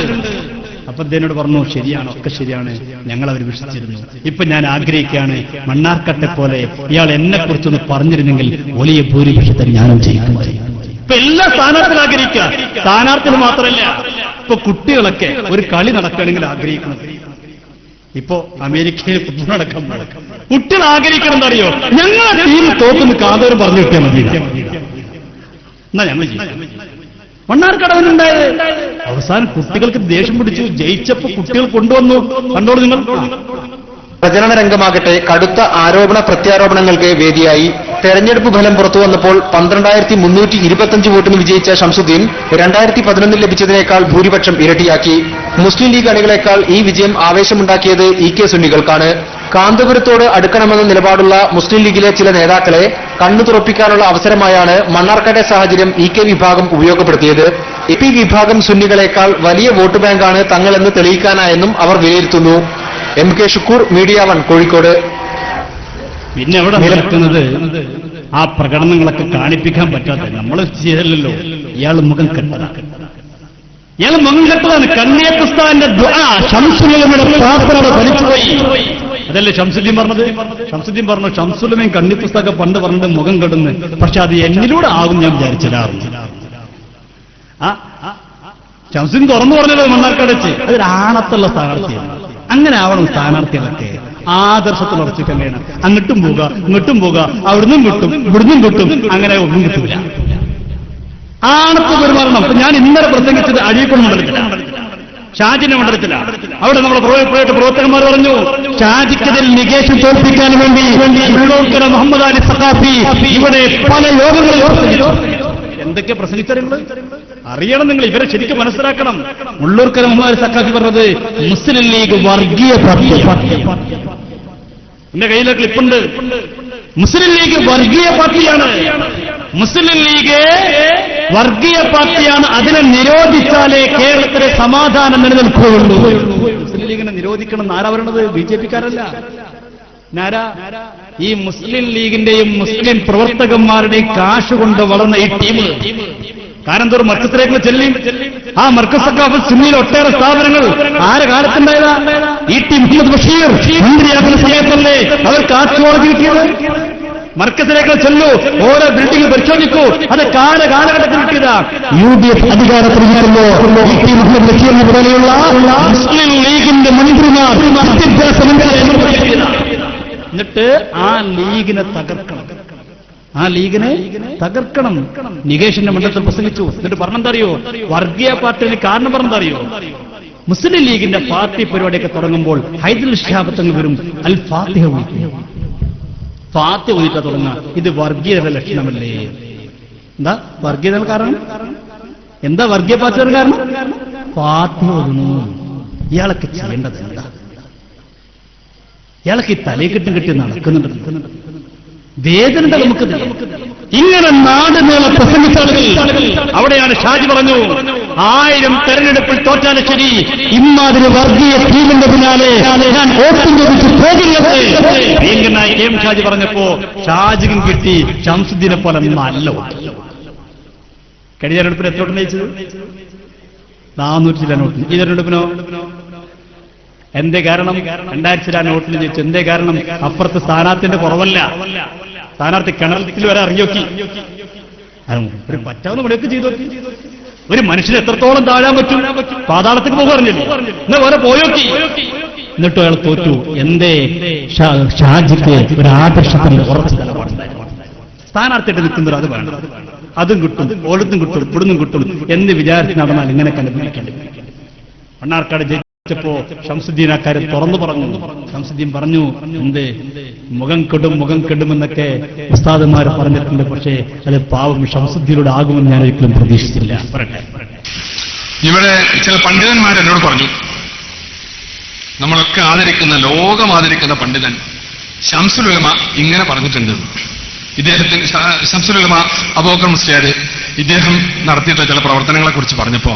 അപ്പൊ എന്നോട് പറഞ്ഞു, ശരിയാണ്, ഒക്കെ ശരിയാണ്, ഞങ്ങൾ അവർ വിശ്വസിച്ചിരുന്നു. ഇപ്പൊ ഞാൻ ആഗ്രഹിക്കുകയാണ്, മണ്ണാർക്കാട്ടെ പോലെ ഇയാൾ എന്നെ കുറിച്ചൊന്ന് പറഞ്ഞിരുന്നെങ്കിൽ വലിയ ഭൂരിപക്ഷത്തിൽ ഞാനും ചെയ്യും. ഇപ്പൊ എല്ലാ സ്ഥാനാർത്ഥികളും ആഗ്രഹിക്കുക. സ്ഥാനാർത്ഥികൾ മാത്രമല്ല, ഇപ്പൊ കുട്ടികളൊക്കെ ഒരു കളി നടക്കുകയാണെങ്കിൽ ആഗ്രഹിക്കുന്നത്. ഇപ്പോ അമേരിക്കയിൽ ഫുട്ബോൾ നടക്കാൻ കുട്ടികൾ ആഗ്രഹിക്കണം എന്നറിയോ? ഞങ്ങളുടെ ടീം തോക്കുന്ന കാതോരം പറഞ്ഞു കിട്ടിയാൽ മതി, എന്നാ ഞങ്ങൾ മണ്ണാർക്കടവനുണ്ടായത്. അവസാനം കുട്ടികൾക്ക് ദേഷ്യം പിടിച്ചു, ജയിച്ചപ്പോ കുട്ടികൾ കൊണ്ടുവന്നു. കണ്ടോളൂ നിങ്ങൾ. പ്രചരണ രംഗമാകട്ടെ കടുത്ത ആരോപണ പ്രത്യാരോപണങ്ങൾക്ക് വേദിയായി. തെരഞ്ഞെടുപ്പ് ഫലം പുറത്തു വന്നപ്പോൾ 12,325 വോട്ടിന് വിജയിച്ച ഷംസുദ്ദീൻ 2011 ലഭിച്ചതിനേക്കാൾ ഭൂരിപക്ഷം ഇരട്ടിയാക്കി. മുസ്ലിം ലീഗ് അണികളെക്കാൾ ഈ വിജയം ആവേശമുണ്ടാക്കിയത് EK സുന്നികൾക്കാണ്. കാന്തപുരത്തോട് അടുക്കണമെന്ന നിലപാടുള്ള മുസ്ലിം ലീഗിലെ ചില നേതാക്കളെ കണ്ണു തുറപ്പിക്കാനുള്ള അവസരമായാണ് മണ്ണാർക്കാട്ടെ സാഹചര്യം EK വിഭാഗം ഉപയോഗപ്പെടുത്തിയത്. EP വിഭാഗം സുന്നികളെക്കാൾ വലിയ വോട്ട് ബാങ്കാണ് തങ്ങളെന്ന് തെളിയിക്കാനായെന്നും അവർ വിലയിരുത്തുന്നു. MK Shukkur, media 1, Kozhikode. പിന്നെ അവിടെ നടക്കുന്നത് ആ പ്രകടനങ്ങളൊക്കെ കാണിപ്പിക്കാൻ പറ്റാത്ത നമ്മൾ ചെയ്യലല്ലോ. ഇയാൾ മുഖം കെട്ടതാണ്, കണ്ണിയത്തുസ്ഥാന്റെ ഷംസുലയുടെ പ്രാർത്ഥന ഫലിച്ചുപോയി. അതല്ലേ ഷംസുദ്ദീൻ പറഞ്ഞത്? ഷംസുദ്ദീൻ പറഞ്ഞു, ഷംസുലമയും കണ്ണിപ്പുസ്തകം പണ്ട് പറഞ്ഞത് മുഖം കെടുന്ന്, പക്ഷെ അത് എന്നിലൂടെ ആകും ഞാൻ വിചാരിച്ചില്ലായിരുന്നു. ഷംസുദ്ദീൻ തുറന്നു പറഞ്ഞല്ലോ മണ്ണാർക്കാട് വെച്ച്. അതൊരു ആണത്തുള്ള സ്ഥാനാർത്ഥിയാണ്. അങ്ങനെ ആവണം സ്ഥാനാർത്ഥികളൊക്കെ. ആദർശത്തിൽ ഉറച്ചിക്കാൻ കഴിയണം. അങ്ങോട്ടും പോവുക ഇങ്ങോട്ടും പോവുക, അവിടുന്നും കിട്ടും ഇവിടുന്നും കിട്ടും, അങ്ങനെ ഒന്നും കിട്ടില്ല. ആണത്ത് പെരുമാറണം. അപ്പൊ ഞാൻ ഇന്നലെ പ്രസംഗിച്ചത് അഴീക്കോട് മണ്ഡലത്തിലാണ്, ഷാജിന്റെ മണ്ഡലത്തിലാണ്. അവിടെ നമ്മുടെ പ്രവർത്തകന്മാർ പറഞ്ഞു, ഷാജിക്കതിൽ നികേഷ് തോൽപ്പിക്കാൻ വേണ്ടി ഉള്ളൂർക്കര മുഹമ്മദ് അലി സഖാഫി ഇവിടെ പല യോഗങ്ങളിൽ പ്രസംഗിച്ചു. എന്തൊക്കെ പ്രസംഗിച്ചറിയുന്നത് അറിയണം നിങ്ങൾ. ഇവരെ ശരിക്കും മനസ്സിലാക്കണം. ഉള്ളൂർക്കര മുഹമ്മദ് അലി സഖാഫി പറഞ്ഞത് മുസ്ലിം ലീഗ് വർഗീയ പാർട്ടി. എന്റെ കയ്യിലെ ക്ലിപ്പുണ്ട്. മുസ്ലിം ലീഗ് വർഗീയ പാർട്ടിയാണ്. മുസ്ലിം ലീഗ് വർഗീയ പാർട്ടിയാണ്. അതിനെ നിരോധിച്ചാലേ കേരളത്തിലെ സമാധാനം നിലനിൽക്കുകയുള്ളൂ. മുസ്ലിം ലീഗിനെ നിരോധിക്കണം എന്നാരാ പറയണത്? BJP-ക്കാരല്ല. നാരാ? ഈ മുസ്ലിം ലീഗിന്റെയും മുസ്ലിം പ്രവർത്തകന്മാരുടെയും കാശ് കൊണ്ട് വളർന്ന ഈ ടീം കാരന്തൂർ മർക്കസിലേക്ക് ചെല്ലി. ആ മർക്കസ് സഖാഫ് സുന്നിയിൽ ഒട്ടേറെ സ്ഥാപനങ്ങൾ ആരെ കാലത്തുണ്ടായതാ? ഈ ടീം മുഹമ്മദ് ബഷീർ മന്ത്രിയാകുന്ന സമയത്തല്ലേ അവർ കാശുവളർത്തി കിട്ടിയത്? മർക്കസിലേക്ക് ചെല്ലൂ, ഓരോ ബിൽഡിംഗ് പരിശോധിക്കൂ, അത് കാലഘട്ടത്തിൽ കിട്ടിയതാ. UDF അധികാരത്തിൽ മുഹമ്മദ് ബഷീറിനെ പോലെയുള്ള മുസ്ലിം ലീഗിന്റെ മന്ത്രിമാർ വിദ്യാഭ്യാസ മന്ത്രി. എന്നിട്ട് ആ ലീഗിനെ തകർക്കണം. ആ ലീഗിനെ തകർക്കണം. നികേഷിന്റെ മണ്ഡലത്തിൽ പ്രസംഗിച്ചു. എന്നിട്ട് പറഞ്ഞെന്തറിയോ? വർഗീയ പാർട്ടിന് കാരണം പറഞ്ഞെന്തറിയോ? മുസ്ലിം ലീഗിന്റെ പാർട്ടി പരിപാടിയൊക്കെ തുടങ്ങുമ്പോൾ ഹൈദുൽ ഷിഹാബ് വരും, അൽ ഫാത്തിഹ ഊഹിക്കും. ഫാത്തിഹ ഊഹിട്ടാ തുടങ്ങുക. ഇത് വർഗീയതയുടെ ലക്ഷണമല്ലേ? എന്താ വർഗീയത കാരണം? എന്താ വർഗീയ പാർട്ടിയുടെ കാരണം? ഫാത്തിഹ ഓതുന്നു. ഇയാളൊക്കെ ചെയ്യേണ്ടത് എന്താ? ഇയാൾക്ക് ഈ തലയെക്കെട്ടും കെട്ടി നടക്കുന്നുണ്ട്. വേദന നമുക്ക് ഇങ്ങനെ നാട് നീളെ പ്രസംഗിച്ച ആളുകൾ. അവിടെയാണ് ഷാജി പറഞ്ഞു, 1000 തെരഞ്ഞെടുപ്പിൽ തോറ്റാലും ശരി, ഇമ്മാതിരി വർഗീയ ടീമിന്റെ പിന്നാലെ ഞാൻ വോട്ടും ചോദിച്ചു പോകില്ല. ഭീങ്കരനായി എം ഷാജി പറഞ്ഞപ്പോ ഷാജിക്കും കിട്ടി ഷംസുദ്ദീനെ പോലെ നല്ല വോട്ട്. കഴിഞ്ഞ തെരഞ്ഞെടുപ്പിൽ എത്ര വോട്ട് നയിച്ചത്? 400 ചില വോട്ട്. ഈ തെരഞ്ഞെടുപ്പിനോ? എന്തേ കാരണം? 2000 വോട്ടിന് ജയിച്ചു. എന്തേ കാരണം? അപ്പുറത്ത് സ്ഥാനാർത്ഥിന്റെ കുറവല്ല. സ്ഥാനാർത്ഥി കിണറിൽ വരെ അറിഞ്ഞോക്കി. ഒരു പറ്റാവുന്ന പണിയൊക്കെ ചെയ്തു നോക്കി. ഒരു മനുഷ്യന് എത്രത്തോളം താഴാൻ പറ്റും? പാതാളത്തേക്ക് പോകുക അറിഞ്ഞില്ല. എന്നാ വേറെ പോയോക്കി. എന്നിട്ടും അയാൾ തോറ്റു. എന്തേ? ഷാജിക്ക് ഒരു ആദർശത്തിന്റെ ഉറച്ച നിലപാടുണ്ടായിരുന്നു. സ്ഥാനാർത്ഥിയായിട്ട് നിൽക്കുന്നത് അത് വേണം. അതും കിട്ടും, ഓടത്തും കിട്ടും, ഇവിടുന്നും കിട്ടും എന്ന് വിചാരിച്ച് നടന്നാൽ ഇങ്ങനെ കണ്ടുപിടിക്കേണ്ടി. മണ്ണാർക്കാട് പ്പോ ഷംസുദ്ദീൻ അക്കാര്യം തുറന്നു പറഞ്ഞു. ഷംസുദ്ദീൻ പറഞ്ഞു, എന്ത് മുഖം കെടുമെന്നൊക്കെ ഉസ്താദുമാർ പറഞ്ഞിട്ടുണ്ട്. പക്ഷേ അത് പാവം ഷംസുദ്ദീനോട് ആകുമെന്ന് ഞാൻ ഒരിക്കലും പ്രതീക്ഷിച്ചില്ല. പറയട്ടെ. ഇവിടെ ചില പണ്ഡിതന്മാർ എന്നോട് പറഞ്ഞു, നമ്മളൊക്കെ ആദരിക്കുന്ന, ലോകം ആദരിക്കുന്ന പണ്ഡിതൻ ശംസുൽ ഉലമ ഇങ്ങനെ പറഞ്ഞിട്ടുണ്ട്. ഇദ്ദേഹത്തിന് ശംസുൽ ഉലമ അബൂബക്കർ മുസ്ലിയാർ ഇദ്ദേഹം നടത്തിയിട്ടുള്ള ചില പ്രവർത്തനങ്ങളെ കുറിച്ച് പറഞ്ഞപ്പോ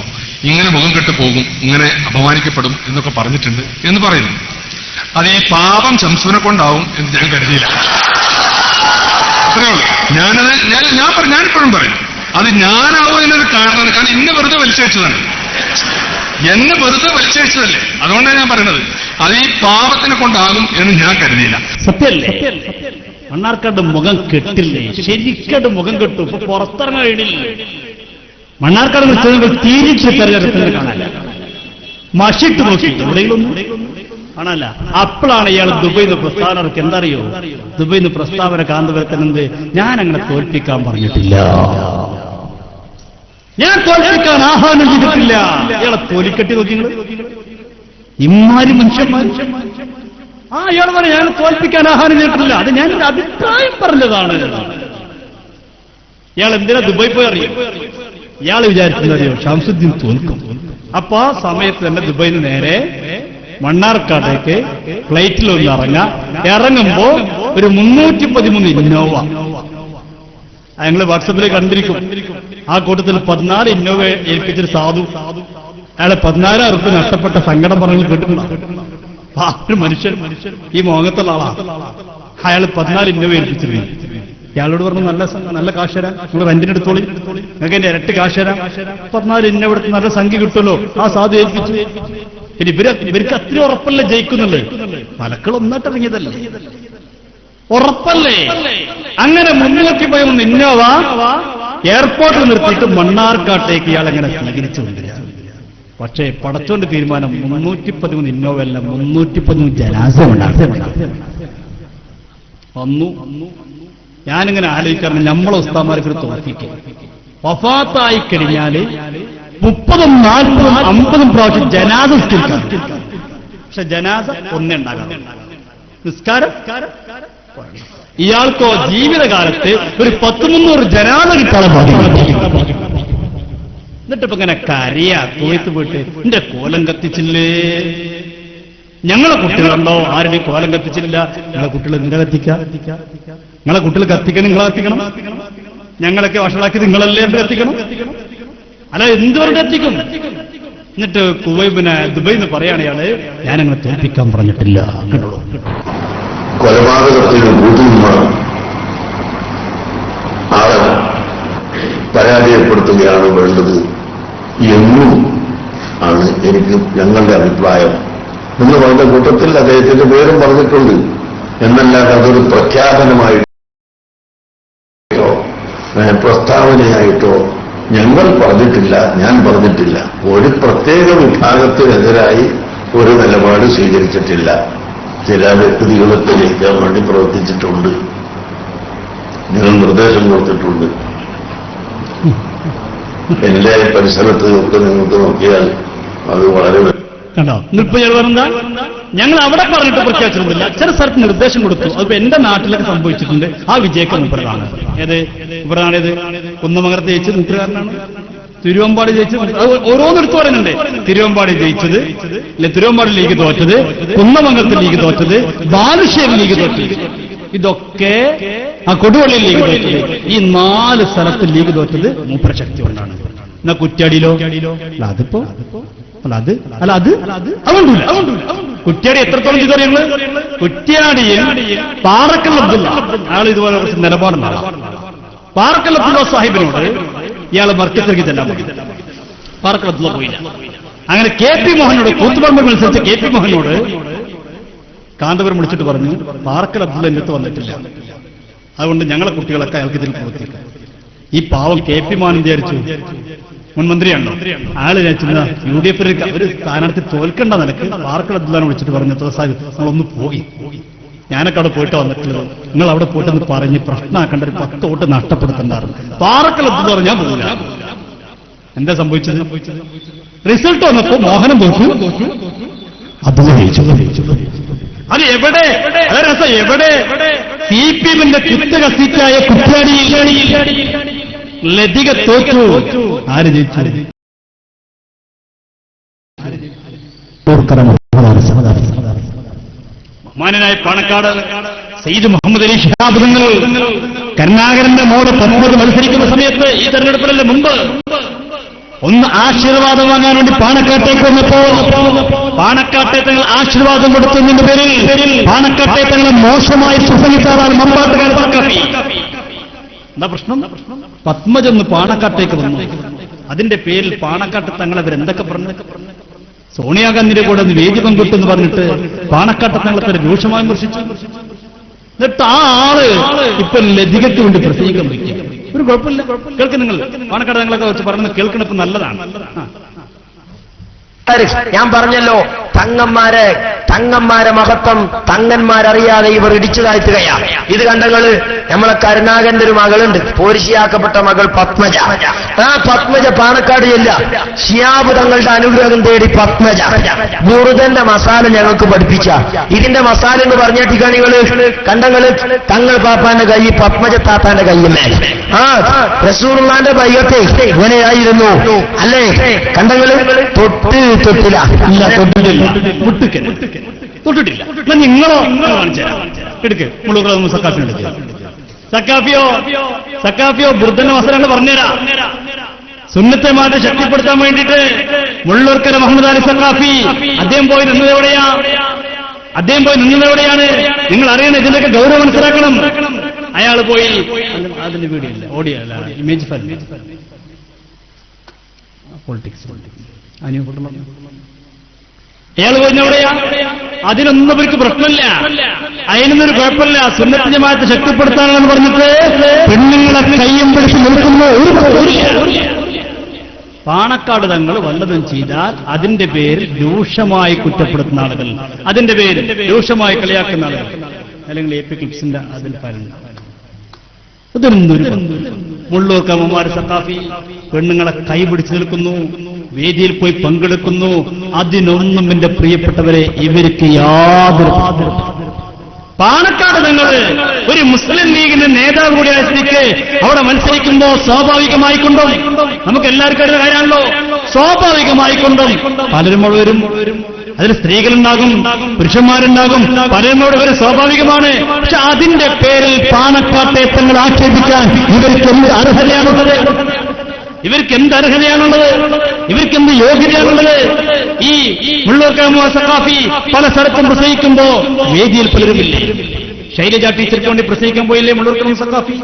ഇങ്ങനെ മുഖം കെട്ട് പോകും, ഇങ്ങനെ അപമാനിക്കപ്പെടും എന്നൊക്കെ പറഞ്ഞിട്ടുണ്ട് എന്ന് പറയുന്നു. അത് ഈ പാപം ശംസുവിനെ കൊണ്ടാവും എന്ന് ഞാൻ കരുതിയില്ല. അത്രേ ഉള്ളൂ. ഞാനിപ്പോഴും പറയും, അത് ഞാനാവും എന്നൊരു കാരണമാണ്. കാരണം എന്നെ വെറുതെ വലിച്ചഴിച്ചതാണ്. എന്നെ വെറുതെ വലിച്ചഴിച്ചതല്ലേ, അതുകൊണ്ടാണ് ഞാൻ പറയുന്നത്. അത് ഈ പാപത്തിനെ കൊണ്ടാകും എന്ന് ഞാൻ കരുതിയില്ല. സത്യല്ലേ? മണ്ണാർക്കാട് മുഖം കെട്ടില്ലേ? ശരിക്കട്ട് മുഖം കെട്ടു. ഇപ്പൊ പുറത്തിറങ്ങാൻ കഴിയില്ല. മണ്ണാർക്കാട് നിൽക്കുന്നത് തിരിച്ച് തെരഞ്ഞെടുപ്പിന് കാണാല്ല. മഷിട്ട് നോക്കി എവിടെയൊന്നും കാണാല്ല. അപ്പോഴാണ് ഇയാൾ ദുബൈയിൽ നിന്ന് പ്രസ്താവന ഇറക്കി. എന്തറിയോ? ദുബൈയിൽ നിന്ന് പ്രസ്താവന കാന്തപുരത്തിനെന്ത്? ഞാൻ അങ്ങനെ തോൽപ്പിക്കാൻ പറഞ്ഞിട്ടില്ല, ഞാൻ തോൽപ്പിക്കാൻ ആഹ്വാനം ചെയ്തിട്ടില്ല. ഇയാളെ തോലിക്കെട്ടി നോക്കി നിങ്ങൾ. ഇമ്മാരി മനുഷ്യന്മാർ. ഇയാൾ പറയാം ഞാൻ തോൽപ്പിക്കാൻ ആഹ്വാനം ചെയ്തിട്ടില്ല, അത് ഞാൻ അഭിപ്രായം പറഞ്ഞതാണ്. ഇയാൾ എന്തിനാ ദുബായി പോയി അറിയും? ഇയാൾ വിചാരിക്കുന്നറിയോ? ഷംസുദ്ദീൻ തോൽക്കും. അപ്പൊ ആ സമയത്ത് തന്നെ ദുബൈയിൽ നിന്ന് നേരെ മണ്ണാർക്കാട്ടേക്ക് ഫ്ലൈറ്റിലൊന്ന് ഇറങ്ങുമ്പോ ഒരു 313 ഇന്നോവ ഞങ്ങൾ വാട്സപ്പിൽ കണ്ടിരിക്കും. ആ കൂട്ടത്തിൽ 14 ഇന്നോവ ഏൽപ്പിച്ചൊരു സാധു. അയാളെ 14,000 റുപ്യ നഷ്ടപ്പെട്ട സങ്കടം പറഞ്ഞു കേട്ടിട്ടുണ്ടോ? ഒരു മനുഷ്യൻ ഈ മോഹത്തുള്ള ആളാ. അയാൾ 14 ഇന്നോവ ഏൽപ്പിച്ചിരുന്നു. ഇയാളോട് പറഞ്ഞു നല്ല കാശ് തരാം, നിങ്ങൾ റെന്റിനെടുത്തോളി, നിങ്ങൾക്ക് എന്റെ ഇരട്ടി കാശ് തരാം, 14 ഇന്നോവ എടുത്ത് നല്ല സംഖ്യ കിട്ടുമല്ലോ. ആ സാധു ഏൽപ്പിച്ചു. ഇനി ഇവർക്ക് അത്ര ഉറപ്പല്ലേ ജയിക്കുന്നുള്ളൂ. മലക്കൾ ഒന്നായിട്ട് ഇറങ്ങിയതല്ലേ, ഉറപ്പല്ലേ? അങ്ങനെ മുന്നിലേക്ക് പോയി ഇന്നോവ എയർപോർട്ടിൽ നിർത്തിയിട്ട് മണ്ണാർക്കാട്ടേക്ക് ഇയാൾ അങ്ങനെ സ്വീകരിച്ചു കൊണ്ടിരിക്കുക. പക്ഷേ പടച്ചോണ്ട് തീരുമാനം 313 ഇന്നോവല്ല, 313 ജനാസ വന്നു. ഞാനിങ്ങനെ ആലോചിക്കാറുണ്ട്, നമ്മളെ ഉസ്താമാർക്ക് തോന്നിക്ക് വഫാത്തായി കഴിഞ്ഞാല് 30, 40, 50 പ്രാവശ്യം ജനാസ നിസ്കരിക്കാം. പക്ഷെ ജനാസ ഒന്നേ ഉണ്ടാകാം. നിസ്കാരം ഇയാൾക്കോ ജീവിതകാലത്ത് ഒരു 10-300 ജനാസ കിട്ടാതെ എന്നിട്ടിപ്പോ ഇങ്ങനെ കരയാ കോയത്ത് പോയിട്ട് എന്റെ കോലം കത്തിച്ചില്ലേ. ഞങ്ങളെ കുട്ടികളുണ്ടോ ആരുടെയും കോലം കത്തിച്ചില്ല. ഞങ്ങളെ കുട്ടികൾ എന്തിനാ കത്തിക്കാം? നിങ്ങളെ കുട്ടികൾ കത്തിക്കണം, നിങ്ങളെ കത്തിക്കണം. ഞങ്ങളൊക്കെ വഷളാക്കി നിങ്ങളല്ലേ എന്ത് കത്തിക്കണം? അല്ല എന്തുകൊണ്ട് കത്തിക്കും? എന്നിട്ട് ദുബൈ എന്ന് പറയാണ് ഇയാള്, ഞാനങ്ങനെ തോൽപ്പിക്കാൻ പറഞ്ഞിട്ടില്ല. കൊലപാതകത്തിന് കൂട്ടുനിന്ന ആളെ പരാജയപ്പെടുത്തുകയാണ് വേണ്ടത് എന്നും ആണ് എനിക്ക് ഞങ്ങളുടെ അഭിപ്രായം എന്ന് പറഞ്ഞ കൂട്ടത്തിൽ അദ്ദേഹത്തിന്റെ പേരും പറഞ്ഞിട്ടുണ്ട്. എന്നല്ലാതെ അതൊരു പ്രഖ്യാപനമായിട്ടോ പ്രസ്താവനയായിട്ടോ ഞങ്ങൾ പറഞ്ഞിട്ടില്ല, ഞാൻ പറഞ്ഞിട്ടില്ല. ഒരു പ്രത്യേക വിഭാഗത്തിനെതിരായി ഒരു നിലപാട് സ്വീകരിച്ചിട്ടില്ല. ചില വ്യക്തികളെ തെളിയിക്കാൻ വേണ്ടി പ്രവർത്തിച്ചിട്ടുണ്ട്, നിങ്ങൾ നിർദ്ദേശം കൊടുത്തിട്ടുണ്ട്. എന്റെ പരിസരത്ത് ഒക്കെ നിങ്ങൾക്ക് നോക്കിയാൽ അത് വളരെ കണ്ടോ. ഇന്നിപ്പോ ഞങ്ങൾ അവിടെ പറഞ്ഞിട്ട് പ്രഖ്യാപിച്ചിട്ടില്ല, ചില സ്ഥലത്ത് നിർദ്ദേശം കൊടുത്തു. അതിപ്പോ എന്റെ നാട്ടിലൊക്കെ സംഭവിച്ചിട്ടുണ്ട്. ആ വിജയക്കം മുപ്പതാണ്. ഏത് ഇവിടാണേത്? കുന്നമംഗലത്ത് ജയിച്ചത് മുപ്പുകാരനാണ്. തിരുവമ്പാടി ജയിച്ചത് ഓരോന്നെടുത്ത് പറയുന്നുണ്ട്. തിരുവമ്പാടി ജയിച്ചത് അല്ലെ, തിരുവമ്പാടി ലീഗ് തോറ്റത്, കുന്നമംഗലത്ത് ലീഗ് തോറ്റത്, ബാലുശ്ശേരി ലീഗ് തോറ്റത്, ഇതൊക്കെ ആ കൊടുവള്ളി ലീഗ് തോറ്റത്. ഈ 4 സ്ഥലത്ത് ലീഗ് തോറ്റത് മൂപ്പരശക്തി കൊണ്ടാണ്. എന്നാ കുറ്റ്യാടിയിലോ? അതിപ്പോ അത് അതുകൊണ്ടില്ല. കുറ്റ്യാടി എത്രത്തോളം ചെയ്തറിയുന്നത്? കുറ്റ്യാടിയിൽ പാറക്കൽ അബ്ദുള്ള അയാൾ ഇതുപോലെ കുറച്ച് നിലപാടുള്ള പാറക്കൽ അബ്ദുള്ള സാഹിബിനോട് ഇയാൾ മർക്കത്തിലേക്ക് ചെല്ലാൻ പോയി. പാറക്കൽ അബ്ദുള്ള പോയില്ല. അങ്ങനെ KP മോഹനോട് കൂത്തുപറമ്പ് മത്സരിച്ച KP മോഹനോട് കാന്തപുരം വിളിച്ചിട്ട് പറഞ്ഞു, പാറക്കൽ അബ്ദുള്ള എന്റെ അടുത്ത് വന്നിട്ടില്ല, അതുകൊണ്ട് ഞങ്ങളെ കുട്ടികളൊക്കെ അയാൾക്ക് ഇതിൽ പ്രവർത്തിക്കാം. ഈ പാവം KP മോഹൻ വിചാരിച്ചു മുൻമന്ത്രിയാണല്ലോ, ആള് വിചാരിച്ചിരുന്ന UDF ഒരു സ്ഥാനാർത്ഥി തോൽക്കേണ്ട നിലക്ക് പാറക്കൽ അബ്ദുള്ളനെ വിളിച്ചിട്ട് പറഞ്ഞു, സാഹിബ് നിങ്ങളൊന്ന് പോയി, ഞാനൊക്കെ അവിടെ പോയിട്ട് വന്നിട്ടുള്ളത്, നിങ്ങൾ അവിടെ പോയിട്ടെന്ന് പറഞ്ഞ് പ്രശ്നമാക്കേണ്ട ഒരു 10 വോട്ട് നഷ്ടപ്പെടുത്തണ്ടായിരുന്നു. പാറക്കൽ അബ്ദുള്ള പറഞ്ഞു ഞാൻ പോകില്ല. എന്താ സംഭവിച്ചത്? റിസൾട്ട് വന്നപ്പോ മോഹനം തോറ്റു, അബ്ദുള്ള ജയിച്ചു. അത് എവിടെ രസം? എവിടെ? CPM-ന്റെ കുത്തക സീറ്റായ കുറ്റ്യാടിയിൽ ലതിക തോറ്റു. ആര് ജയിച്ചു? ബഹുമാനനായ പാണക്കാട് സയ്യിദ് മുഹമ്മദ് അലി ശിഹാബ് തങ്ങൾ കരുണാകരന്റെ മോട് 10 മത്സരിക്കുന്ന സമയത്ത് ഈ തെരഞ്ഞെടുപ്പിന് മുമ്പ് ഒന്ന് ആശീർവാദം വാങ്ങാൻ വേണ്ടി പാണക്കാട്ടേക്ക് വന്നപ്പോ പാണക്കാട്ടെ തങ്ങൾ ആശീർവാദം കൊടുത്തതിന്റെ പേരിൽ പാണക്കാട്ടെ തങ്ങളെ മോശമായി പ്രസംഗിച്ചാറാണ് മമ്പാട്ടുകാർ പാണക്കാട്ടി. എന്താ പ്രശ്നം? പത്മജൊന്ന് പാണക്കാട്ടേക്ക് വന്നു. അതിന്റെ പേരിൽ പാണക്കാട്ട് തങ്ങൾ അവരെന്തൊക്കെ പറഞ്ഞു? സോണിയാഗാന്ധിയുടെ കൂടെ ഒന്ന് വേദി പങ്കിട്ടെന്ന് പറഞ്ഞിട്ട് പാണക്കാട്ട് തങ്ങളെ രൂക്ഷമായി വിമർശിച്ചു. എന്നിട്ട് ആ ആള് ഇപ്പൊ ലതികയ്ക്ക് വേണ്ടി പ്രസംഗിക്കാൻ വയ്ക്കുക. ഒരു കുഴപ്പമില്ല, കേൾക്കും. നിങ്ങൾ പാണക്കാട് തങ്ങളൊക്കെ വെച്ച് പറയുന്നത് കേൾക്കണപ്പോ നല്ലതാണ്. ഞാൻ പറഞ്ഞല്ലോ, തങ്ങന്മാരെ മഹത്വം തങ്ങന്മാരറിയാതെ ഇവർ ഇടിച്ചു താഴ്ത്തുകയാണ്. ഇത് കണ്ടങ്ങള് നമ്മളെ കരുണാകരന്റെ ഒരു മകളുണ്ട്, പോരിശിയാക്കപ്പെട്ട മകൾ പത്മജ. ആ പത്മജ പാണക്കാട് ഇല്ല, ശിയാബ് തങ്ങളുടെ അനുഗ്രഹം തേടി പത്മജ ബുറുദന്റെ മസാല ഞങ്ങൾക്ക് പഠിപ്പിച്ച. ഇതിന്റെ മസാല എന്ന് പറഞ്ഞിട്ടിക്കാണികള് കണ്ടങ്ങള് തങ്ങൾ പാപ്പാന്റെ കൈ പത്മജ താത്താന്റെ കയ്യുമേൽ. ആ റസൂലുള്ളാന്റെ ബൈഅത്തെ ഇങ്ങനെയായിരുന്നു അല്ലേ? കണ്ടങ്ങള് തൊട്ടില്ല, തൊട്ടിട്ടില്ല. നിങ്ങളോ എടുക്ക് മുഴുവൻ സക്കാഫിനെടുക്കുക. സക്കാഫിയോ ബുദ്ധന്റെ മസാല പറഞ്ഞുതരാം. സുന്നത്തെ മാറ്റി ശക്തിപ്പെടുത്താൻ വേണ്ടിയിട്ട് മുള്ളൂർക്കര മുഹമ്മദ് അലി സക്കാഫി അദ്ദേഹം പോയി നിന്നതെവിടെയാണ് നിങ്ങൾ അറിയണം. ഇതിന്റെയൊക്കെ ഗൗരവം മനസ്സിലാക്കണം. അയാൾ പോയി അതിന്റെ വീഡിയോ ഇല്ല, ഓഡിയോ അല്ല, ഇമേജ് ഫയൽ, പൊളിറ്റിക്സ് അയാൾ പോയിന്നെവിടെയാ? അതിനൊന്നും അവർക്ക് പ്രശ്നമില്ല, അതിനൊന്നൊരു കുഴപ്പമില്ല. സുന്നത്ത് ജമാഅത്ത് ശക്തിപ്പെടുത്താനെന്ന് പറഞ്ഞിട്ട് പെണ്ണുങ്ങളെ കയ്യും പിടിച്ച് നിൽക്കുന്ന ഒരു പാണക്കാട് തങ്ങൾ വല്ലതും ചെയ്താൽ അതിന്റെ പേരിൽ രൂക്ഷമായി കുറ്റപ്പെടുത്തുന്ന ആളുകൾ, അതിന്റെ പേരിൽ രൂക്ഷമായി കളിയാക്കുന്ന ആളുകൾ, അല്ലെങ്കിൽ എ പി ക്ലിപ്സിന്റെ അതിൽ പറയുന്നു. ഇതൊന്നൊരു മുള്ളൂർ കമ്മമാർ സഖാഫി പെണ്ണുങ്ങളെ കൈപിടിച്ചു നിൽക്കുന്നു, വേദിയിൽ പോയി പങ്കെടുക്കുന്നു. അതിനൊന്നും എന്റെ പ്രിയപ്പെട്ടവരെ ഇവർക്ക് യാതൊരു പാണക്കാട് തങ്ങള് ഒരു മുസ്ലിം ലീഗിന്റെ നേതാവ് കൂടിയായ സ്ഥിതിക്ക് അവിടെ മത്സരിക്കുമ്പോ സ്വാഭാവികമായിക്കൊണ്ടും നമുക്ക് എല്ലാവർക്കും അറിയുന്ന കാര്യമാണല്ലോ, സ്വാഭാവികമായിക്കൊണ്ടും പലരും അവിടെ വരും. അതിൽ സ്ത്രീകളുണ്ടാകും, പുരുഷന്മാരുണ്ടാകും, പലരും അവിടെ വരും, സ്വാഭാവികമാണ്. പക്ഷെ അതിന്റെ പേരിൽ പാണക്കാട്ടെ തങ്ങൾ ആക്ഷേപിക്കാൻ ഇവർക്ക് എന്ത് അർഹതയാണുള്ളത്? ഇവർക്ക് എന്ത് അർഹതയാണുള്ളത്? ഇവർക്ക് എന്ത് യോഗ്യതയാണുള്ളത്? ഈ മുള്ളൂർ സഖാഫി പല സ്ഥലത്തും പ്രസംഗിക്കുമ്പോ വേദിയിൽ പലരുമില്ല. ശൈലജ ടീച്ചർക്ക് വേണ്ടി പ്രസംഗിക്കാൻ പോയില്ലേ മുള്ളൂർ സഖാഫി?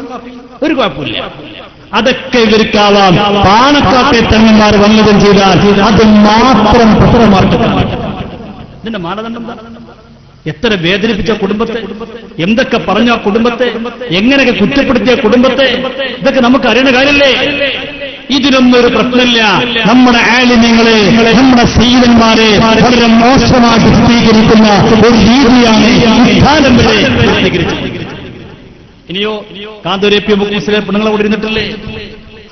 ഒരു കുഴപ്പമില്ല. അതൊക്കെ ഇവർക്കാവാം. പാണക്കാട്ടെ തങ്ങന്മാർ വന്നതും ചെയ്താൽ അത് മാത്രം പ്രസരമാർക്കാണ്. ഇതിന്റെ മാനദണ്ഡം എത്ര വേദനിപ്പിച്ച കുടുംബത്തെ, എന്തൊക്കെ പറഞ്ഞ കുടുംബത്തെ, എങ്ങനെയൊക്കെ കുറ്റപ്പെടുത്തിയ കുടുംബത്തെ, ഇതൊക്കെ നമുക്ക് അറിയുന്ന കാര്യമല്ലേ? ഇതിനൊന്നൊരു പ്രശ്നമില്ല. നമ്മുടെ ആലിമ്യങ്ങളെ, നമ്മുടെ സീതന്മാരെ വളരെ മോശമാക്കി ചിത്രീകരിക്കുന്ന ഒരു രീതിയാണ് കാലം വരെ ചിത്രീകരിച്ചത്. ഇനിയോ കാന്തൂർ എ പി മുസ്ലിം പെണ്ണുങ്ങളെ കൂടി ഇരുന്നിട്ടില്ലേ?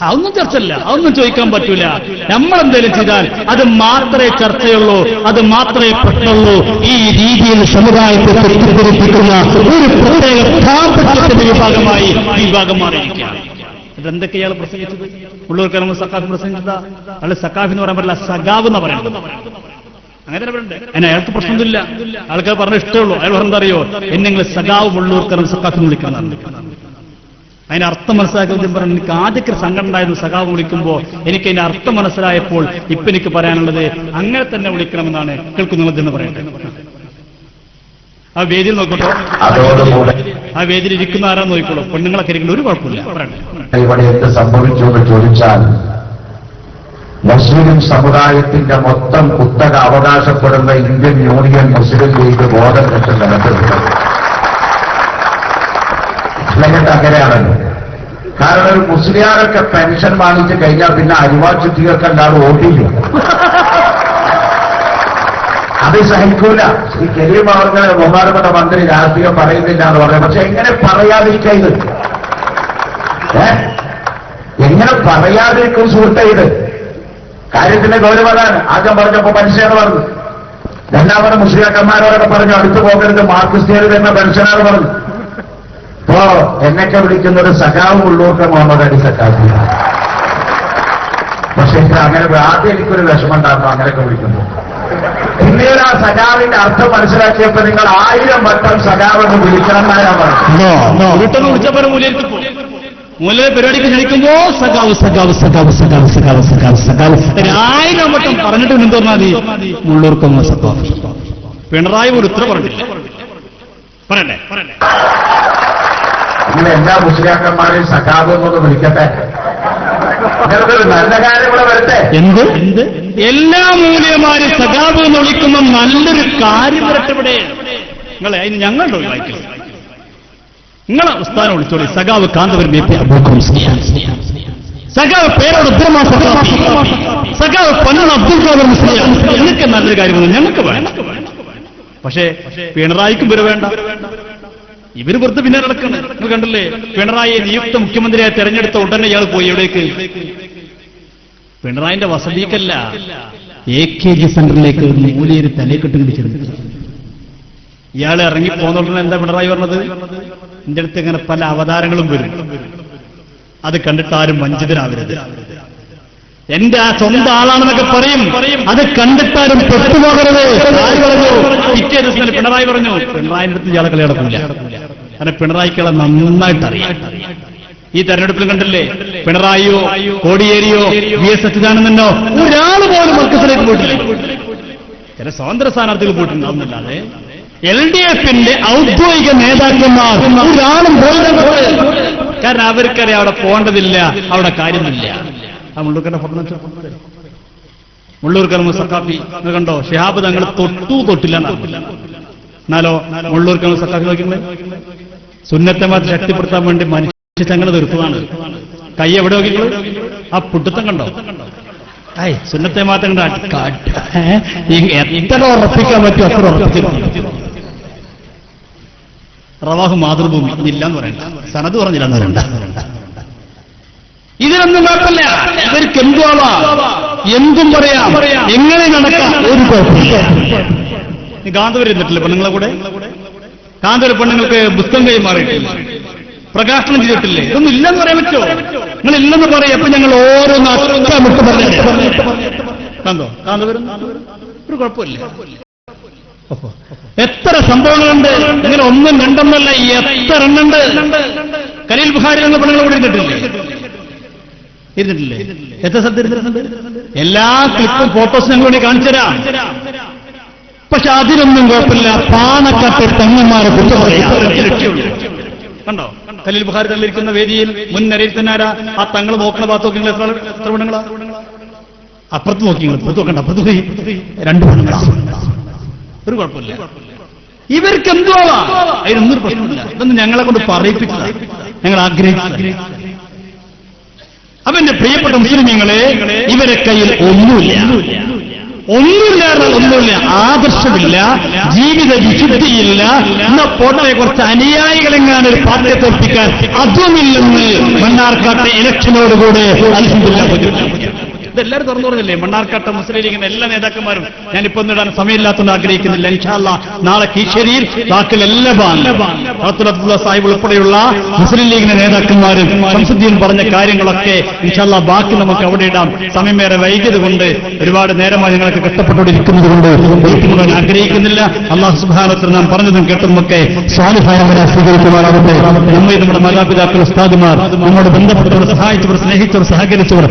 അതൊന്നും ചർച്ചയില്ല, അതൊന്നും ചോദിക്കാൻ പറ്റൂല. നമ്മളെന്തെങ്കിലും ചെയ്താൽ അത് മാത്രമേ ചർച്ചയുള്ളൂ, അത് മാത്രമേ പ്രശ്നമുള്ളൂ. ഈ രീതിയിൽ സമുദായത്തെ തെറ്റിദ്ധരിപ്പിക്കുന്ന ഒരു പ്രത്യേക സാമ്പത്തികത്തിന്റെ വിഭാഗമായി ഈ വിഭാഗം മാറിയിരിക്കുകയാണ്. എന്തൊക്കെ ഇയാൾ പ്രസംഗിച്ചത്? ഉള്ളൂർക്കാലം സക്കാഫ് പ്രസംഗിച്ചതാ? അല്ല, സക്കാഫ് എന്ന് പറയാൻ പറ്റില്ല, സഖാവ് എന്ന് പറയുന്നത്. അങ്ങനെ പറയണ്ടേ? അതിന് അയാൾക്ക് പ്രശ്നമൊന്നുമില്ല, ആൾക്കാർ പറഞ്ഞ ഇഷ്ടമുള്ളൂ. അയാൾ പറഞ്ഞാൽ അറിയോ, എന്നെങ്കിലും സഖാവ് ഉള്ളൂർക്കാലം സക്കാഫ് എന്ന് വിളിക്കണം. അതിന്റെ അർത്ഥം മനസ്സിലാക്കി പറഞ്ഞു. എനിക്ക് ആദ്യമൊക്കെ സങ്കടം ഉണ്ടായിരുന്നു സഖാവ് വിളിക്കുമ്പോൾ. എനിക്ക് അതിന്റെ അർത്ഥം മനസ്സിലായപ്പോൾ ഇപ്പൊ എനിക്ക് പറയാനുള്ളത് അങ്ങനെ തന്നെ വിളിക്കണമെന്നാണ്. കേൾക്കുന്നതെന്ന് പറയട്ടെ. ആ വേദിയിൽ നോക്കട്ടോ, ആ വേദിയിൽ ഇരിക്കുന്ന ആരാന്ന് നോക്കിക്കോളൂ. പെണ്ണുങ്ങളൊക്കെ ഇരിക്കുന്ന ഒരു കുഴപ്പമില്ല. ഇവിടെ എന്ത് സംഭവിച്ചു എന്ന് ചോദിച്ചാൽ, മുസ്ലിം സമുദായത്തിന്റെ മൊത്തം കുത്തക അവകാശപ്പെടുന്ന ഇന്ത്യൻ യൂണിയൻ മുസ്ലിം ലീഗ് ബോധം കെട്ട് നിലനിൽക്കുന്നത് അങ്ങനെയാണല്ലോ. കാരണം ഒരു മുസ്ലിയാരൊക്കെ പെൻഷൻ വാങ്ങിച്ചു കഴിഞ്ഞാൽ പിന്നെ അരിവാചുദ്ധികൾക്ക് അല്ലാതെ വോട്ടില്ല. അത് സഹിക്കൂല. ശ്രീ കരീം അവർക്ക് ബഹുമാനപ്പെട്ട മന്ത്രി രാഷ്ട്രീയം പറയുന്നില്ല എന്ന് പറയാം. പക്ഷെ എങ്ങനെ പറയാതിരിക്കുക ഇത്? എങ്ങനെ പറയാതിരിക്കും സുഹൃത്തെ? ഇത് കാര്യത്തിന്റെ ഗൗരവമാണ്. ആദ്യം പറഞ്ഞപ്പോ പെൻഷനാണ് പറഞ്ഞു, രണ്ടാമത് മുസ്ലിയാക്കന്മാരോടൊക്കെ പറഞ്ഞു അടുത്ത് പോകരുത്, മാർക്സിസ്റ്റുകാർ തന്നെ പെൻഷനാണ് പറഞ്ഞു. ഇപ്പോ എന്നൊക്കെ വിളിക്കുന്നത് സഖാവ് ഉള്ളൂർക്ക് മുഹമ്മദ് അലി സഖാഫി. പക്ഷെ അങ്ങനെ ആദ്യം എനിക്കൊരു വിഷമം ഉണ്ടായിരുന്നു അങ്ങനെയൊക്കെ വിളിക്കുന്നു. പിന്നീട് ആ സഖാവിന്റെ അർത്ഥം മനസ്സിലാക്കിയപ്പോ നിങ്ങൾ 1000 വട്ടം സഖാവെന്ന് വിളിക്കണം എന്നാ ഞാൻ പറഞ്ഞു. മൂല പരിപാടിക്ക് ക്ഷണിക്കുമ്പോ സഖാവ് സഖാവ് സഖാവ് സഖാവ് സഖാവ് സഖാവ് സഖാവ് 1000 വട്ടം പറഞ്ഞിട്ട് എന്ത് പറഞ്ഞാൽ മതി? മുള്ളൂർക്കൊന്ന് സഖാവ്. പിണറായി ഒരു ഉത്തരം പറഞ്ഞില്ല. പറയണ്ടേ? നിങ്ങൾ എല്ലാ മുസ്ലിയാക്കന്മാരെയും സഖാവ് എന്നൊന്ന് വിളിക്കട്ടെ. നല്ല കാര്യം കൂടെ വരട്ടെ. എന്ത് എല്ലാ മൂല്യമാരും സഖാവ് എന്ന് വിളിക്കുന്ന നല്ലൊരു കാര്യം വരട്ടെ. ഇവിടെ നിങ്ങളെ അതിന് ഞങ്ങളുടെ വായിക്കും. നിങ്ങളെ ഉസ്താനെ വിളിച്ചോളി. സഖാവ് കാന്തപുരം സഖാവ് പേരോട് ഉദ്രമാ സഖാഫി, സഖാവ് പൊന്നണ അബ്ദുൽ ഖാദർ മുസ്ലിം. നിങ്ങൾക്ക് നല്ലൊരു കാര്യം ഞങ്ങൾക്ക് വേണം. പക്ഷേ പിണറായിക്കും ഇവര് വേണ്ട. ഇവര് വെറുതെ പിന്നെ നടക്കണം. നിങ്ങൾ കണ്ടില്ലേ, പിണറായിയെ നിയുക്ത മുഖ്യമന്ത്രിയായി തെരഞ്ഞെടുത്ത ഉടനെ ഇയാൾ പോയി എവിടേക്ക്? പിണറായിന്റെ വസതിക്കല്ല, AKG സെന്ററിലേക്ക് മൂലയൊരു തലയെക്കെട്ട് പിടിച്ചിരുന്നു. ഇയാൾ ഇറങ്ങി പോകുന്ന എന്താ പിണറായി പറഞ്ഞത്? എന്റെ അടുത്ത് ഇങ്ങനെ പല അവതാരങ്ങളും വരും, അത് കണ്ടിട്ട് ആരും വഞ്ചിതരാവരുത്. എന്റെ ആ സ്വന്തം ആളാണെന്നൊക്കെ പറയും, അത് കണ്ടിട്ടാരും പെട്ടുപോകരുത്. പിറ്റേ ദിവസം പിണറായി പറഞ്ഞു, പിണറായിന്റെ അടുത്ത് ഇയാളെ കളി നടക്കില്ല. കാരണം പിണറായിക്കുള്ള നന്നായിട്ട് അറിയാം. ഈ തെരഞ്ഞെടുപ്പിൽ കണ്ടില്ലേ, പിണറായിയോ കോടിയേരിയോ VS അച്യുതാനന്ദനോ ഒരാൾ പോലും മർക്കസിലേക്ക് പോയിട്ടില്ല. ചില സ്വതന്ത്ര സ്ഥാനാർത്ഥികൾ പോയിട്ടുണ്ടാവുന്നില്ലാതെ LDFന്റെ ഔദ്യോഗിക നേതാക്കന്മാർ ഒരാളും പോയിട്ടുണ്ട്. കാരണം അവർക്കറിയാം അവിടെ പോകേണ്ടതില്ല, അവിടെ കാര്യമില്ല. ആ മുള്ളുക്കന്റെ മുള്ളൂർക്കൽ സഖാഫി കണ്ടോ, ശിഹാബ് തങ്ങൾ തൊട്ടില്ല. എന്നാലോ മുള്ളൂർക്കൽ സഖാഫി നോക്കിയത് സുന്നത്തെ മാറ്റി ശക്തിപ്പെടുത്താൻ വേണ്ടി മനുഷ്യ ചങ്ങല തീർത്തതാണ്. കൈ എവിടെ നോക്കിയത്? ആ പുട്ടുത്തം കണ്ടോ? സുന്നത്തെ മാറ്റം എത്ര ഉറപ്പിക്കാൻ പറ്റും അത്ര ഉറപ്പിച്ചിട്ടുണ്ട്. റവാഹു മാതൃഭൂമി ഇല്ലാന്ന് പറയണ്ട, സനത് പറഞ്ഞില്ലെന്ന് പറയണ്ട. ഇതിനൊന്നും കുഴപ്പമില്ല. ഇവർക്ക് എന്തുവാ, എന്തും പറയാം, എങ്ങനെ നടക്കാം, ഒരു കുഴപ്പമില്ല. ഗാന്ധവർ ഇരുന്നിട്ടില്ല പെണ്ണുങ്ങളെ കൂടെ? ഗാന്ധവർ പെണ്ണുങ്ങൾക്ക് പുസ്തകം കൈമാറിയിട്ടില്ല, പ്രകാശനം ചെയ്തിട്ടില്ലേ? ഇതൊന്നും ഇല്ലെന്ന് പറയാൻ പറ്റുമോ? നിങ്ങൾ ഇല്ലെന്ന് പറയും. അപ്പൊ ഞങ്ങൾ ഓരോന്ന് അത്രമുട്ട് പറഞ്ഞു കണ്ടോ? ഗാന്ധവർ ഒരു കുഴപ്പമില്ല. എത്ര സംഭവങ്ങളുണ്ട് ഇങ്ങനെ, ഒന്നും രണ്ടെന്നല്ല, എത്ര എണ്ണുണ്ട്. ഖലീൽ ബുഖാരി എന്ന പെണ്ണുങ്ങൾ കൂടെ ഇരുന്നിട്ടില്ലേ? എത്ര സ്ഥലത്ത് ഇരുന്നിട്ടുണ്ട്? എല്ലാ ക്ലിപ്പും ഫോട്ടോസ് ഞങ്ങൾ വേണ്ടി കാണിച്ചു തരാം. പക്ഷെ അതിനൊന്നും കുഴപ്പമില്ല. പാണക്കാട്ട് തെങ്ങന്മാരെ കുറിച്ച് കണ്ടോ? ഖലീൽ ബുഖാരി തള്ളിയിരിക്കുന്ന വേദിയിൽ മുൻനിരയിൽ തന്നെ ആരാ? ആ തങ്ങൾ നോക്കുന്ന ഭാഗത്ത് നോക്കി നിങ്ങൾ എത്ര പെണ്ണുങ്ങളാ? അപ്പുറത്ത് നോക്കി, നിങ്ങൾ ഇപ്പുറത്ത് നോക്കണ്ട, അപ്പുറത്ത് പോയി 2 പെണ്ണുങ്ങളാ. ഒരു കുഴപ്പമില്ല. ഇവർക്ക് എന്തോ അതിനൊന്നും പ്രശ്നമില്ല. ഇതൊന്നും ഞങ്ങളെ കൊണ്ട് പറയിപ്പിച്ചതാണ്, ഞങ്ങൾ ആഗ്രഹിച്ചു. അപ്പൊ എന്റെ പ്രിയപ്പെട്ട മുസ്ലിമീങ്ങളെ, ഇവരെ കയ്യിൽ ഒന്നുമില്ല. ആദർശമില്ല, ജീവിത വിശുദ്ധിയില്ല. എന്നാ പോട്ടെ, കുറച്ച് അനുയായികളെങ്ങാനും ഒരു പാർട്ടിയെ തോൽപ്പിക്കാൻ അതുമില്ലെന്ന് മണ്ണാർക്കാട്ടെ ഇലക്ഷനോടുകൂടെ അൽഹംദുലില്ലാഹ്. ഇതെല്ലാവരും തുറന്നു പറഞ്ഞില്ലേ? മണ്ണാർക്കാട്ടെ മുസ്ലിം ലീഗിന്റെ എല്ലാ നേതാക്കന്മാരും. ഞാനിപ്പോ ഒന്നിടാൻ സമയമില്ലാത്തതുകൊണ്ട് ആഗ്രഹിക്കുന്നില്ല. ഇൻഷാ അല്ലാഹ് നാളെ കീശേരിയിൽ ബാക്കിൽ എല്ലാ അബ്ദുള്ള സാഹിബ് ഉൾപ്പെടെയുള്ള മുസ്ലിം ലീഗിന്റെ നേതാക്കന്മാരും ശംസുദ്ദീൻ പറഞ്ഞ കാര്യങ്ങളൊക്കെ ഇൻഷാ അല്ലാഹ് ബാക്കി നമുക്ക് അവിടെ ഇടാം. സമയം വേറെ വൈകിയത് കൊണ്ട്, ഒരുപാട് നേരമായി ഞങ്ങളൊക്കെ കഷ്ടപ്പെട്ടുകൊണ്ടിരിക്കുന്നത് കൊണ്ട് മുഴുവൻ ആഗ്രഹിക്കുന്നില്ല. അല്ലാഹു സുബ്ഹാനഹു വ തആല നാം പറഞ്ഞതും കേട്ടതുമൊക്കെ സ്വാലിഹായവരെ സ്വീകരിക്കുമാറാവട്ടെ. നമ്മെ നമ്മുടെ മാതാപിതാക്കൾ, ഉസ്താദുമാർ, നമ്മോട് ബന്ധപ്പെട്ടവർ, സഹായിച്ചവർ, സ്നേഹിച്ചവർ, സഹകരിച്ചവർ,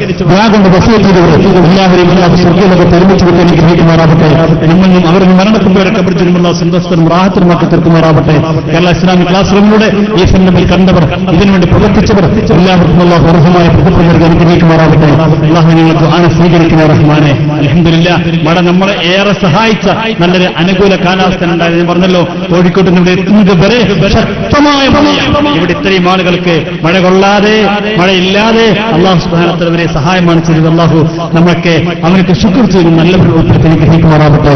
കൊണ്ട് വസീയത്ത് എല്ലാവരെയും സ്വർഗ്ഗലോകത്ത് ഒരുമിച്ച് വിട്ട് അനുഗ്രഹിക്കുമാറാവട്ടെ. നമ്മളും അവരുടെ മരണത്തിലൊക്കെ പിടിച്ചിരുമുള്ള സന്തോഷത്തിനും റാഹത്തിനുമൊക്കെ തീർക്കുമാറാവട്ടെ. കേരള ഇസ്ലാമിക് ക്ലാസ് റൂമിലൂടെ ഈ സംരംഭത്തിൽ കണ്ടവർ, ഇതിനുവേണ്ടി പ്രവർത്തിച്ചവർ എല്ലാവർക്കും അല്ലാഹു അർഹമായ പ്രതിഫലം നൽകി അനുഗ്രഹിക്കുമാറാവട്ടെ. അല്ലാഹു ഞങ്ങൾ ദുആ സ്വീകരിക്കുന്ന റഹ്മാനെ. അൽഹംദുലില്ലാഹ്, മഴ നമ്മളെ ഏറെ സഹായിച്ച നല്ലൊരു അനുകൂല കാലാവസ്ഥ ഉണ്ടായത്. ഞാൻ പറഞ്ഞല്ലോ, കോഴിക്കോട്ടിൽ ഇവിടെ എത്തുന്നത് വരെ ശക്തമായ മഴയാണ്. ഇവിടെ ഇത്രയും ആളുകൾക്ക് മഴ കൊള്ളാതെ, മഴയില്ലാതെ അല്ലാഹു സുബ്ഹാനഹു വ തആല അവരെ സഹായമാണ് ചെയ്തത്. അല്ലാഹു നമ്മൾക്ക് അവനക്ക് ശുക്ർ ചെയ്ത് നല്ല പ്രവർത്തനത്തിന് ഗ്രഹിക്കുമാറാവട്ടെ.